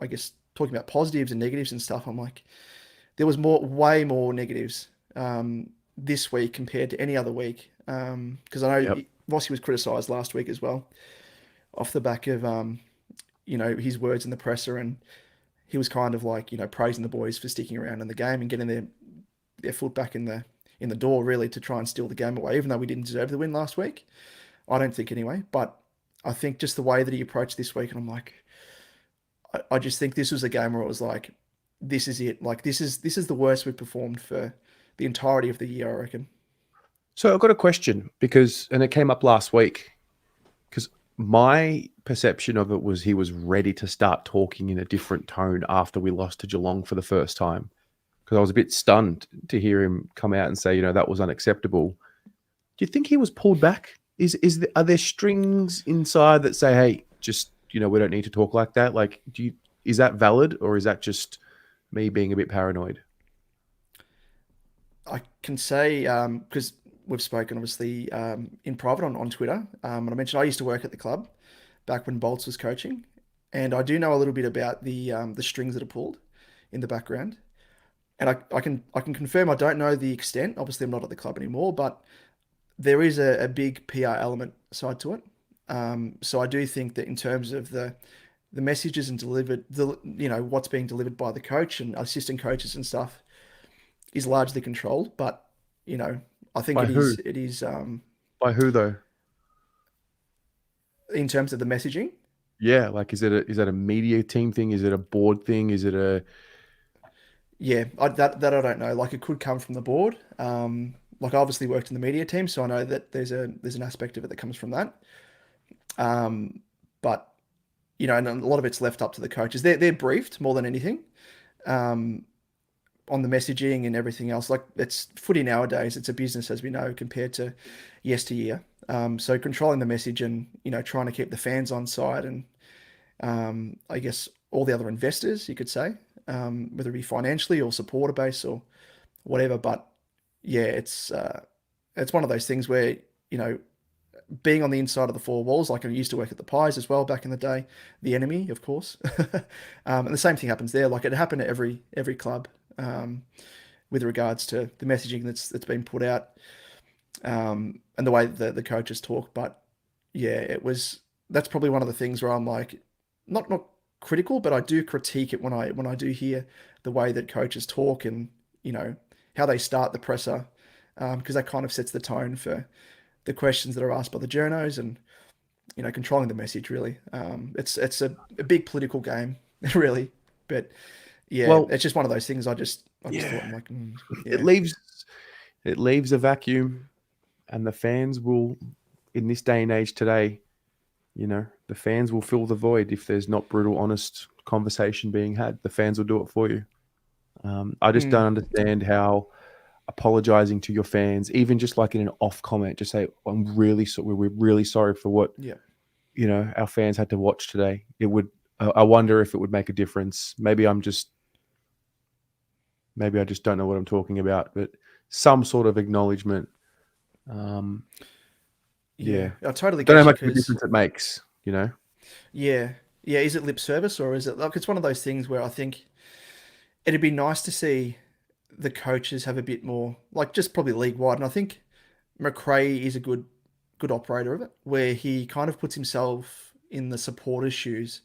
I guess talking about positives and negatives and stuff, I'm like, there was way more negatives this week compared to any other week. Because I know Vossi was criticised last week as well, off the back of, his words in the presser, and he was kind of like, praising the boys for sticking around in the game and getting their foot back in the door, really, to try and steal the game away, even though we didn't deserve the win last week. I don't think, anyway. But I think just the way that he approached this week, and I'm like, I just think this was a game where it was like, this is it. Like, this is the worst we've performed for the entirety of the year, I reckon. So I've got a question, and it came up last week, because my perception of it was he was ready to start talking in a different tone after we lost to Geelong for the first time, because I was a bit stunned to hear him come out and say, that was unacceptable. Do you think he was pulled back? Are there strings inside that say, hey, just, we don't need to talk like that? Like, is that valid, or is that just me being a bit paranoid? I can say, because we've spoken obviously in private on Twitter, and I mentioned I used to work at the club back when Bolts was coaching, and I do know a little bit about the strings that are pulled in the background, and I can confirm I don't know the extent. Obviously, I'm not at the club anymore, but there is a big PR element side to it. So I do think that in terms of the messages and delivered, what's being delivered by the coach and assistant coaches and stuff is largely controlled. But I think By who? it is. By who, though? In terms of the messaging. Yeah, like, is that a media team thing? Is it a board thing? Is it a... Yeah, that I don't know. Like, it could come from the board. Like, I obviously worked in the media team, so I know that there's an aspect of it that comes from that. But you know, and a lot of it's left up to the coaches. They're briefed more than anything on the messaging and everything else. Like, it's footy nowadays, it's a business, as we know, compared to yesteryear. So controlling the message and, you know, trying to keep the fans on side and I guess all the other investors, you could say, whether it be financially or supporter base or whatever. But yeah, it's one of those things where, you know, being on the inside of the four walls, like I used to work at the Pies as well back in the day, the enemy, of course. And the same thing happens there. Like, it happened at every club with regards to the messaging that's been put out and the way the coaches talk. But yeah, that's probably one of the things where I'm like, not critical, but I do critique it when I do hear the way that coaches talk and, you know, how they start the presser, because that kind of sets the tone for the questions that are asked by the journos and, you know, controlling the message really. It's a big political game, really. But yeah, Well, it's just one of those things I just thought, I'm like, yeah. It leaves a vacuum, and the fans will, in this day and age today, you know, the fans will fill the void if there's not brutal, honest conversation being had. The fans will do it for you. I just don't understand how apologizing to your fans, even just like in an off comment, just say, "I'm really sorry. We're really sorry for what you know our fans had to watch today." It would. I wonder if it would make a difference. Maybe I just don't know what I'm talking about, but some sort of acknowledgement. Yeah, I totally don't know get how you much of a difference it makes. You know. Yeah. Is it lip service or is it like, it's one of those things where I think it'd be nice to see the coaches have a bit more, like, just probably league wide. And I think McRae is a good operator of it, where he kind of puts himself in the supporters' shoes,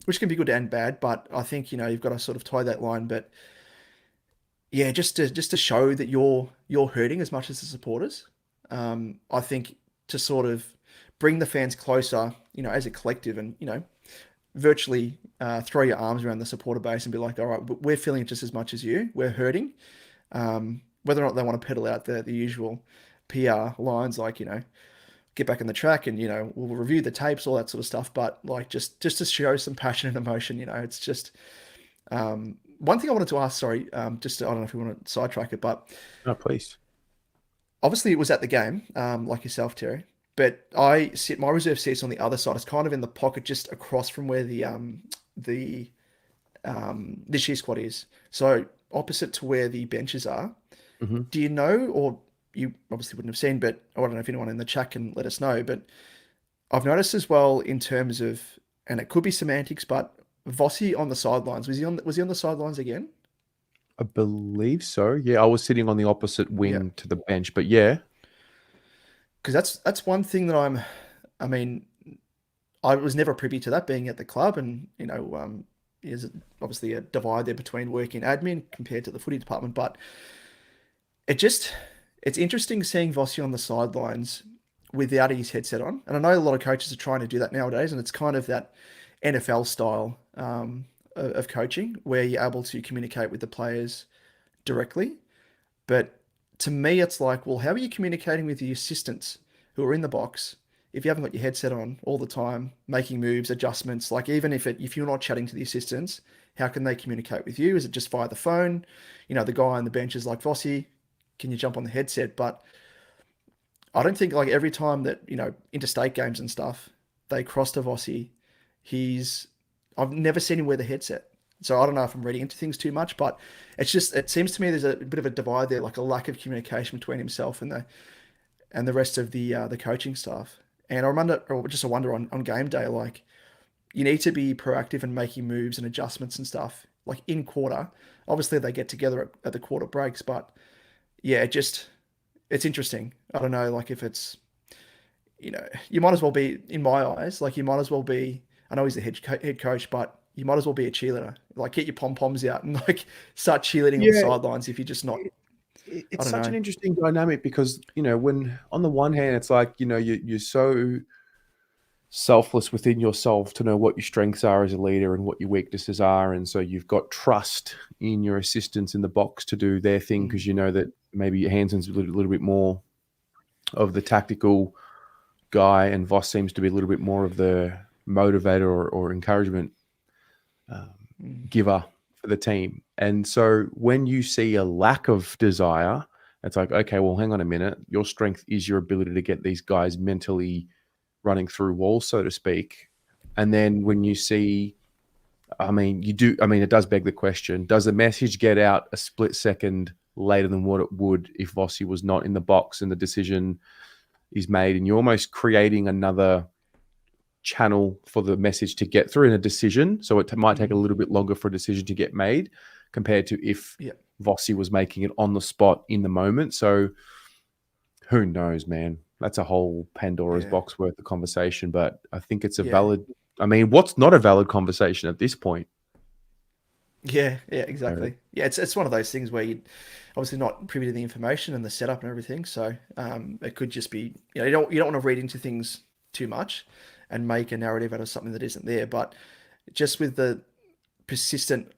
which can be good and bad. But I think, you know, you've got to sort of tie that line. But yeah, just to show that you're hurting as much as the supporters. I think to sort of bring the fans closer, you know, as a collective, and, you know, virtually throw your arms around the supporter base and be like, all right, we're feeling it just as much as you. We're hurting. Whether or not they want to peddle out the usual PR lines, like, you know, get back in the track and, you know, we'll review the tapes, all that sort of stuff. But like, just to show some passion and emotion, you know, it's just one thing I wanted to ask, sorry, I don't know if you want to sidetrack it, but no, please. Obviously, it was at the game, like yourself, Terry. But my reserve seat's on the other side. It's kind of in the pocket, just across from where the cheer squad is. So opposite to where the benches are. Mm-hmm. Do you know, or you obviously wouldn't have seen, but I don't know if anyone in the chat can let us know. But I've noticed as well in terms of, and it could be semantics, but Vossi on the sidelines. Was he on the sidelines again? I believe so. Yeah, I was sitting on the opposite wing to the bench, but yeah. Because that's one thing that I mean, I was never privy to that being at the club, and, you know, there's obviously a divide there between working admin compared to the footy department, but it's interesting seeing Vossi on the sidelines without his headset on. And I know a lot of coaches are trying to do that nowadays, and it's kind of that NFL style of coaching where you're able to communicate with the players directly. But to me, it's like, well, how are you communicating with the assistants who are in the box if you haven't got your headset on all the time, making moves, adjustments? Like, even if you're not chatting to the assistants, how can they communicate with you? Is it just via the phone? You know, the guy on the bench is like, Vossi, can you jump on the headset? But I don't think, like, every time that, you know, interstate games and stuff, they cross to Vossi, I've never seen him wear the headset. So I don't know if I'm reading into things too much, but it seems to me there's a bit of a divide there, like a lack of communication between himself and the rest of the coaching staff. And I wonder on game day, like, you need to be proactive in making moves and adjustments and stuff, like in quarter. Obviously they get together at the quarter breaks, but yeah, it's interesting. I don't know, like, if it's, you know, you might as well be, in my eyes, like, you might as well be, I know he's the head coach, but you might as well be a cheerleader. Like, get your pom-poms out and, like, start cheerleading on the sidelines if you're just not. It's such an interesting dynamic because, you know, when on the one hand, it's like, you know, you're so selfless within yourself to know what your strengths are as a leader and what your weaknesses are. And so you've got trust in your assistants in the box to do their thing because you know that maybe Hansen's a little bit more of the tactical guy and Voss seems to be a little bit more of the motivator or encouragement giver for the team. And so when you see a lack of desire, it's like, okay, well, hang on a minute. Your strength is your ability to get these guys mentally running through walls, so to speak. And then when you see, it does beg the question, does the message get out a split second later than what it would if Vossi was not in the box and the decision is made, and you're almost creating another channel for the message to get through in a decision. So it might take a little bit longer for a decision to get made compared to if Vossi was making it on the spot in the moment. So who knows, man? That's a whole Pandora's box worth of conversation, but I think it's a valid, what's not a valid conversation at this point? Yeah, exactly. Yeah, it's one of those things where you obviously not privy to the information and the setup and everything. So it could just be, you don't want to read into things too much and make a narrative out of something that isn't there. But just with the persistence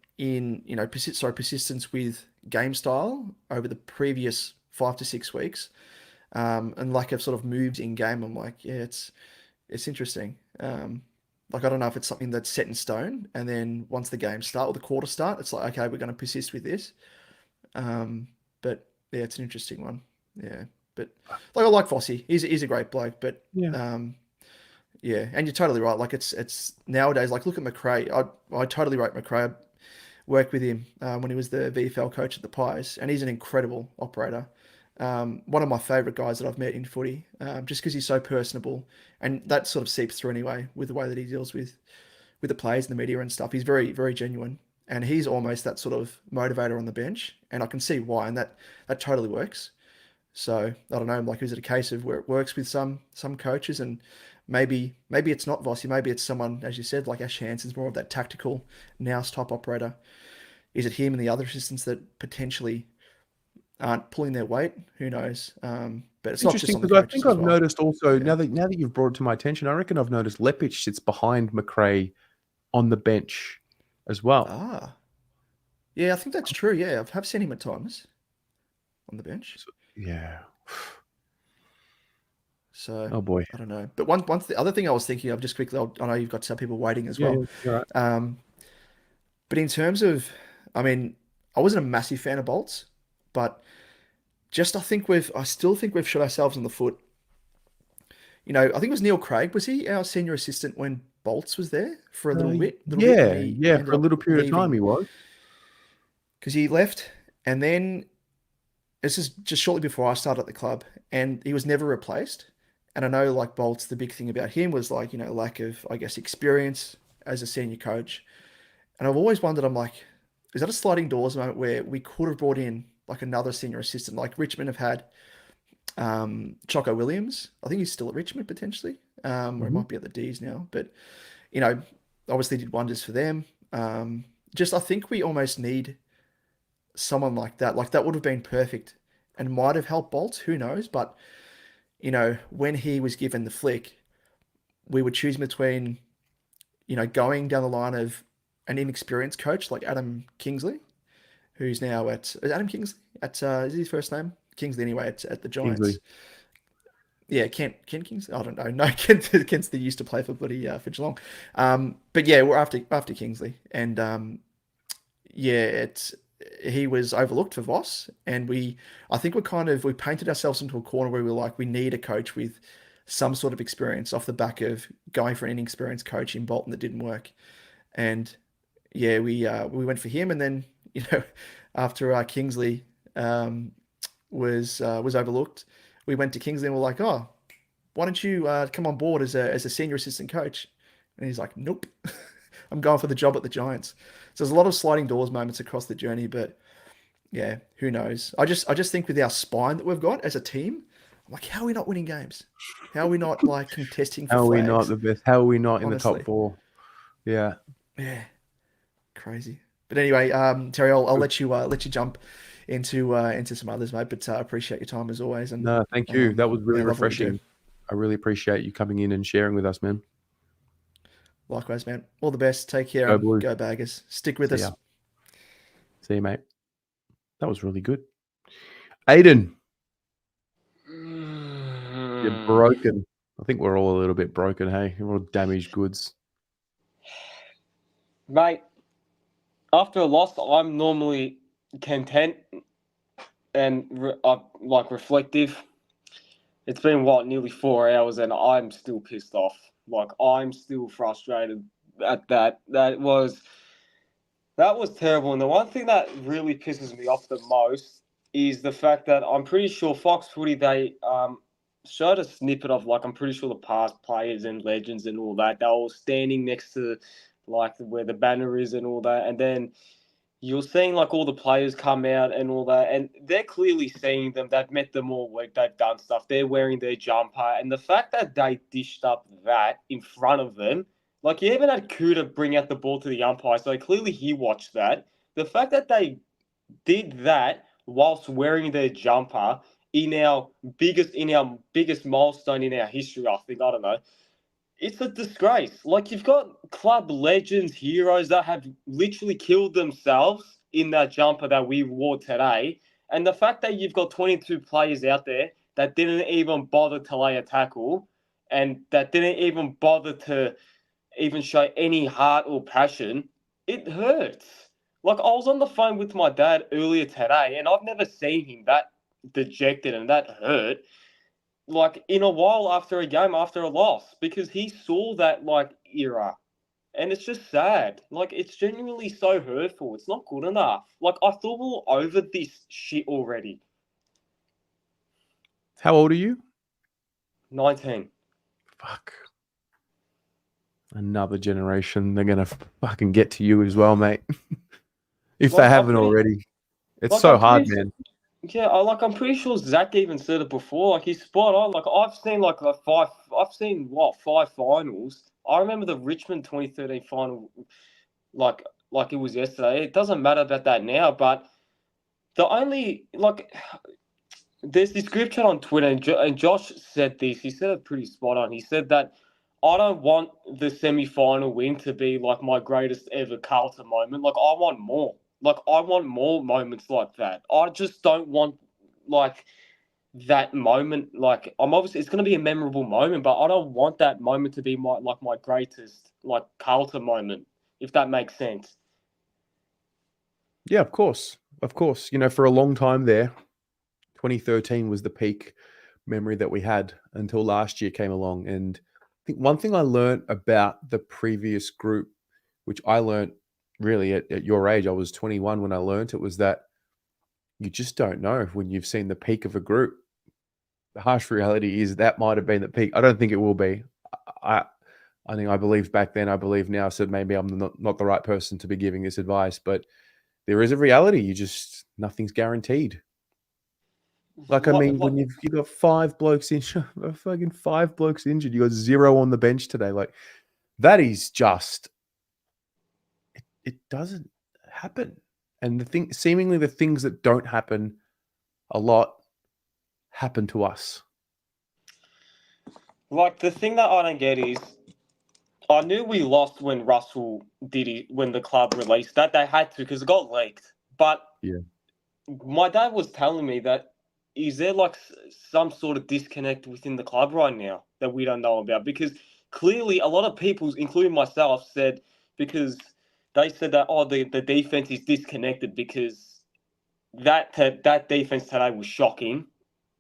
with game style over the previous 5 to 6 weeks, and lack of sort of moves in game, I'm like, it's interesting. Like, I don't know if it's something that's set in stone, and then once the games start or the quarters start, it's like, okay, we're going to persist with this. But yeah, it's an interesting one. Yeah, but like, I like Vossi. He's a great bloke, but and you're totally right. Like, it's nowadays, like, look at McRae. I totally rate McRae. I worked with him when he was the VFL coach at the Pies, and he's an incredible operator. One of my favourite guys that I've met in footy, just because he's so personable, and that sort of seeps through anyway with the way that he deals with the players and the media and stuff. He's very, very genuine, and he's almost that sort of motivator on the bench, and I can see why, and that totally works. So I don't know, like, is it a case of where it works with some coaches, and maybe it's not Vossi, maybe it's someone, as you said, like Ash Hanson's more of that tactical nous type operator. Is it him and the other assistants that potentially aren't pulling their weight? Who knows? But it's not just on the because I coaches think as I've well. noticed also now that you've brought it to my attention, I reckon I've noticed Lepic sits behind McRae on the bench as well. Yeah, I think that's true. Yeah, I've seen him at times on the bench. So oh boy, I don't know. But once the other thing I was thinking of, just quickly, I know you've got some people waiting as well. You're right. But in terms of, I wasn't a massive fan of Bolts, but just I still think we've shot ourselves in the foot. I think it was Neil Craig. Was he our senior assistant when Bolts was there for a little bit? For a little period of time he was. Because he left, and then this is just shortly before I started at the club, and he was never replaced. And I know, like, Bolts, the big thing about him was, like, lack of, I guess, experience as a senior coach. And I've always wondered, I'm like, is that a sliding doors moment where we could have brought in, like, another senior assistant? Like, Richmond have had Choco Williams. I think he's still at Richmond potentially, or he might be at the D's now. But, obviously did wonders for them. I think we almost need someone like that. Like, that would have been perfect and might have helped Bolts. Who knows? But, when he was given the flick, we were choosing between, going down the line of an inexperienced coach like Adam Kingsley, who's now is Adam Kingsley at is his first name? Kingsley anyway at the Giants. Kingsley. Yeah, Ken Kingsley. I don't know. No, Kent's the used to play for for Geelong. But yeah, we're after Kingsley, and he was overlooked for Voss, and I think we painted ourselves into a corner where we were like, we need a coach with some sort of experience off the back of going for an inexperienced coach in Bolton that didn't work. And yeah, we went for him, and then after Kingsley was overlooked, we went to Kingsley and we're like, oh, why don't you come on board as a senior assistant coach? And he's like, nope, I'm going for the job at the Giants. So there's a lot of sliding doors moments across the journey, but yeah, who knows? I just think with our spine that we've got as a team, I'm like, how are we not winning games? How are we not, like, contesting for How are we flags? not the best? How are we not in the Honestly. top 4? Yeah. Yeah. Crazy. But anyway, Terry, I'll let you jump into some others, mate. But I appreciate your time as always. And No, thank you. That was really love what we do. refreshing. I really appreciate you coming in and sharing with us, man. Likewise, man. All the best. Take care. Go And Blues. go Baggers. Stick with See us. ya. See you, mate. That was really good. Aiden. You're broken. I think we're all a little bit broken, hey? We're all damaged goods. Mate, after a loss, I'm normally content and reflective. It's been nearly 4 hours, and I'm still pissed off. Like, I'm still frustrated at that. That was terrible. And the one thing that really pisses me off the most is the fact that I'm pretty sure Fox Footy, they showed a snippet of, like, I'm pretty sure the past players and legends and all that. They were all standing next to, like, where the banner is and all that. And then you're seeing, like, all the players come out and all that, and they're clearly seeing them. They've met them all week. They've done stuff. They're wearing their jumper. And the fact that they dished up that in front of them, like, you even had Kuda bring out the ball to the umpire, so clearly he watched that. The fact that they did that whilst wearing their jumper in our biggest milestone in our history, I think, I don't know. It's a disgrace. Like, you've got club legends, heroes that have literally killed themselves in that jumper that we wore today. And the fact that you've got 22 players out there that didn't even bother to lay a tackle and that didn't even bother to even show any heart or passion, it hurts. Like, I was on the phone with my dad earlier today, and I've never seen him that dejected and that hurt, like, in a while after a game, after a loss, because he saw that, like, era. And it's just sad. Like, it's genuinely so hurtful. It's not good enough. Like, I thought we were over this shit already. How old are you? 19. Fuck. Another generation. They're going to fucking get to you as well, mate. If they haven't already. It's so hard, man. Yeah, I'm pretty sure Zach even said it before. Like, he's spot on. Like, I've seen five finals. I remember the Richmond 2013 final, like it was yesterday. It doesn't matter about that now, but the only, like, there's this group chat on Twitter, and Josh said this. He said it pretty spot on. He said that I don't want the semi-final win to be, like, my greatest ever Carlton moment. Like, I want more. Like, I want more moments like that. I just don't want, like, that moment. Like, it's going to be a memorable moment, but I don't want that moment to be my greatest, like, Carlton moment, if that makes sense. Yeah, of course. Of course. You know, for a long time there, 2013 was the peak memory that we had until last year came along. And I think one thing I learned about the previous group, which I learned really at your age, I was 21 when I learned it, was that you just don't know when you've seen the peak of a group. The harsh reality is that might have been the peak. I don't think it will be. I think I believed back then, I believe now, so maybe I'm not the right person to be giving this advice, but there is a reality. Nothing's guaranteed. Like, I mean, when you've got 5 blokes injured, fucking 5 blokes injured, you got 0 on the bench today. Like, that is just, it doesn't happen. And seemingly the things that don't happen a lot happen to us. Like, the thing that I don't get is, I knew we lost when Russell did it, when the club released that. They had to, because it got leaked. But yeah, my dad was telling me that, is there, like, some sort of disconnect within the club right now that we don't know about? Because clearly a lot of people, including myself, said, because they said that, the defense is disconnected because that defense today was shocking.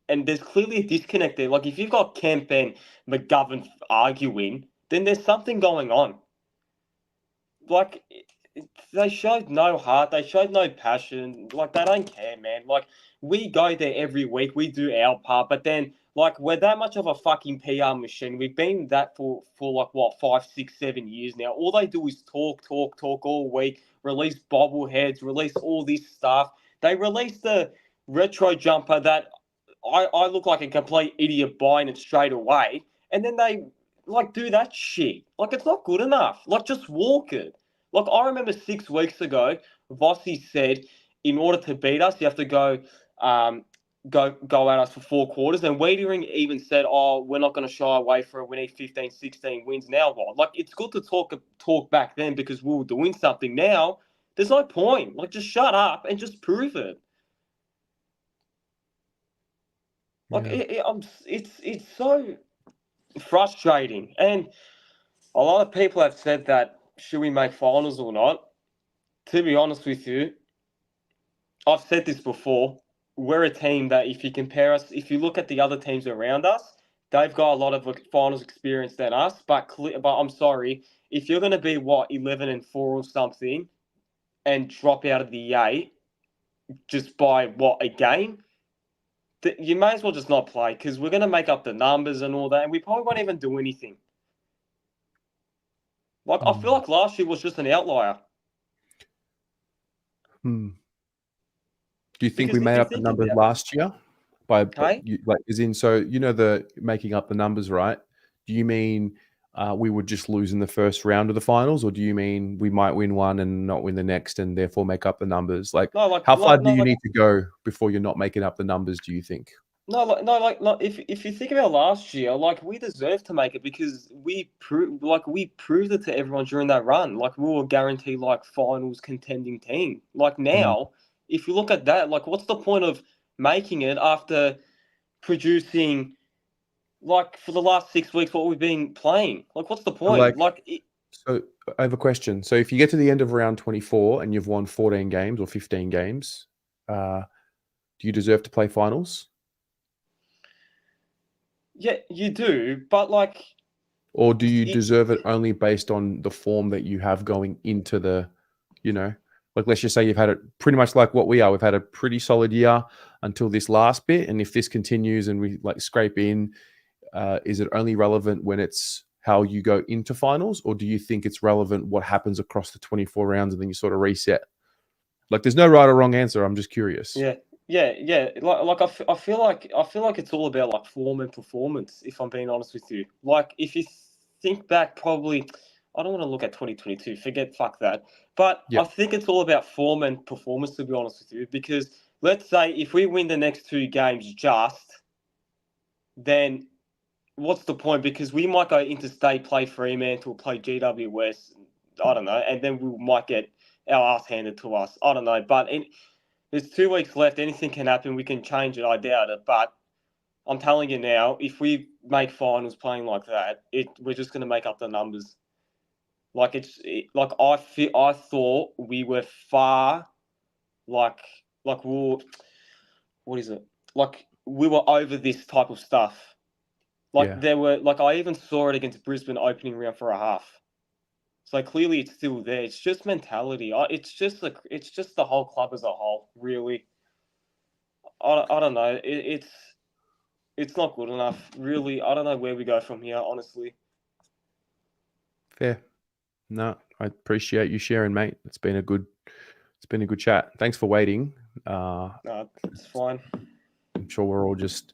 And there's clearly a disconnect there. Like, if you've got Kemp and McGovern arguing, then there's something going on. Like, they showed no heart. They showed no passion. Like, they don't care, man. Like, we go there every week. We do our part. But then, like, we're that much of a fucking PR machine. We've been that for like, what, 5, 6, 7 years now. All they do is talk all week, release bobbleheads, release all this stuff. They released the retro jumper that I look like a complete idiot buying it straight away. And then they, like, do that shit. Like, it's not good enough. Like, just walk it. Like, I remember 6 weeks ago, Vossi said, in order to beat us, you have to go at us for 4 quarters. And Wiedering even said, we're not going to shy away from it. We need 15, 16 wins now. Like, it's good to talk back then because we were doing something. Now, there's no point. Like, just shut up and just prove it. Like, it's so frustrating. And a lot of people have said that should we make finals or not? To be honest with you, I've said this before. We're a team that if you compare us, if you look at the other teams around us, they've got a lot of finals experience than us. But I'm sorry, if you're going to be 11-4 or something, and drop out of the 8 just by a game, you may as well just not play because we're going to make up the numbers and all that, and we probably won't even do anything. I feel like last year was just an outlier. Do you think Because we if made you up the think numbers about it- last year? Hey? The making up the numbers, right? Do you mean we would just lose in the first round of the finals, or do you mean we might win one and not win the next and therefore make up the numbers? How far do you need to go before you're not making up the numbers, do you think? If you think about last year, we deserved to make it because we proved it to everyone during that run. We were guaranteed finals contending team. Now, if you look at that, what's the point of making it after producing for the last 6 weeks what we've been playing? What's the point? So I have a question. So if you get to the end of round 24 and you've won 14 games or 15 games, do you deserve to play finals? Yeah, you do, but or do you deserve it only based on the form that you have going into the, let's just say you've had it pretty much like what we are. We've had a pretty solid year until this last bit. And if this continues and we scrape in, is it only relevant when it's how you go into finals? Or do you think it's relevant what happens across the 24 rounds and then you sort of reset? There's no right or wrong answer. I'm just curious. Yeah. I feel like it's all about form and performance. If I'm being honest with you, if you think back, probably I don't want to look at 2022. Fuck that. But I think it's all about form and performance. To be honest with you, because let's say if we win the next 2 games, then what's the point? Because we might go interstate, play Fremantle, play GWS. I don't know, and then we might get our ass handed to us. I don't know, but there's 2 weeks left. Anything can happen. We can change it. I doubt it. But I'm telling you now, if we make finals playing like that, we're just going to make up the numbers. I thought we were far, what is it? We were over this type of stuff. There were, I even saw it against Brisbane opening round for a half. So clearly it's still there. It's just mentality. It's just the whole club as a whole, really. I don't know. It's not good enough, really. I don't know where we go from here, honestly. Fair. No, I appreciate you sharing, mate. It's been a good chat. Thanks for waiting. No, it's fine. I'm sure we're all just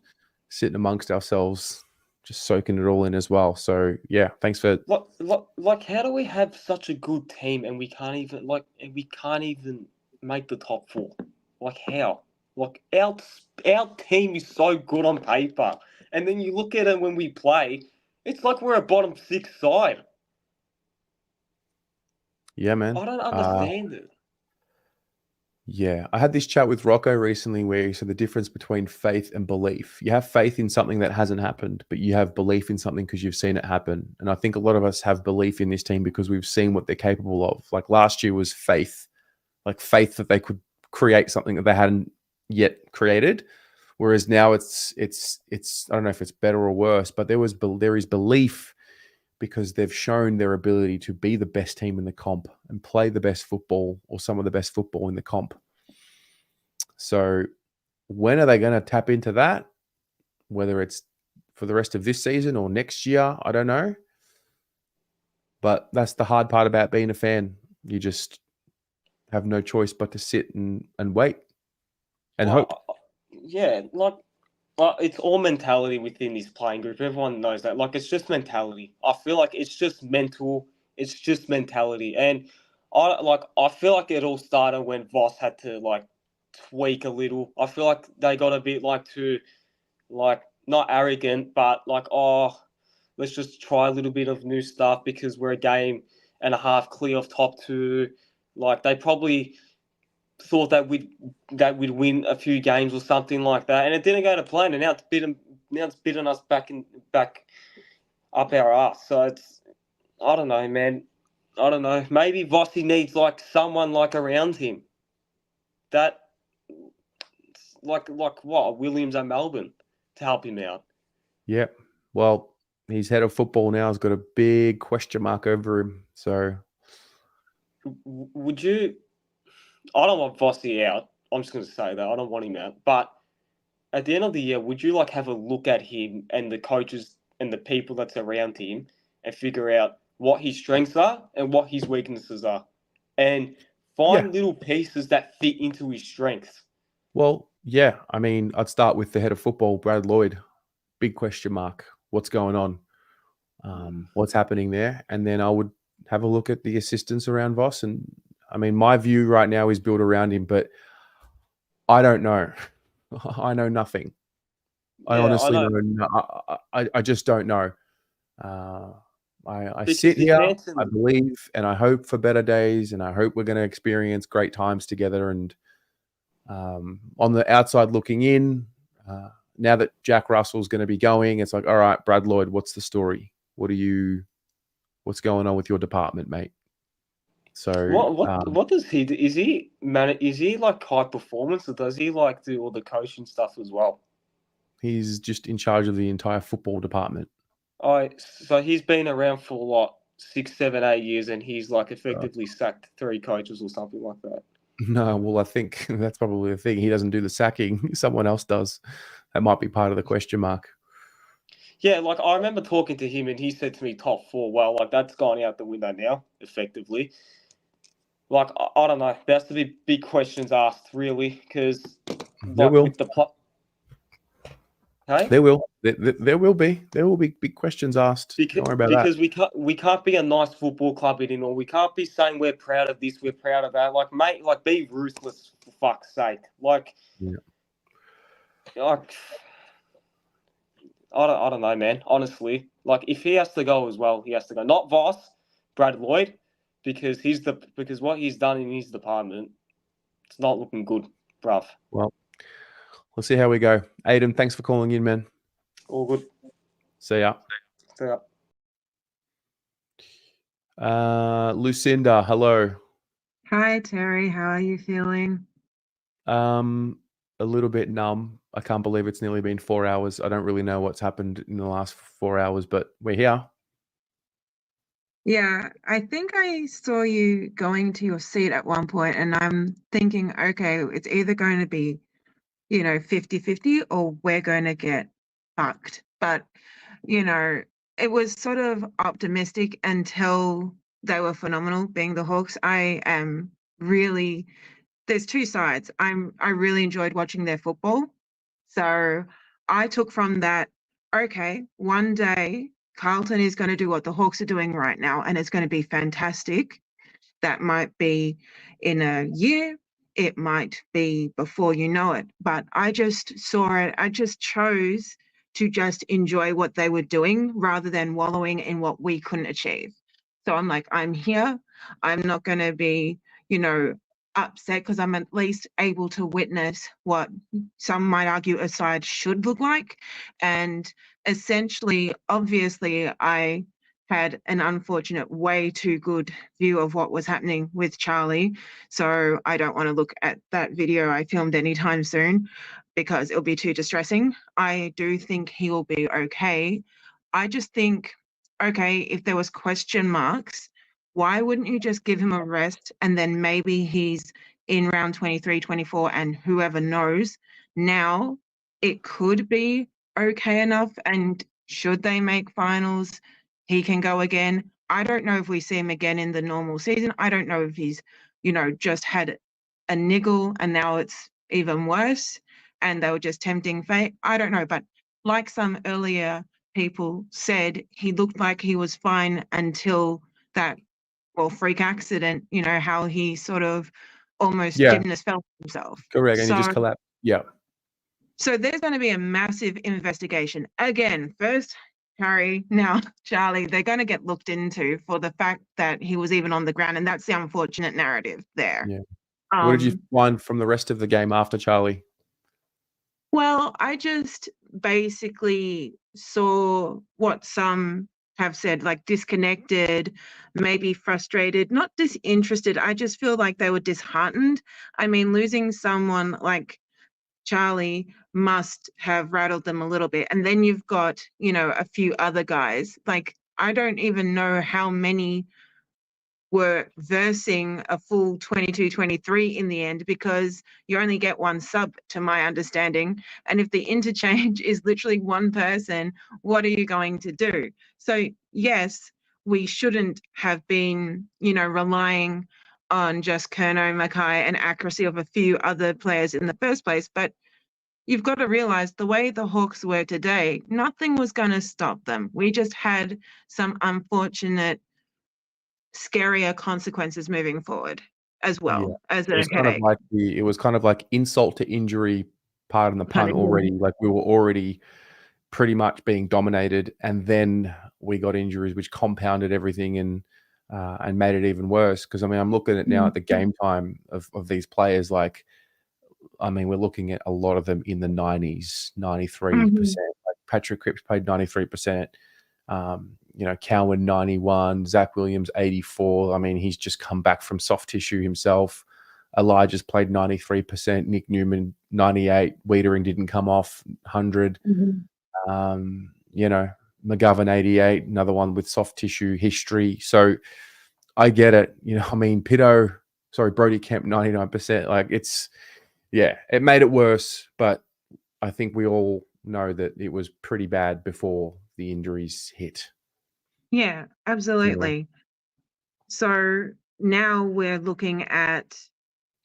sitting amongst ourselves, just soaking it all in as well. So yeah, thanks for how do we have such a good team and we can't even make the top 4? How? Our team is so good on paper, and then you look at it when we play, it's like we're a bottom 6 side. Yeah, man. I don't understand it. Yeah, I had this chat with Rocco recently where he said the difference between faith and belief. You have faith in something that hasn't happened, but you have belief in something because you've seen it happen. And I think a lot of us have belief in this team because we've seen what they're capable of. Last year was faith, faith that they could create something that they hadn't yet created. Whereas now it's I don't know if it's better or worse, but there is belief because they've shown their ability to be the best team in the comp and play the best football or some of the best football in the comp. So when are they going to tap into that? Whether it's for the rest of this season or next year, I don't know. But that's the hard part about being a fan. You just have no choice but to sit and wait and hope. Yeah, it's all mentality within this playing group. Everyone knows that. It's just mentality. I feel like it's just mental. It's just mentality. And I feel like it all started when Voss had to tweak a little. I feel like they got a bit too not arrogant, but let's just try a little bit of new stuff because we're a game and a half clear of top 2. They probably thought that we'd win a few games or something like that, and it didn't go to plan. And now it's bitten us back up our ass. So I don't know, man. I don't know. Maybe Vossi needs like someone like around him. That like what Williams and Melbourne to help him out. Yep. Well, he's head of football now. Has got a big question mark over him. So would you? I don't want Vossi out. I'm just going to say that I don't want him out. But at the end of the year, would you like have a look at him and the coaches and the people that's around him and figure out what his strengths are and what his weaknesses are, and find little pieces that fit into his strengths? Well, yeah. I mean, I'd start with the head of football, Brad Lloyd. Big question mark. What's going on? What's happening there? And then I would have a look at the assistants around Voss. And I mean, my view right now is built around him, but I don't know. I know nothing. I honestly I just don't know. I sit here, I believe, and I hope for better days, and I hope we're going to experience great times together. And on the outside looking in, now that Jack Russell's going to be going, it's like, all right, Brad Lloyd, what's the story? What's going on with your department, mate? So what does he do? Is he like high performance, or does he like do all the coaching stuff as well? He's just in charge of the entire football department. So he's been around for what, 6, 7, 8 years, and he's like effectively sacked 3 coaches or something like that. No, well, I think that's probably the thing. He doesn't do the sacking. Someone else does. That might be part of the question mark. Yeah, like I remember talking to him and he said to me top 4. Well, like that's gone out the window now, effectively. Like, I don't know. There has to be big questions asked, really, because there will. With the hey? There will. There will be big questions asked. Don't worry about that. Because we can't be a nice football club anymore. We can't be saying we're proud of this, we're proud of that. Like, mate, like be ruthless for fuck's sake. Like, I don't know, man. Honestly, like if he has to go as well, he has to go. Not Voss, Brad Lloyd, because what he's done in his department, it's not looking good, bruv. Well, we'll see how we go. Aiden, thanks for calling in, man. All good. See ya. See ya. Lucinda, hello. Hi, Terry. How are you feeling? A little bit numb. I can't believe it's nearly been 4 hours. I don't really know what's happened in the last 4 hours, but we're here. Yeah, I think I saw you going to your seat at one point, and I'm thinking, okay, it's either going to be, 50-50 or we're going to get fucked. But, it was sort of optimistic until they were phenomenal, being the Hawks. I am really, there's two sides. I really enjoyed watching their football. So I took from that, okay, one day Carlton is going to do what the Hawks are doing right now, and it's going to be fantastic. That might be in a year. It might be before you know it. But I just saw it. I just chose to just enjoy what they were doing rather than wallowing in what we couldn't achieve. So I'm like, I'm here. I'm not going to be, upset because I'm at least able to witness what some might argue a side should look like. And essentially, obviously, I had an unfortunate, way too good view of what was happening with Charlie. So I don't want to look at that video I filmed anytime soon because it'll be too distressing. I do think he will be okay. I just think, okay, if there was question marks, why wouldn't you just give him a rest and then maybe he's in round 23, 24 and whoever knows. Now it could be okay enough, and should they make finals, he can go again. I don't know if we see him again in the normal season. I don't know if he's, just had a niggle and now it's even worse and they were just tempting fate. I don't know, but like some earlier people said, he looked like he was fine until that freak accident, how he sort of almost didn't felt himself. Correct. And he just collapsed. Yeah. So there's going to be a massive investigation. Again, first Harry, now Charlie, they're going to get looked into for the fact that he was even on the ground. And that's the unfortunate narrative there. Yeah. What did you find from the rest of the game after Charlie? Well, I just basically saw what some have said, like disconnected, maybe frustrated, not disinterested. I just feel like they were disheartened. I mean, losing someone like Charlie must have rattled them a little bit. And then you've got, you know, a few other guys. Like, I don't even know how many were versing a full 22, 23 in the end, because you only get one sub, to my understanding. And if the interchange is literally one person, what are you going to do? So yes, we shouldn't have been, you know, relying on just Kerno, Mackay, and accuracy of a few other players in the first place. But you've got to realize the way the Hawks were today, nothing was going to stop them. We just had some unfortunate, scarier consequences moving forward as well as It a was kind of headache. like it was kind of like insult to injury, pardon the pun, already. Like we were already pretty much being dominated, and then we got injuries which compounded everything and made it even worse. Because I mean, I'm looking at now at the game time of these players. Like, I mean, we're looking at a lot of them in the 90s, 93%. Like Patrick Cripps played 93%. You know, Cowan 91, Zach Williams 84. I mean, he's just come back from soft tissue himself. Elijah's played 93%. Nick Newman 98. Wiedering didn't come off 100. You know, McGovern 88, another one with soft tissue history. So I get it. You know, I mean, Brody Kemp 99%. Like it made it worse, but I think we all know that it was pretty bad before the injuries hit. Yeah, absolutely. So now we're looking at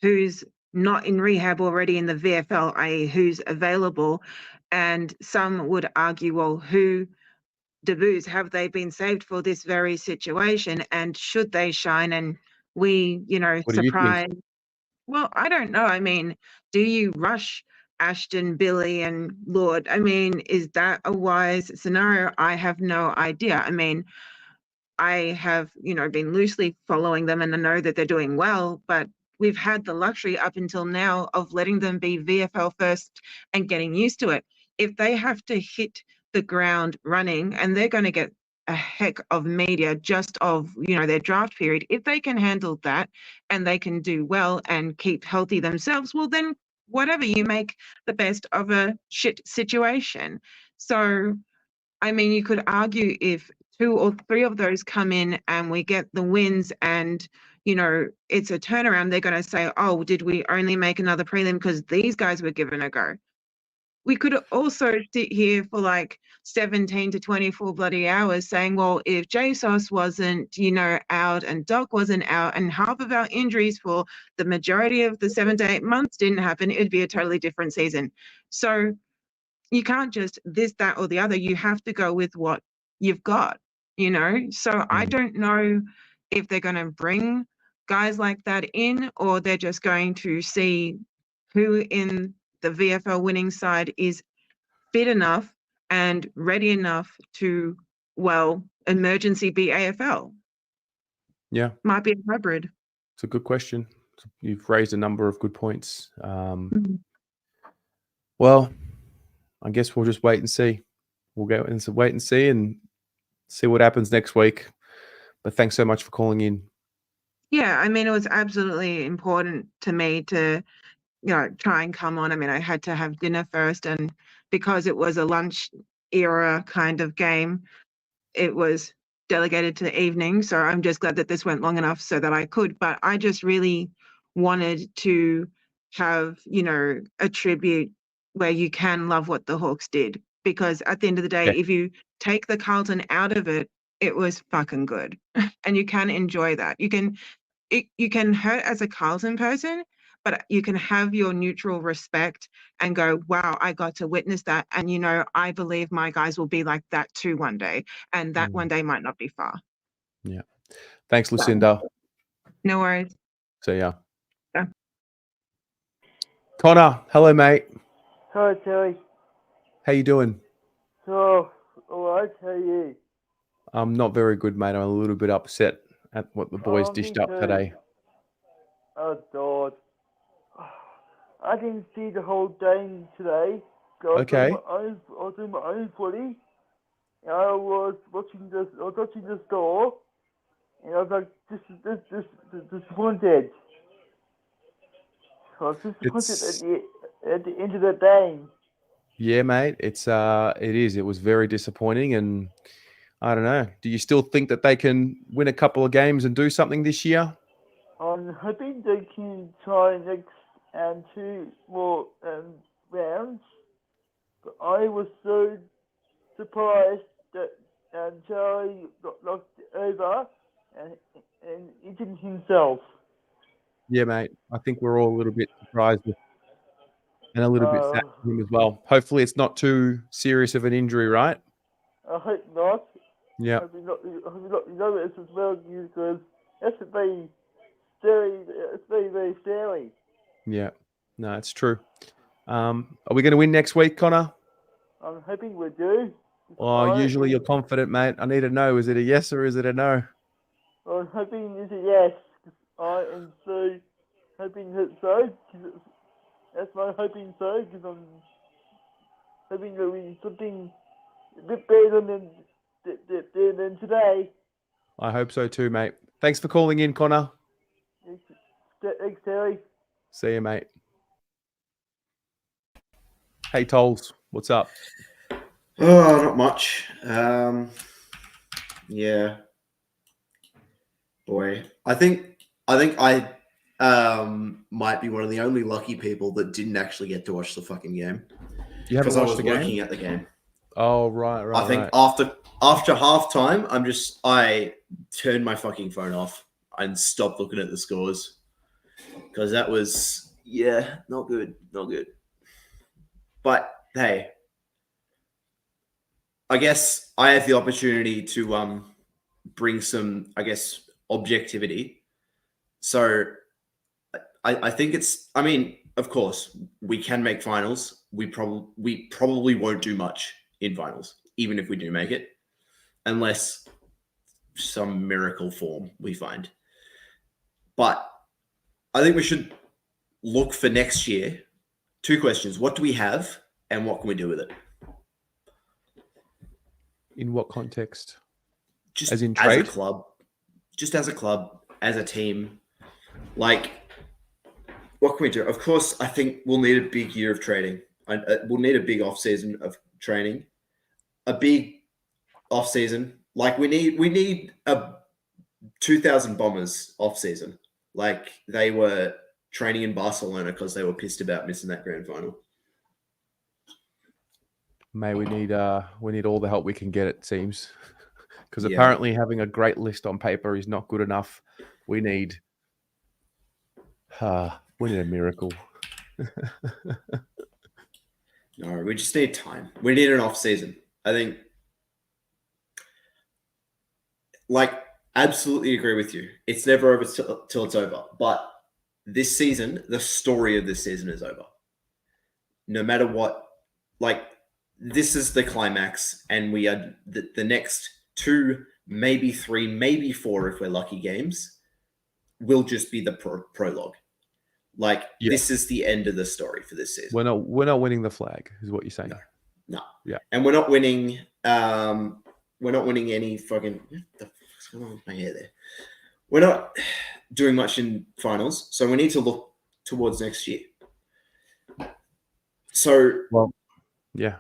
who's not in rehab already in the VFL, i.e. who's available. And some would argue, well, who debuts have they been saved for this very situation, and should they shine? And we, you know, What do you think? surprise. Well, I don't know. I mean, do you rush Ashton, Billy, and Lord? I mean, is that a wise scenario? I have no idea. I mean, I have, you know, been loosely following them and I know that they're doing well, but we've had the luxury up until now of letting them be VFL first and getting used to it. If they have to hit the ground running, and they're going to get a heck of media just of, you know, their draft period, if they can handle that and they can do well and keep healthy themselves, well, then whatever, you make the best of a shit situation. So I mean, you could argue if 2 or 3 of those come in and we get the wins and, you know, it's a turnaround, they're going to say, oh, did we only make another prelim because these guys were given a go? We could also sit here for like 17 to 24 bloody hours saying, well, if JSOS wasn't, you know, out and Doc wasn't out and half of our injuries for the majority of the 7 to 8 months didn't happen, it'd be a totally different season. So you can't just this, that, or the other. You have to go with what you've got, you know? So I don't know if they're going to bring guys like that in, or they're just going to see who in the VFL winning side is fit enough and ready enough to, well, emergency be AFL. Yeah. Might be a hybrid. It's a good question. You've raised a number of good points. Well, I guess we'll just wait and see. We'll go and wait and see what happens next week. But thanks so much for calling in. Yeah, I mean, it was absolutely important to me to, you know, try and come on. I mean, I had to have dinner first, and because it was a lunch era kind of game, it was delegated to the evening. So I'm just glad that this went long enough so that I could. But I just really wanted to have, you know, a tribute where you can love what the Hawks did. Because at the end of the day, if you take the Carlton out of it, it was fucking good. And you can enjoy that. You can hurt as a Carlton person, but you can have your neutral respect and go, wow, I got to witness that. And, you know, I believe my guys will be like that too one day. And that one day might not be far. Yeah. Thanks, Lucinda. No worries. See ya. Yeah. Connor, hello, mate. Hi, Terry. How you doing? So, all right, how are you? I'm not very good, mate. I'm a little bit upset at what the boys dished up today. Oh, God. I didn't see the whole game today. I was Okay. on my own footy. I was watching the store, and I was like, disappointed. I was disappointed at the end of the game. Yeah, mate. It is. It was very disappointing, and I don't know. Do you still think that they can win a couple of games and do something this year? I'm hoping they can try next two more rounds. But I was so surprised that Charlie got knocked over and eaten himself. Yeah, mate. I think we're all a little bit surprised and a little bit sad for him as well. Hopefully, it's not too serious of an injury, right? I hope not. Yeah. I hope not know this as well because that's very scary. It's very, very scary. Yeah. No, it's true. Are we going to win next week, Connor? I'm hoping we do. Oh, usually you're confident, mate. I need to know. Is it a yes or is it a no? I'm hoping it's a yes. I am so hoping that so. That's my hoping so because I'm hoping that we something a bit better than today. I hope so too, mate. Thanks for calling in, Connor. Thanks, Terry. See you, mate. Hey, Tolls, what's up? Oh, not much. Yeah. Boy, I think I might be one of the only lucky people that didn't actually get to watch the fucking game. You haven't because I watched was the game? working at the game. Oh, right. I think after halftime, I turned my fucking phone off and stopped looking at the scores because that was not good. But hey, I guess I have the opportunity to bring some, objectivity. So I think it's. I mean, of course, we can make finals. We probably won't do much in finals, even if we do make it, unless some miracle form we find. But I think we should look for next year. 2 questions: what do we have, and what can we do with it? In what context? Just as in as trade? a club, just as a club, as a team. Like, what can we do? Of course, I think we'll need a big year of training. We'll need a big off season of training, a big off season. Like we need a 2000 Bombers off season. Like they were training in Barcelona because they were pissed about missing that grand final. May we need all the help we can get, it seems. Because Yeah. apparently having a great list on paper is not good enough. We need a miracle. No, we just need time. We need an off season. I think, absolutely agree with you. It's never over till it's over. But this season, the story of this season is over. No matter what, this is the climax, and we are the next 2, maybe 3, maybe 4, if we're lucky, games will just be the prologue. This is the end of the story for this season. We're not winning the flag, is what you're saying. No. Yeah. And we're not winning. We're not winning any fucking. What the fuck's going on with my hair there? We're not doing much in finals, so we need to look towards next year. So, yeah.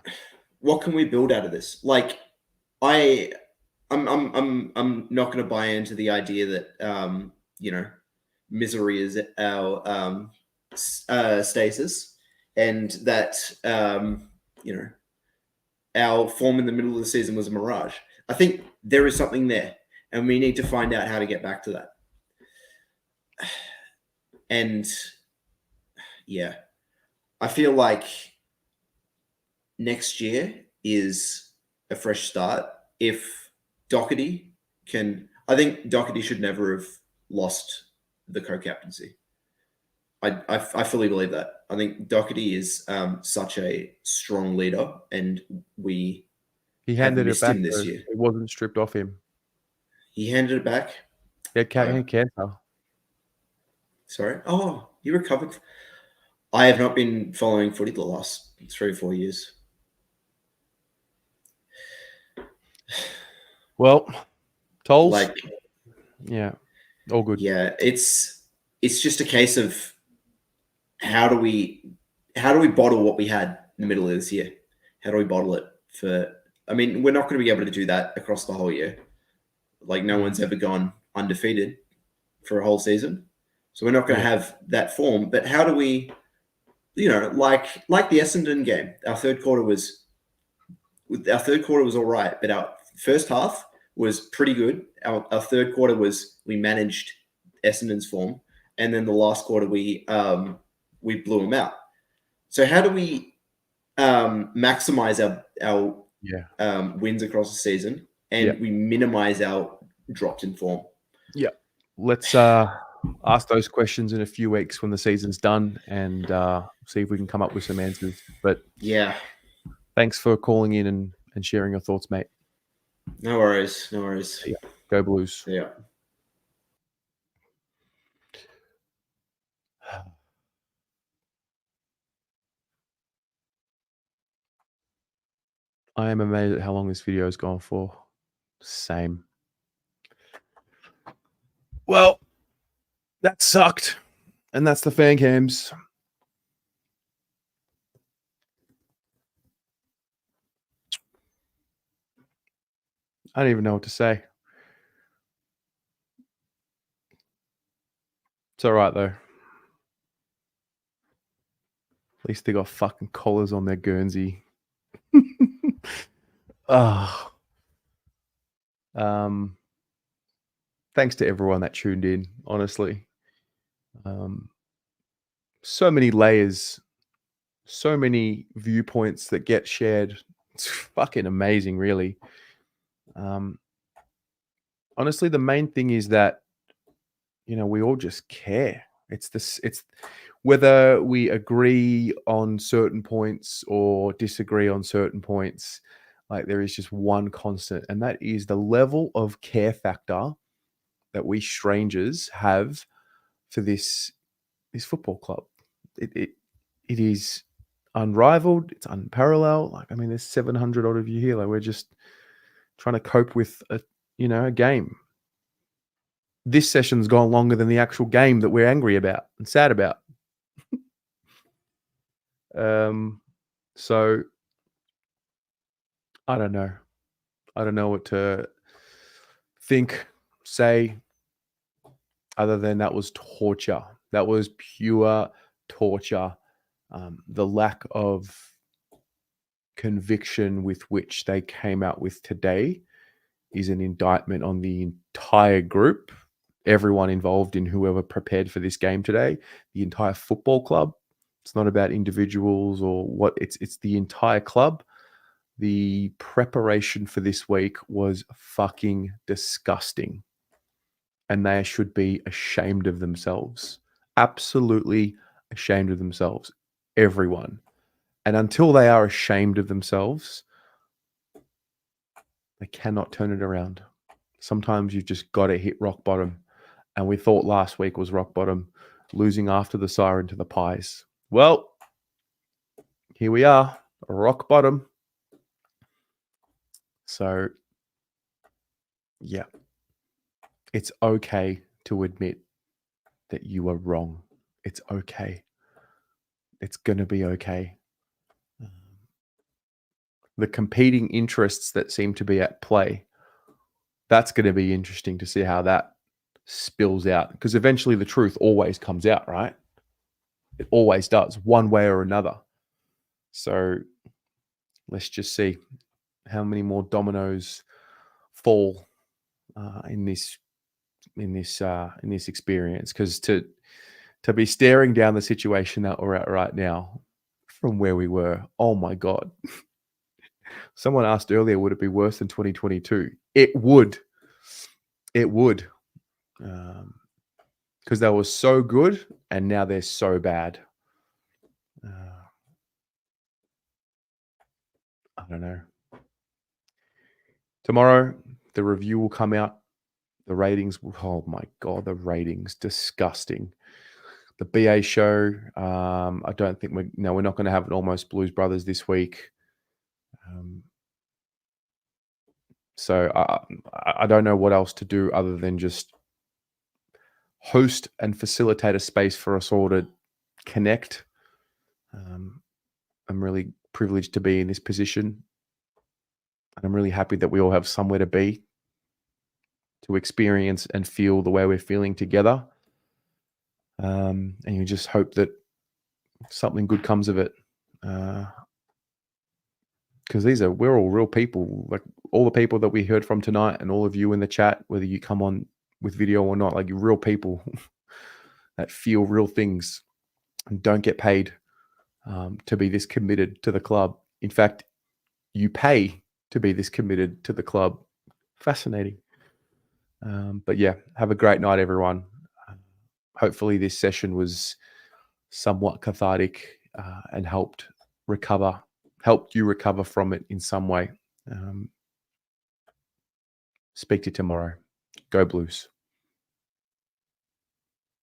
What can we build out of this? I'm not going to buy into the idea that misery is our stasis, and that our form in the middle of the season was a mirage. I think there is something there, and we need to find out how to get back to that. And yeah, I feel like next year is a fresh start. If Doherty can, I think Doherty should never have lost the co-captaincy. I fully believe that. I think Doherty is such a strong leader, and we He have handed it missed back. him this Though. year. It wasn't stripped off him. He handed it back. He had cancer. Sorry. Oh, he recovered. I have not been following footy the last 3 or 4 years. Well, tolls. Like, yeah, all good. Yeah, it's just a case of how do we bottle what we had in the middle of this year? How do we bottle it for? I mean, we're not going to be able to do that across the whole year. Like, no one's ever gone undefeated for a whole season, so we're not going to have that form. But how do we, like the Essendon game, our third quarter was all right, but our first half was pretty good. Our third quarter was, we managed Essendon's form, and then the last quarter we blew them out. So how do we maximize our wins across the season, and we minimize our drops in form? Yeah. Let's ask those questions in a few weeks when the season's done, and see if we can come up with some answers. But yeah, thanks for calling in and sharing your thoughts, mate. No worries. Yeah. Go Blues. Yeah. I am amazed at how long this video has gone for. Same. Well, that sucked. And that's the fan cams. I don't even know what to say. It's all right, though. At least they got fucking collars on their Guernsey. Thanks to everyone that tuned in, honestly. So many layers, so many viewpoints that get shared. It's fucking amazing, really. Honestly, the main thing is that, we all just care. It's whether we agree on certain points or disagree on certain points, like, there is just one constant, and that is the level of care factor that we strangers have for this football club. It is unrivaled. It's unparalleled. Like, I mean, there's 700 odd of you here. Like, we're just trying to cope with a game. This session's gone longer than the actual game that we're angry about and sad about. So I don't know. I don't know what to think, say, other than that was torture. That was pure torture. The lack of conviction with which they came out with today is an indictment on the entire group, everyone involved in whoever prepared for this game today, the entire football club. It's not about individuals or what, it's the entire club. The preparation for this week was fucking disgusting. And they should be ashamed of themselves. Absolutely ashamed of themselves. Everyone. And until they are ashamed of themselves, they cannot turn it around. Sometimes you've just got to hit rock bottom. And we thought last week was rock bottom, losing after the siren to the Pies. Well, here we are, rock bottom. So, yeah, it's okay to admit that you are wrong. It's okay. It's going to be okay. The competing interests that seem to be at play, that's going to be interesting to see how that spills out, because eventually the truth always comes out, right? It always does, one way or another. So let's just see how many more dominoes fall in this experience, because to be staring down the situation that we're at right now from where we were, oh my God. Someone asked earlier, would it be worse than 2022? It would. It would. Because they were so good and now they're so bad. I don't know. Tomorrow, the review will come out. The ratings, oh my God, the ratings, disgusting. The BA show, I don't think we're not going to have an Almost Blues Brothers this week. So I don't know what else to do other than just host and facilitate a space for us all to connect. I'm really privileged to be in this position. And I'm really happy that we all have somewhere to be, to experience and feel the way we're feeling together. And you just hope that something good comes of it. Because we're all real people. Like all the people that we heard from tonight and all of you in the chat, whether you come on with video or not, like you're real people that feel real things and don't get paid to be this committed to the club. In fact, you pay to be this committed to the club. Fascinating. But yeah, have a great night, everyone. Hopefully this session was somewhat cathartic and helped you recover from it in some way. Speak to you tomorrow. Go Blues.